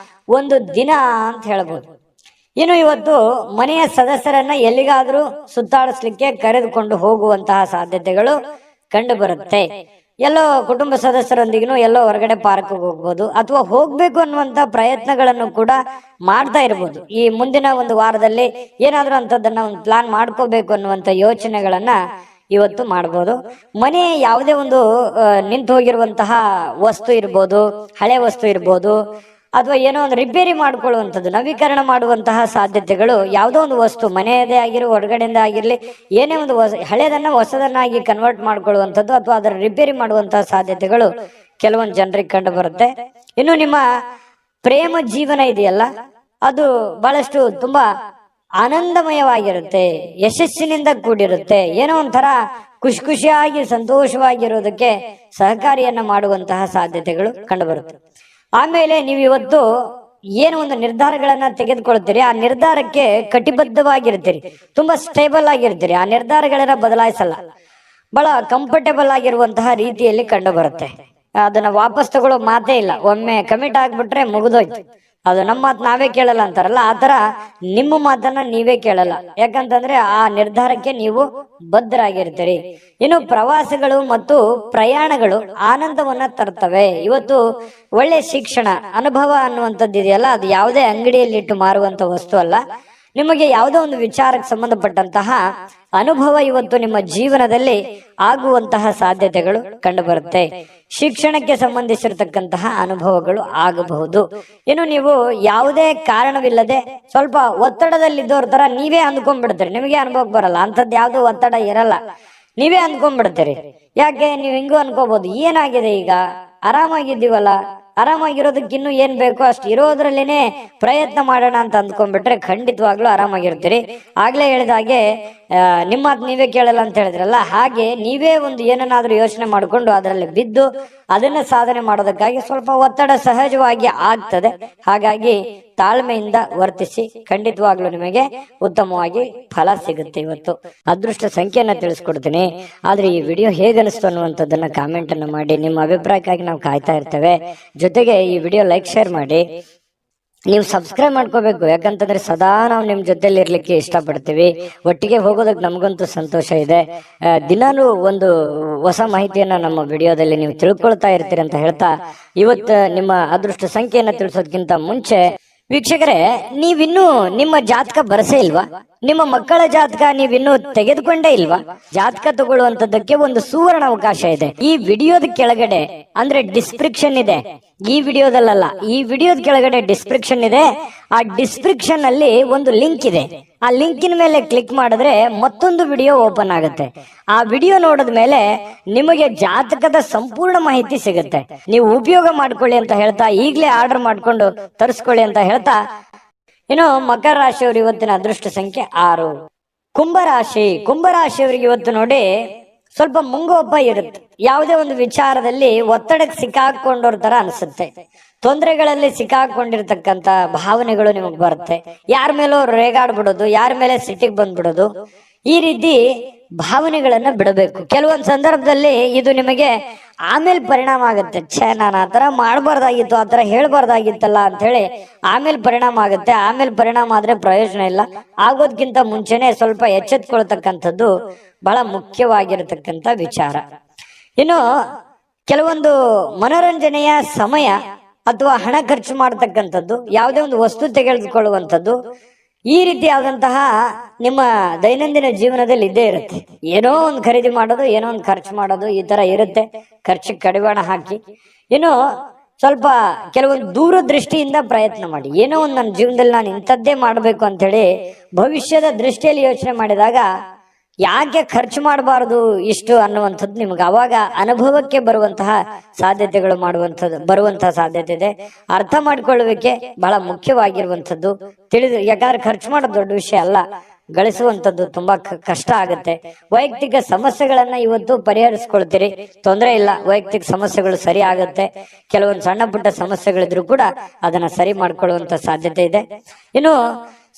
ಒಂದು ದಿನ ಅಂತ ಹೇಳ್ಬೋದು. ಇನ್ನು ಇವತ್ತು ಮನೆಯ ಸದಸ್ಯರನ್ನ ಎಲ್ಲಿಗಾದ್ರೂ ಸುತ್ತಾಡಿಸ್ಲಿಕ್ಕೆ ಕರೆದುಕೊಂಡು ಹೋಗುವಂತಹ ಸಾಧ್ಯತೆಗಳು ಕಂಡು ಬರುತ್ತೆ. ಎಲ್ಲೋ ಕುಟುಂಬ ಸದಸ್ಯರೊಂದಿಗೂ ಎಲ್ಲೋ ಹೊರಗಡೆ ಪಾರ್ಕ್ ಹೋಗ್ಬೋದು, ಅಥವಾ ಹೋಗ್ಬೇಕು ಅನ್ನುವಂತ ಪ್ರಯತ್ನಗಳನ್ನು ಕೂಡ ಮಾಡ್ತಾ ಇರ್ಬೋದು. ಈ ಮುಂದಿನ ಒಂದು ವಾರದಲ್ಲಿ ಏನಾದ್ರೂ ಅಂತದನ್ನ ಒಂದು ಪ್ಲಾನ್ ಮಾಡ್ಕೋಬೇಕು ಅನ್ನುವಂತ ಯೋಚನೆಗಳನ್ನ ಇವತ್ತು ಮಾಡ್ಬೋದು. ಮನೆ ಯಾವುದೇ ಒಂದು ನಿಂತು ಹೋಗಿರುವಂತಹ ವಸ್ತು ಇರ್ಬೋದು, ಹಳೆ ವಸ್ತು ಇರ್ಬೋದು, ಅಥವಾ ಏನೋ ಒಂದು ರಿಪೇರಿ ಮಾಡ್ಕೊಳ್ಳುವಂಥದ್ದು, ನವೀಕರಣ ಮಾಡುವಂತಹ ಸಾಧ್ಯತೆಗಳು, ಯಾವುದೋ ಒಂದು ವಸ್ತು ಮನೆಯದೇ ಆಗಿರೋ ಹೊರಗಡೆಯಿಂದ ಆಗಿರ್ಲಿ, ಏನೇ ಒಂದು ಹಳೆದನ್ನ ಹೊಸದನ್ನಾಗಿ ಕನ್ವರ್ಟ್ ಮಾಡ್ಕೊಳ್ಳುವಂಥದ್ದು, ಅಥವಾ ಅದರ ರಿಪೇರಿ ಮಾಡುವಂತಹ ಸಾಧ್ಯತೆಗಳು ಕೆಲವೊಂದು ಜನರಿಗೆ ಕಂಡು ಬರುತ್ತೆ. ಇನ್ನು ನಿಮ್ಮ ಪ್ರೇಮ ಜೀವನ ಇದೆಯಲ್ಲ, ಅದು ಬಹಳಷ್ಟು ತುಂಬಾ ಆನಂದಮಯವಾಗಿರುತ್ತೆ, ಯಶಸ್ಸಿನಿಂದ ಕೂಡಿರುತ್ತೆ. ಏನೋ ಒಂಥರ ಖುಷಿಯಾಗಿ ಸಂತೋಷವಾಗಿರೋದಕ್ಕೆ ಸಹಕಾರಿಯನ್ನ ಮಾಡುವಂತಹ ಸಾಧ್ಯತೆಗಳು ಕಂಡು ಬರುತ್ತೆ. ಆಮೇಲೆ ನೀವು ಇವತ್ತು ಏನು ಒಂದು ನಿರ್ಧಾರಗಳನ್ನ ತೆಗೆದುಕೊಳ್ತೀರಿ, ಆ ನಿರ್ಧಾರಕ್ಕೆ ಕಟಿಬದ್ಧವಾಗಿರ್ತೀರಿ, ತುಂಬಾ ಸ್ಟೇಬಲ್ ಆಗಿರ್ತೀರಿ, ಆ ನಿರ್ಧಾರಗಳನ್ನ ಬದಲಾಯಿಸಲ್ಲ. ಬಹಳ ಕಂಫರ್ಟೇಬಲ್ ಆಗಿರುವಂತಹ ರೀತಿಯಲ್ಲಿ ಕಂಡು ಬರುತ್ತೆ. ಅದನ್ನ ವಾಪಸ್ ತಗೊಳ್ಳೋ ಮಾತೇ ಇಲ್ಲ. ಒಮ್ಮೆ ಕಮಿಟ್ ಆಗ್ಬಿಟ್ರೆ ಮುಗಿದೋಯ್ತು. ಅದು ನಮ್ಮ ಮಾತು ನಾವೇ ಕೇಳಲ್ಲ ಅಂತಾರಲ್ಲ, ಆತರ ನಿಮ್ಮ ಮಾತನ್ನ ನೀವೇ ಕೇಳಲ್ಲ. ಯಾಕಂತಂದ್ರೆ ಆ ನಿರ್ಧಾರಕ್ಕೆ ನೀವು ಬದ್ಧರಾಗಿರ್ತೀರಿ. ಇನ್ನು ಪ್ರವಾಸಗಳು ಮತ್ತು ಪ್ರಯಾಣಗಳು ಆನಂದವನ್ನ ತರ್ತವೆ. ಇವತ್ತು ಒಳ್ಳೆ ಶಿಕ್ಷಣ ಅನುಭವ ಅನ್ನುವಂಥದ್ದು ಇದೆಯಲ್ಲ, ಅದು ಯಾವುದೇ ಅಂಗಡಿಯಲ್ಲಿ ಇಟ್ಟು ಮಾರುವಂತ ವಸ್ತು ಅಲ್ಲ. ನಿಮಗೆ ಯಾವುದೋ ಒಂದು ವಿಚಾರಕ್ಕೆ ಸಂಬಂಧಪಟ್ಟಂತಹ ಅನುಭವ ಇವತ್ತು ನಿಮ್ಮ ಜೀವನದಲ್ಲಿ ಆಗುವಂತಹ ಸಾಧ್ಯತೆಗಳು ಕಂಡು ಬರುತ್ತೆ. ಶಿಕ್ಷಣಕ್ಕೆ ಸಂಬಂಧಿಸಿರ್ತಕ್ಕಂತಹ ಅನುಭವಗಳು ಆಗಬಹುದು. ಇನ್ನು ನೀವು ಯಾವುದೇ ಕಾರಣವಿಲ್ಲದೆ ಸ್ವಲ್ಪ ಒತ್ತಡದಲ್ಲಿದ್ದವ್ರ ತರ ನೀವೇ ಅಂದ್ಕೊಂಡ್ಬಿಡ್ತೀರಿ. ನಿಮಗೆ ಅನುಭವಕ್ಕೆ ಬರಲ್ಲ, ಅಂತದ್ ಯಾವ್ದು ಒತ್ತಡ ಇರಲ್ಲ, ನೀವೇ ಅಂದ್ಕೊಂಡ್ಬಿಡ್ತೀರಿ. ಯಾಕೆ ನೀವು ಹಿಂಗೂ ಅನ್ಕೋಬಹುದು, ಏನಾಗಿದೆ ಈಗ ಆರಾಮಾಗಿದ್ದೀವಲ್ಲ, ಆರಾಮಾಗಿರೋದಕ್ಕೆ ಇನ್ನು ಏನ್ ಬೇಕೋ ಅಷ್ಟು ಇರೋದ್ರಲ್ಲೇನೆ ಪ್ರಯತ್ನ ಮಾಡೋಣ ಅಂತ ಅಂದ್ಕೊಂಡ್ಬಿಟ್ರೆ ಖಂಡಿತವಾಗ್ಲೂ ಆರಾಮಾಗಿರ್ತೀರಿ. ಆಗ್ಲೇ ಹೇಳಿದ ಹಾಗೆ ನಿಮ್ಮ ಮಾತು ನೀವೇ ಕೇಳಲ್ಲ ಅಂತ ಹೇಳಿದ್ರಲ್ಲ, ಹಾಗೆ ನೀವೇ ಒಂದು ಏನನ್ನಾದ್ರೂ ಯೋಚನೆ ಮಾಡಿಕೊಂಡು ಅದರಲ್ಲಿ ಬಿದ್ದು ಅದನ್ನ ಸಾಧನೆ ಮಾಡೋದಕ್ಕಾಗಿ ಸ್ವಲ್ಪ ಒತ್ತಡ ಸಹಜವಾಗಿ ಆಗ್ತದೆ. ಹಾಗಾಗಿ ತಾಳ್ಮೆಯಿಂದ ವರ್ತಿಸಿ, ಖಂಡಿತವಾಗ್ಲೂ ನಿಮಗೆ ಉತ್ತಮವಾಗಿ ಫಲ ಸಿಗುತ್ತೆ. ಇವತ್ತು ಅದೃಷ್ಟ ಸಂಖ್ಯೆಯನ್ನ ತಿಳಿಸ್ಕೊಡ್ತೀನಿ. ಆದ್ರೆ ಈ ವಿಡಿಯೋ ಹೇಗನಿಸ್ತು ಅನ್ನುವಂಥದ್ದನ್ನ ಕಾಮೆಂಟ್ ಅನ್ನು ಮಾಡಿ. ನಿಮ್ಮ ಅಭಿಪ್ರಾಯಕ್ಕಾಗಿ ನಾವು ಕಾಯ್ತಾ ಇರ್ತೇವೆ. ಜೊತೆಗೆ ಈ ವಿಡಿಯೋ ಲೈಕ್ ಶೇರ್ ಮಾಡಿ. ನೀವು ಸಬ್ಸ್ಕ್ರೈಬ್ ಮಾಡ್ಕೋಬೇಕು. ಯಾಕಂತಂದ್ರೆ ಸದಾ ನಾವು ನಿಮ್ ಜೊತೆಲಿ ಇರ್ಲಿಕ್ಕೆ ಇಷ್ಟಪಡ್ತೀವಿ. ಒಟ್ಟಿಗೆ ಹೋಗೋದಕ್ಕೆ ನಮಗಂತೂ ಸಂತೋಷ ಇದೆ. ದಿನಾನು ಒಂದು ಹೊಸ ಮಾಹಿತಿಯನ್ನ ನಮ್ಮ ವಿಡಿಯೋದಲ್ಲಿ ನೀವು ತಿಳ್ಕೊಳ್ತಾ ಇರ್ತೀರಿ ಅಂತ ಹೇಳ್ತಾ, ಇವತ್ತು ನಿಮ್ಮ ಅದೃಷ್ಟ ಸಂಖ್ಯೆಯನ್ನ ತಿಳಿಸೋದಕ್ಕಿಂತ ಮುಂಚೆ ವೀಕ್ಷಕರೇ, ನೀವಿನ್ನೂ ನಿಮ್ಮ ಜಾತಕ ಬರಸೇ ಇಲ್ವಾ? ನಿಮ್ಮ ಮಕ್ಕಳ ಜಾತಕ ನೀವಿನ್ನೂ ತೆಗೆದುಕೊಂಡೇ ಇಲ್ವಾ? ಜಾತಕ ತಗೊಳ್ಳುವಂತದ್ದಕ್ಕೆ ಒಂದು ಸುವರ್ಣ ಅವಕಾಶ ಇದೆ. ಈ ವಿಡಿಯೋದ ಕೆಳಗಡೆ ಅಂದ್ರೆ ಡಿಸ್ಕ್ರಿಪ್ಷನ್ ಇದೆ. ಈ ವಿಡಿಯೋದಲ್ಲ, ಈ ವಿಡಿಯೋದ ಕೆಳಗಡೆ ಡಿಸ್ಕ್ರಿಪ್ಷನ್ ಇದೆ. ಆ ಡಿಸ್ಕ್ರಿಪ್ಷನ್ ಅಲ್ಲಿ ಒಂದು ಲಿಂಕ್ ಇದೆ. ಆ ಲಿಂಕಿನ ಮೇಲೆ ಕ್ಲಿಕ್ ಮಾಡಿದ್ರೆ ಮತ್ತೊಂದು ವಿಡಿಯೋ ಓಪನ್ ಆಗುತ್ತೆ. ಆ ವಿಡಿಯೋ ನೋಡಿದ ಮೇಲೆ ನಿಮಗೆ ಜಾತಕದ ಸಂಪೂರ್ಣ ಮಾಹಿತಿ ಸಿಗುತ್ತೆ. ನೀವು ಉಪಯೋಗ ಮಾಡ್ಕೊಳ್ಳಿ ಅಂತ ಹೇಳ್ತಾ, ಈಗಲೇ ಆರ್ಡರ್ ಮಾಡ್ಕೊಂಡು ತರಿಸ್ಕೊಳ್ಳಿ ಅಂತ ಹೇಳ್ತಾ, ಇನ್ನು ಮಕರ ರಾಶಿಯವರು ಇವತ್ತಿನ ಅದೃಷ್ಟ ಸಂಖ್ಯೆ 6. ಕುಂಭರಾಶಿಯವರಿಗೆ ಇವತ್ತು ನೋಡಿ ಸ್ವಲ್ಪ ಮುಂಗೋಪ ಇರುತ್ತೆ. ಯಾವುದೇ ಒಂದು ವಿಚಾರದಲ್ಲಿ ಒತ್ತಡಕ್ಕೆ ಸಿಕ್ಕಾಕೊಂಡವ್ರ ತರ ಅನ್ಸುತ್ತೆ. ತೊಂದರೆಗಳಲ್ಲಿ ಸಿಕ್ಕಾಕೊಂಡಿರ್ತಕ್ಕಂತ ಭಾವನೆಗಳು ನಿಮಗ್ ಬರುತ್ತೆ. ಯಾರ ಮೇಲೂ ರೇಗಾಡ್ಬಿಡೋದು, ಯಾರ ಮೇಲೆ ಸಿಟ್ಟಿಗೆ ಬಂದ್ಬಿಡೋದು, ಈ ರೀತಿ ಭಾವನೆಗಳನ್ನ ಬಿಡಬೇಕು. ಕೆಲವೊಂದು ಸಂದರ್ಭದಲ್ಲಿ ಇದು ನಿಮಗೆ ಆಮೇಲೆ ಪರಿಣಾಮ ಆಗುತ್ತೆ. ನಾನು ಆತರ ಮಾಡಬಾರ್ದಾಗಿತ್ತು, ಆತರ ಹೇಳ್ಬಾರ್ದಾಗಿತ್ತಲ್ಲ ಅಂತ ಹೇಳಿ ಆಮೇಲೆ ಪರಿಣಾಮ ಆಗುತ್ತೆ. ಆಮೇಲೆ ಪರಿಣಾಮ ಆದ್ರೆ ಪ್ರಯೋಜನ ಇಲ್ಲ. ಆಗೋದ್ಕಿಂತ ಮುಂಚೆನೆ ಸ್ವಲ್ಪ ಎಚ್ಚೆತ್ಕೊಳ್ತಕ್ಕಂಥದ್ದು ಬಹಳ ಮುಖ್ಯವಾಗಿರತಕ್ಕಂತ ವಿಚಾರ. ಇನ್ನು ಕೆಲವೊಂದು ಮನೋರಂಜನೆಯ ಸಮಯ ಅಥವಾ ಹಣ ಖರ್ಚು ಮಾಡತಕ್ಕಂಥದ್ದು, ಯಾವುದೇ ಒಂದು ವಸ್ತು ತೆಗೆದುಕೊಳ್ಳುವಂಥದ್ದು, ಈ ರೀತಿಯಾದಂತಹ ನಿಮ್ಮ ದೈನಂದಿನ ಜೀವನದಲ್ಲಿ ಇದ್ದೇ ಇರುತ್ತೆ. ಏನೋ ಒಂದು ಖರೀದಿ ಮಾಡೋದು, ಏನೋ ಒಂದು ಖರ್ಚು ಮಾಡೋದು, ಈ ತರ ಇರುತ್ತೆ. ಖರ್ಚಿಗೆ ಕಡಿವಾಣ ಹಾಕಿ ಇನ್ನು ಸ್ವಲ್ಪ ಕೆಲವೊಂದು ದೂರದೃಷ್ಟಿಯಿಂದ ಪ್ರಯತ್ನ ಮಾಡಿ. ಏನೋ ಒಂದು ನನ್ನ ಜೀವನದಲ್ಲಿ ನಾನು ಇಂಥದ್ದೇ ಮಾಡಬೇಕು ಅಂತ ಹೇಳಿ ಭವಿಷ್ಯದ ದೃಷ್ಟಿಯಲ್ಲಿ ಯೋಚನೆ ಮಾಡಿದಾಗ ಯಾಕೆ ಖರ್ಚು ಮಾಡಬಾರದು ಇಷ್ಟು ಅನ್ನುವಂಥದ್ದು ನಿಮ್ಗೆ ಅವಾಗ ಅನುಭವಕ್ಕೆ ಬರುವಂತಹ ಸಾಧ್ಯತೆಗಳು ಬರುವಂತಹ ಸಾಧ್ಯತೆ ಇದೆ. ಅರ್ಥ ಮಾಡ್ಕೊಳ್ಳುವಿಕೆ ಬಹಳ ಮುಖ್ಯವಾಗಿರುವಂಥದ್ದು. ಯಾಕಂದ್ರೆ ಖರ್ಚು ಮಾಡೋದು ದೊಡ್ಡ ವಿಷಯ ಅಲ್ಲ, ಗಳಿಸುವಂಥದ್ದು ತುಂಬಾ ಕಷ್ಟ ಆಗುತ್ತೆ. ವೈಯಕ್ತಿಕ ಸಮಸ್ಯೆಗಳನ್ನ ಇವತ್ತು ಪರಿಹರಿಸ್ಕೊಳ್ತೀರಿ, ತೊಂದರೆ ಇಲ್ಲ. ವೈಯಕ್ತಿಕ ಸಮಸ್ಯೆಗಳು ಸರಿ ಆಗುತ್ತೆ. ಕೆಲವೊಂದು ಸಣ್ಣ ಪುಟ್ಟ ಸಮಸ್ಯೆಗಳಿದ್ರು ಕೂಡ ಅದನ್ನ ಸರಿ ಮಾಡ್ಕೊಳ್ಳುವಂತ ಸಾಧ್ಯತೆ ಇದೆ. ಇನ್ನು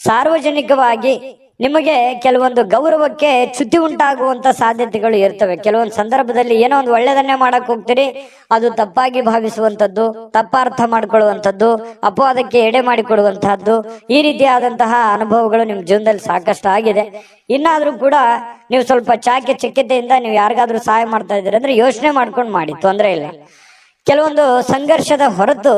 ಸಾರ್ವಜನಿಕವಾಗಿ ನಿಮಗೆ ಕೆಲವೊಂದು ಗೌರವಕ್ಕೆ ಚ್ಯುತಿ ಉಂಟಾಗುವಂತ ಸಾಧ್ಯತೆಗಳು ಇರ್ತವೆ. ಕೆಲವೊಂದು ಸಂದರ್ಭದಲ್ಲಿ ಏನೋ ಒಂದು ಒಳ್ಳೆದನ್ನೇ ಮಾಡಕ್ ಹೋಗ್ತೀರಿ, ಅದು ತಪ್ಪಾಗಿ ಭಾವಿಸುವಂತದ್ದು, ತಪ್ಪಾರ್ಥ ಮಾಡ್ಕೊಳ್ಳುವಂಥದ್ದು, ಅಪವಾದಕ್ಕೆ ಎಡೆ ಮಾಡಿಕೊಡುವಂತಹದ್ದು, ಈ ರೀತಿಯಾದಂತಹ ಅನುಭವಗಳು ನಿಮ್ ಜೀವನದಲ್ಲಿ ಸಾಕಷ್ಟು ಆಗಿದೆ. ಇನ್ನಾದ್ರೂ ಕೂಡ ನೀವು ಸ್ವಲ್ಪ ಚಕ್ಕೆತೆಯಿಂದ ನೀವು ಯಾರಿಗಾದ್ರೂ ಸಹಾಯ ಮಾಡ್ತಾ ಇದ್ದೀರಿ ಅಂದ್ರೆ ಯೋಚನೆ ಮಾಡ್ಕೊಂಡು ಮಾಡಿ, ತೊಂದರೆ ಇಲ್ಲ. ಕೆಲವೊಂದು ಸಂಘರ್ಷದ ಹೊರತು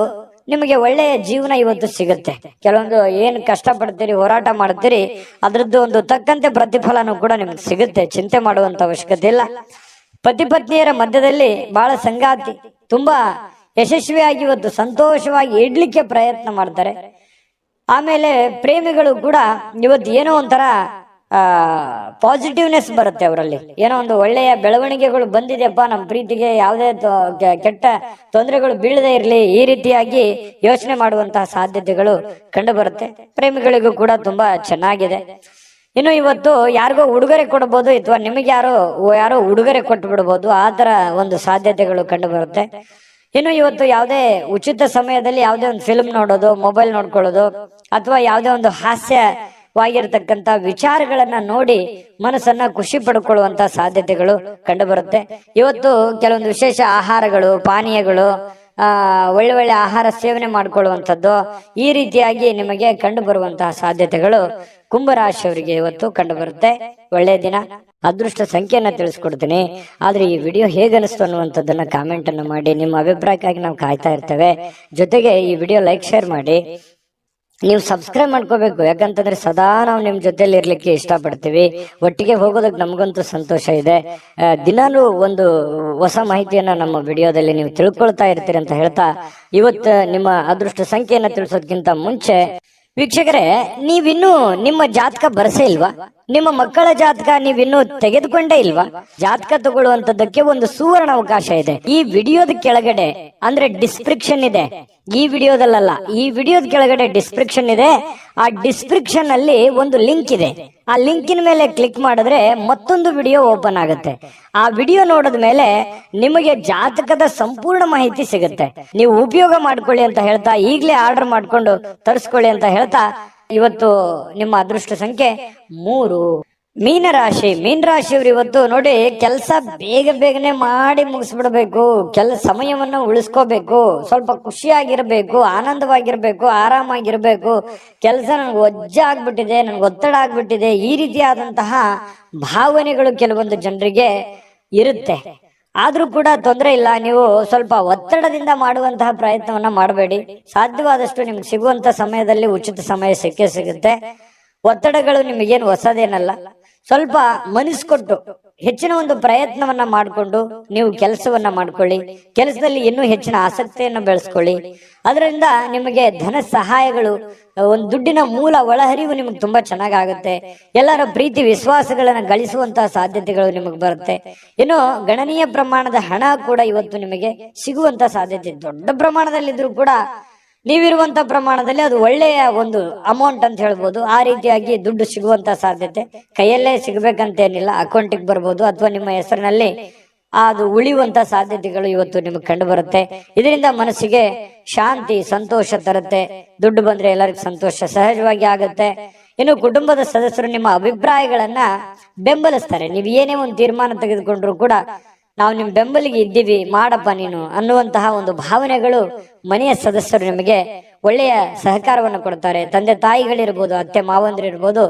ನಿಮಗೆ ಒಳ್ಳೆಯ ಜೀವನ ಇವತ್ತು ಸಿಗುತ್ತೆ. ಕೆಲವೊಂದು ಏನ್ ಕಷ್ಟ ಪಡ್ತೀರಿ, ಹೋರಾಟ ಮಾಡ್ತೀರಿ, ಅದ್ರದ್ದು ಒಂದು ತಕ್ಕಂತೆ ಪ್ರತಿಫಲನೂ ಕೂಡ ನಿಮ್ಗೆ ಸಿಗುತ್ತೆ. ಚಿಂತೆ ಮಾಡುವಂತ ಅವಶ್ಯಕತೆ ಇಲ್ಲ. ಪತಿ ಪತ್ನಿಯರ ಮಧ್ಯದಲ್ಲಿ ಬಹಳ ಸಂಗಾತಿ ತುಂಬಾ ಯಶಸ್ವಿಯಾಗಿ ಇವತ್ತು ಸಂತೋಷವಾಗಿ ಇಡ್ಲಿಕ್ಕೆ ಪ್ರಯತ್ನ ಮಾಡ್ತಾರೆ. ಆಮೇಲೆ ಪ್ರೇಮಿಗಳು ಕೂಡ ಇವತ್ತು ಏನೋ ಒಂಥರ ಪಾಸಿಟಿವ್ನೆಸ್ ಬರುತ್ತೆ ಅವರಲ್ಲಿ. ಏನೋ ಒಂದು ಒಳ್ಳೆಯ ಬೆಳವಣಿಗೆಗಳು ಬಂದಿದೆಯಪ್ಪ, ನಮ್ಮ ಪ್ರೀತಿಗೆ ಯಾವುದೇ ಕೆಟ್ಟ ತೊಂದರೆಗಳು ಬೀಳದೆ ಇರಲಿ, ಈ ರೀತಿಯಾಗಿ ಯೋಚನೆ ಮಾಡುವಂತಹ ಸಾಧ್ಯತೆಗಳು ಕಂಡು ಬರುತ್ತೆ. ಪ್ರೇಮಿಗಳಿಗೂ ಕೂಡ ತುಂಬಾ ಚೆನ್ನಾಗಿದೆ. ಇನ್ನು ಇವತ್ತು ಯಾರಿಗೋ ಉಡುಗೊರೆ ಕೊಡಬಹುದು, ಅಥವಾ ನಿಮಗೆ ಯಾರೋ ಉಡುಗೊರೆ ಕೊಟ್ಟು ಬಿಡಬಹುದು. ಆ ತರ ಒಂದು ಸಾಧ್ಯತೆಗಳು ಕಂಡು ಬರುತ್ತೆ. ಇನ್ನು ಇವತ್ತು ಯಾವುದೇ ಉಚಿತ ಸಮಯದಲ್ಲಿ ಯಾವುದೇ ಒಂದು ಫಿಲ್ಮ್ ನೋಡೋದು, ಮೊಬೈಲ್ ನೋಡ್ಕೊಳ್ಳೋದು, ಅಥವಾ ಯಾವುದೇ ಒಂದು ಹಾಸ್ಯ ವಾಗಿರ್ತಕ್ಕಂತ ವಿಚಾರಗಳನ್ನ ನೋಡಿ ಮನಸ್ಸನ್ನ ಖುಷಿ ಪಡ್ಕೊಳ್ಳುವಂತ ಸಾಧ್ಯತೆಗಳು ಕಂಡು ಬರುತ್ತೆ. ಇವತ್ತು ಕೆಲವೊಂದು ವಿಶೇಷ ಆಹಾರಗಳು, ಪಾನೀಯಗಳು, ಒಳ್ಳೆ ಆಹಾರ ಸೇವನೆ ಮಾಡ್ಕೊಳ್ಳುವಂಥದ್ದು, ಈ ರೀತಿಯಾಗಿ ನಿಮಗೆ ಕಂಡು ಬರುವಂತಹ ಸಾಧ್ಯತೆಗಳು ಕುಂಭರಾಶಿಯವರಿಗೆ ಇವತ್ತು ಕಂಡು ಬರುತ್ತೆ. ಒಳ್ಳೆಯ ದಿನ. ಅದೃಷ್ಟ ಸಂಖ್ಯೆಯನ್ನ ತಿಳಿಸ್ಕೊಡ್ತೀನಿ. ಆದ್ರೆ ಈ ವಿಡಿಯೋ ಹೇಗನಿಸ್ತು ಅನ್ನುವಂಥದ್ದನ್ನ ಕಾಮೆಂಟ್ ಅನ್ನು ಮಾಡಿ. ನಿಮ್ಮ ಅಭಿಪ್ರಾಯಕ್ಕಾಗಿ ನಾವು ಕಾಯ್ತಾ ಇರ್ತೇವೆ. ಜೊತೆಗೆ ಈ ವಿಡಿಯೋ ಲೈಕ್, ಶೇರ್ ಮಾಡಿ. ನೀವು ಸಬ್ಸ್ಕ್ರೈಬ್ ಮಾಡ್ಕೋಬೇಕು, ಯಾಕಂತಂದ್ರೆ ಸದಾ ನಾವು ನಿಮ್ ಜೊತೆಲಿ ಇರ್ಲಿಕ್ಕೆ ಇಷ್ಟಪಡ್ತೀವಿ. ಒಟ್ಟಿಗೆ ಹೋಗೋದಕ್ಕೆ ನಮಗಂತೂ ಸಂತೋಷ ಇದೆ. ದಿನಾಲೂ ಒಂದು ಹೊಸ ಮಾಹಿತಿಯನ್ನ ನಮ್ಮ ವಿಡಿಯೋದಲ್ಲಿ ನೀವು ತಿಳ್ಕೊಳ್ತಾ ಇರ್ತೀರಿ ಅಂತ ಹೇಳ್ತಾ, ಇವತ್ತು ನಿಮ್ಮ ಅದೃಷ್ಟ ಸಂಖ್ಯೆಯನ್ನ ತಿಳಿಸೋದಕ್ಕಿಂತ ಮುಂಚೆ ವೀಕ್ಷಕರೇ, ನೀವಿನ್ನೂ ನಿಮ್ಮ ಜಾತಕ ಬರಸೇ ಇಲ್ವಾ? ನಿಮ್ಮ ಮಕ್ಕಳ ಜಾತಕ ನೀವಿನ್ನೂ ತೆಗೆದುಕೊಂಡೇ ಇಲ್ವಾ? ಜಾತಕ ತಗೊಳ್ಳುವಂತದ್ದಕ್ಕೆ ಒಂದು ಸುವರ್ಣ ಅವಕಾಶ ಇದೆ. ಈ ವಿಡಿಯೋದ ಕೆಳಗಡೆ ಅಂದ್ರೆ ಡಿಸ್ಕ್ರಿಪ್ಷನ್ ಇದೆ. ಈ ವಿಡಿಯೋದಲ್ಲ, ಈ ವಿಡಿಯೋದ ಕೆಳಗಡೆ ಡಿಸ್ಕ್ರಿಪ್ಷನ್ ಇದೆ. ಆ ಡಿಸ್ಕ್ರಿಪ್ಷನ್ ಅಲ್ಲಿ ಒಂದು ಲಿಂಕ್ ಇದೆ. ಆ ಲಿಂಕಿನ ಮೇಲೆ ಕ್ಲಿಕ್ ಮಾಡಿದ್ರೆ ಮತ್ತೊಂದು ವಿಡಿಯೋ ಓಪನ್ ಆಗುತ್ತೆ. ಆ ವಿಡಿಯೋ ನೋಡಿದ ಮೇಲೆ ನಿಮಗೆ ಜಾತಕದ ಸಂಪೂರ್ಣ ಮಾಹಿತಿ ಸಿಗುತ್ತೆ. ನೀವು ಉಪಯೋಗ ಮಾಡ್ಕೊಳ್ಳಿ ಅಂತ ಹೇಳ್ತಾ, ಈಗಲೇ ಆರ್ಡರ್ ಮಾಡ್ಕೊಂಡು ತರಿಸ್ಕೊಳ್ಳಿ ಅಂತ ಹೇಳ್ತಾ, ಇವತ್ತು ನಿಮ್ಮ ಅದೃಷ್ಟ ಸಂಖ್ಯೆ 3. ಮೀನರಾಶಿ. ಮೀನರಾಶಿಯವರು ಇವತ್ತು ನೋಡಿ, ಕೆಲಸ ಬೇಗನೆ ಮಾಡಿ ಮುಗಿಸ್ಬಿಡ್ಬೇಕು, ಸಮಯವನ್ನ ಉಳಿಸ್ಕೋಬೇಕು, ಸ್ವಲ್ಪ ಖುಷಿಯಾಗಿರ್ಬೇಕು, ಆನಂದವಾಗಿರ್ಬೇಕು, ಆರಾಮಾಗಿರ್ಬೇಕು. ಕೆಲಸ ನನ್ಗೆ ಒಜ್ಜೆ ಆಗ್ಬಿಟ್ಟಿದೆ, ನನ್ಗೆ ಒತ್ತಡ ಆಗ್ಬಿಟ್ಟಿದೆ, ಈ ರೀತಿಯಾದಂತಹ ಭಾವನೆಗಳು ಕೆಲವೊಂದು ಜನರಿಗೆ ಇರುತ್ತೆ. ಆದ್ರೂ ಕೂಡ ತೊಂದರೆ ಇಲ್ಲ. ನೀವು ಸ್ವಲ್ಪ ಒತ್ತಡದಿಂದ ಮಾಡುವಂತಹ ಪ್ರಯತ್ನವನ್ನ ಮಾಡಬೇಡಿ. ಸಾಧ್ಯವಾದಷ್ಟು ನಿಮ್ಗೆ ಸಿಗುವಂತ ಸಮಯದಲ್ಲಿ ಉಚಿತ ಸಮಯ ಸಿಕ್ಕೇ ಸಿಗುತ್ತೆ. ಒತ್ತಡಗಳು ನಿಮಗೇನು ಹೊಸದೇನಲ್ಲ. ಸ್ವಲ್ಪ ಮನಸ್ಸು ಕೊಟ್ಟು ಹೆಚ್ಚಿನ ಒಂದು ಪ್ರಯತ್ನವನ್ನ ಮಾಡಿಕೊಂಡು ನೀವು ಕೆಲಸವನ್ನ ಮಾಡ್ಕೊಳ್ಳಿ. ಕೆಲಸದಲ್ಲಿ ಇನ್ನೂ ಹೆಚ್ಚಿನ ಆಸಕ್ತಿಯನ್ನು ಬೆಳೆಸ್ಕೊಳ್ಳಿ. ಅದರಿಂದ ನಿಮಗೆ ಧನ ಸಹಾಯಗಳು, ಒಂದು ದುಡ್ಡಿನ ಮೂಲ ಒಳಹರಿವು ನಿಮಗೆ ತುಂಬಾ ಚೆನ್ನಾಗಾಗುತ್ತೆ. ಎಲ್ಲರ ಪ್ರೀತಿ ವಿಶ್ವಾಸಗಳನ್ನ ಗಳಿಸುವಂತಹ ಸಾಧ್ಯತೆಗಳು ನಿಮಗೆ ಬರುತ್ತೆ. ಇನ್ನು ಗಣನೀಯ ಪ್ರಮಾಣದ ಹಣ ಕೂಡ ಇವತ್ತು ನಿಮಗೆ ಸಿಗುವಂತ ಸಾಧ್ಯತೆ, ದೊಡ್ಡ ಪ್ರಮಾಣದಲ್ಲಿದ್ರೂ ಕೂಡ ನೀವಿರುವಂತ ಪ್ರಮಾಣದಲ್ಲಿ ಅದು ಒಳ್ಳೆಯ ಒಂದು ಅಮೌಂಟ್ ಅಂತ ಹೇಳ್ಬೋದು. ಆ ರೀತಿಯಾಗಿ ದುಡ್ಡು ಸಿಗುವಂತ ಸಾಧ್ಯತೆ, ಕೈಯಲ್ಲೇ ಸಿಗ್ಬೇಕಂತೇನಿಲ್ಲ, ಅಕೌಂಟಿಗೆ ಬರ್ಬೋದು, ಅಥವಾ ನಿಮ್ಮ ಹೆಸರಿನಲ್ಲಿ ಅದು ಉಳಿಯುವಂತ ಸಾಧ್ಯತೆಗಳು ಇವತ್ತು ನಿಮಗೆ ಕಂಡು ಬರುತ್ತೆ. ಇದರಿಂದ ಮನಸ್ಸಿಗೆ ಶಾಂತಿ, ಸಂತೋಷ ತರುತ್ತೆ. ದುಡ್ಡು ಬಂದ್ರೆ ಎಲ್ಲರಿಗೂ ಸಂತೋಷ ಸಹಜವಾಗಿ ಆಗುತ್ತೆ. ಇನ್ನು ಕುಟುಂಬದ ಸದಸ್ಯರು ನಿಮ್ಮ ಅಭಿಪ್ರಾಯಗಳನ್ನ ಬೆಂಬಲಿಸ್ತಾರೆ. ನೀವು ಏನೇ ಒಂದು ತೀರ್ಮಾನ ತೆಗೆದುಕೊಂಡ್ರು ಕೂಡ ನಾವು ನಿಮ್ ಬೆಂಬಲಿಗೆ ಇದ್ದೀವಿ, ಮಾಡಪ್ಪ ನೀನು ಅನ್ನುವಂತಹ ಒಂದು ಭಾವನೆಗಳು ಮನೆಯ ಸದಸ್ಯರು ನಿಮಗೆ ಒಳ್ಳೆಯ ಸಹಕಾರವನ್ನು ಕೊಡ್ತಾರೆ. ತಂದೆ ತಾಯಿಗಳಿರ್ಬೋದು, ಅತ್ತೆ ಮಾವಂದ್ರಿರ್ಬೋದು,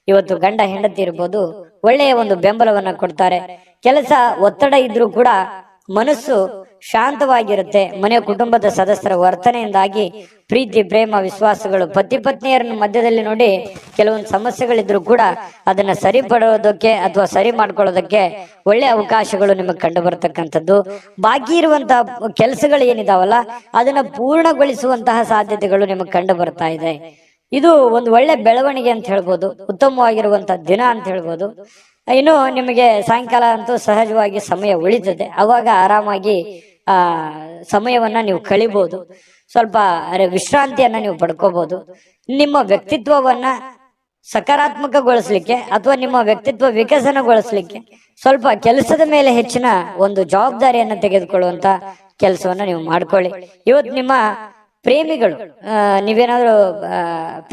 ಇವತ್ತು ಗಂಡ ಹೆಂಡತಿ ಇರ್ಬೋದು, ಒಳ್ಳೆಯ ಒಂದು ಬೆಂಬಲವನ್ನ ಕೊಡ್ತಾರೆ. ಕೆಲಸ ಒತ್ತಡ ಇದ್ರೂ ಕೂಡ ಮನಸ್ಸು ಶಾಂತವಾಗಿರುತ್ತೆ. ಮನೆಯ ಕುಟುಂಬದ ಸದಸ್ಯರ ವರ್ತನೆಯಿಂದಾಗಿ ಪ್ರೀತಿ, ಪ್ರೇಮ, ವಿಶ್ವಾಸಗಳು, ಪತಿ ಪತ್ನಿಯರ ಮಧ್ಯದಲ್ಲಿ ನೋಡಿ ಕೆಲವೊಂದು ಸಮಸ್ಯೆಗಳಿದ್ರು ಕೂಡ ಅದನ್ನ ಸರಿಪಡೋದಕ್ಕೆ ಅಥವಾ ಸರಿ ಮಾಡ್ಕೊಳ್ಳೋದಕ್ಕೆ ಒಳ್ಳೆ ಅವಕಾಶಗಳು ನಿಮಗೆ ಕಂಡು ಬರ್ತಕ್ಕಂಥದ್ದು. ಬಾಕಿ ಇರುವಂತಹ ಕೆಲಸಗಳು ಏನಿದಾವಲ್ಲ ಅದನ್ನ ಪೂರ್ಣಗೊಳಿಸುವಂತಹ ಸಾಧ್ಯತೆಗಳು ನಿಮಗೆ ಕಂಡು ಬರ್ತಾ ಇದೆ. ಇದು ಒಂದು ಒಳ್ಳೆ ಬೆಳವಣಿಗೆ ಅಂತ ಹೇಳ್ಬೋದು, ಉತ್ತಮವಾಗಿರುವಂತಹ ದಿನ ಅಂತ ಹೇಳ್ಬೋದು. ಇನ್ನು ನಿಮಗೆ ಸಾಯಂಕಾಲ ಅಂತೂ ಸಹಜವಾಗಿ ಸಮಯ ಉಳಿತದೆ. ಅವಾಗ ಆರಾಮಾಗಿ ಸಮಯವನ್ನ ನೀವು ಕಳಿಬಹುದು. ಸ್ವಲ್ಪ ವಿಶ್ರಾಂತಿಯನ್ನ ನೀವು ಪಡ್ಕೋಬಹುದು. ನಿಮ್ಮ ವ್ಯಕ್ತಿತ್ವವನ್ನ ಸಕಾರಾತ್ಮಕಗೊಳಿಸ್ಲಿಕ್ಕೆ ಅಥವಾ ನಿಮ್ಮ ವ್ಯಕ್ತಿತ್ವ ವಿಕಸನಗೊಳಿಸ್ಲಿಕ್ಕೆ ಸ್ವಲ್ಪ ಕೆಲಸದ ಮೇಲೆ ಹೆಚ್ಚಿನ ಒಂದು ಜವಾಬ್ದಾರಿಯನ್ನ ತೆಗೆದುಕೊಳ್ಳುವಂತ ಕೆಲಸವನ್ನ ನೀವು ಮಾಡ್ಕೊಳ್ಳಿ. ಇವತ್ತು ನಿಮ್ಮ ಪ್ರೇಮಿಗಳು, ನೀವೇನಾದ್ರೂ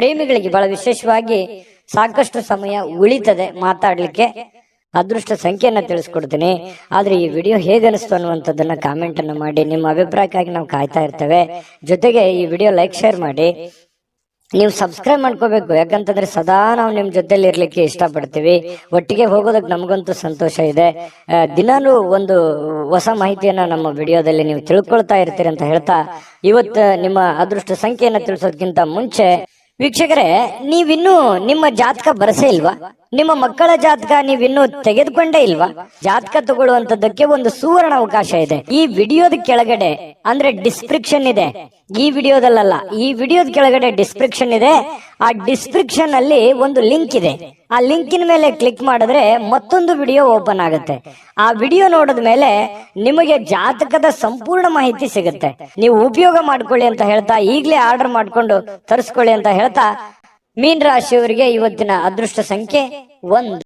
ಪ್ರೇಮಿಗಳಿಗೆ ಬಹಳ ವಿಶೇಷವಾಗಿ ಸಾಕಷ್ಟು ಸಮಯ ಉಳಿತದೆ ಮಾತಾಡ್ಲಿಕ್ಕೆ. ಅದೃಷ್ಟ ಸಂಖ್ಯೆಯನ್ನ ತಿಳಿಸ್ಕೊಡ್ತೀನಿ. ಆದ್ರೆ ಈ ವಿಡಿಯೋ ಹೇಗನಿಸ್ತು ಅನ್ನುವಂಥದ್ದನ್ನ ಕಾಮೆಂಟ್ ಅನ್ನು ಮಾಡಿ. ನಿಮ್ಮ ಅಭಿಪ್ರಾಯಕ್ಕಾಗಿ ನಾವು ಕಾಯ್ತಾ ಇರ್ತೇವೆ. ಜೊತೆಗೆ ಈ ವಿಡಿಯೋ ಲೈಕ್, ಶೇರ್ ಮಾಡಿ. ನೀವು ಸಬ್ಸ್ಕ್ರೈಬ್ ಮಾಡ್ಕೋಬೇಕು, ಯಾಕಂತಂದ್ರೆ ಸದಾ ನಾವು ನಿಮ್ ಜೊತೆಲಿ ಇರ್ಲಿಕ್ಕೆ ಇಷ್ಟಪಡ್ತೀವಿ. ಒಟ್ಟಿಗೆ ಹೋಗೋದಕ್ಕೆ ನಮಗಂತೂ ಸಂತೋಷ ಇದೆ. ದಿನಾಲೂ ಒಂದು ಹೊಸ ಮಾಹಿತಿಯನ್ನ ನಮ್ಮ ವಿಡಿಯೋದಲ್ಲಿ ನೀವು ತಿಳ್ಕೊಳ್ತಾ ಇರ್ತೀರಿ ಅಂತ ಹೇಳ್ತಾ, ಇವತ್ತು ನಿಮ್ಮ ಅದೃಷ್ಟ ಸಂಖ್ಯೆಯನ್ನ ತಿಳಿಸೋದಕ್ಕಿಂತ ಮುಂಚೆ ವೀಕ್ಷಕರೇ, ನೀವಿನ್ನೂ ನಿಮ್ಮ ಜಾತಕ ಬರಸೇ ಇಲ್ವಾ? ನಿಮ್ಮ ಮಕ್ಕಳ ಜಾತಕ ನೀವಿನ್ನೂ ತೆಗೆದುಕೊಂಡೇ ಇಲ್ವಾ? ಜಾತಕ ತಗೊಳ್ಳುವಂತದ್ದಕ್ಕೆ ಒಂದು ಸುವರ್ಣ ಅವಕಾಶ ಇದೆ. ಈ ವಿಡಿಯೋದ ಕೆಳಗಡೆ ಅಂದ್ರೆ ಡಿಸ್ಕ್ರಿಪ್ಷನ್ ಇದೆ. ಈ ವಿಡಿಯೋದಲ್ಲ, ಈ ವಿಡಿಯೋದ ಕೆಳಗಡೆ ಡಿಸ್ಕ್ರಿಪ್ಷನ್ ಇದೆ. ಆ ಡಿಸ್ಕ್ರಿಪ್ಷನ್ ಅಲ್ಲಿ ಒಂದು ಲಿಂಕ್ ಇದೆ. ಆ ಲಿಂಕಿನ ಮೇಲೆ ಕ್ಲಿಕ್ ಮಾಡಿದ್ರೆ ಮತ್ತೊಂದು ವಿಡಿಯೋ ಓಪನ್ ಆಗುತ್ತೆ. ಆ ವಿಡಿಯೋ ನೋಡಿದ ಮೇಲೆ ನಿಮಗೆ ಜಾತಕದ ಸಂಪೂರ್ಣ ಮಾಹಿತಿ ಸಿಗುತ್ತೆ. ನೀವು ಉಪಯೋಗ ಮಾಡ್ಕೊಳ್ಳಿ ಅಂತ ಹೇಳ್ತಾ, ಈಗಲೇ ಆರ್ಡರ್ ಮಾಡ್ಕೊಂಡು ತರಿಸ್ಕೊಳ್ಳಿ ಅಂತ ಹೇಳ್ತಾ, ಮೀನ ರಾಶಿಯವರಿಗೆ ಇವತ್ತಿನ ಅದೃಷ್ಟ ಸಂಖ್ಯೆ 1.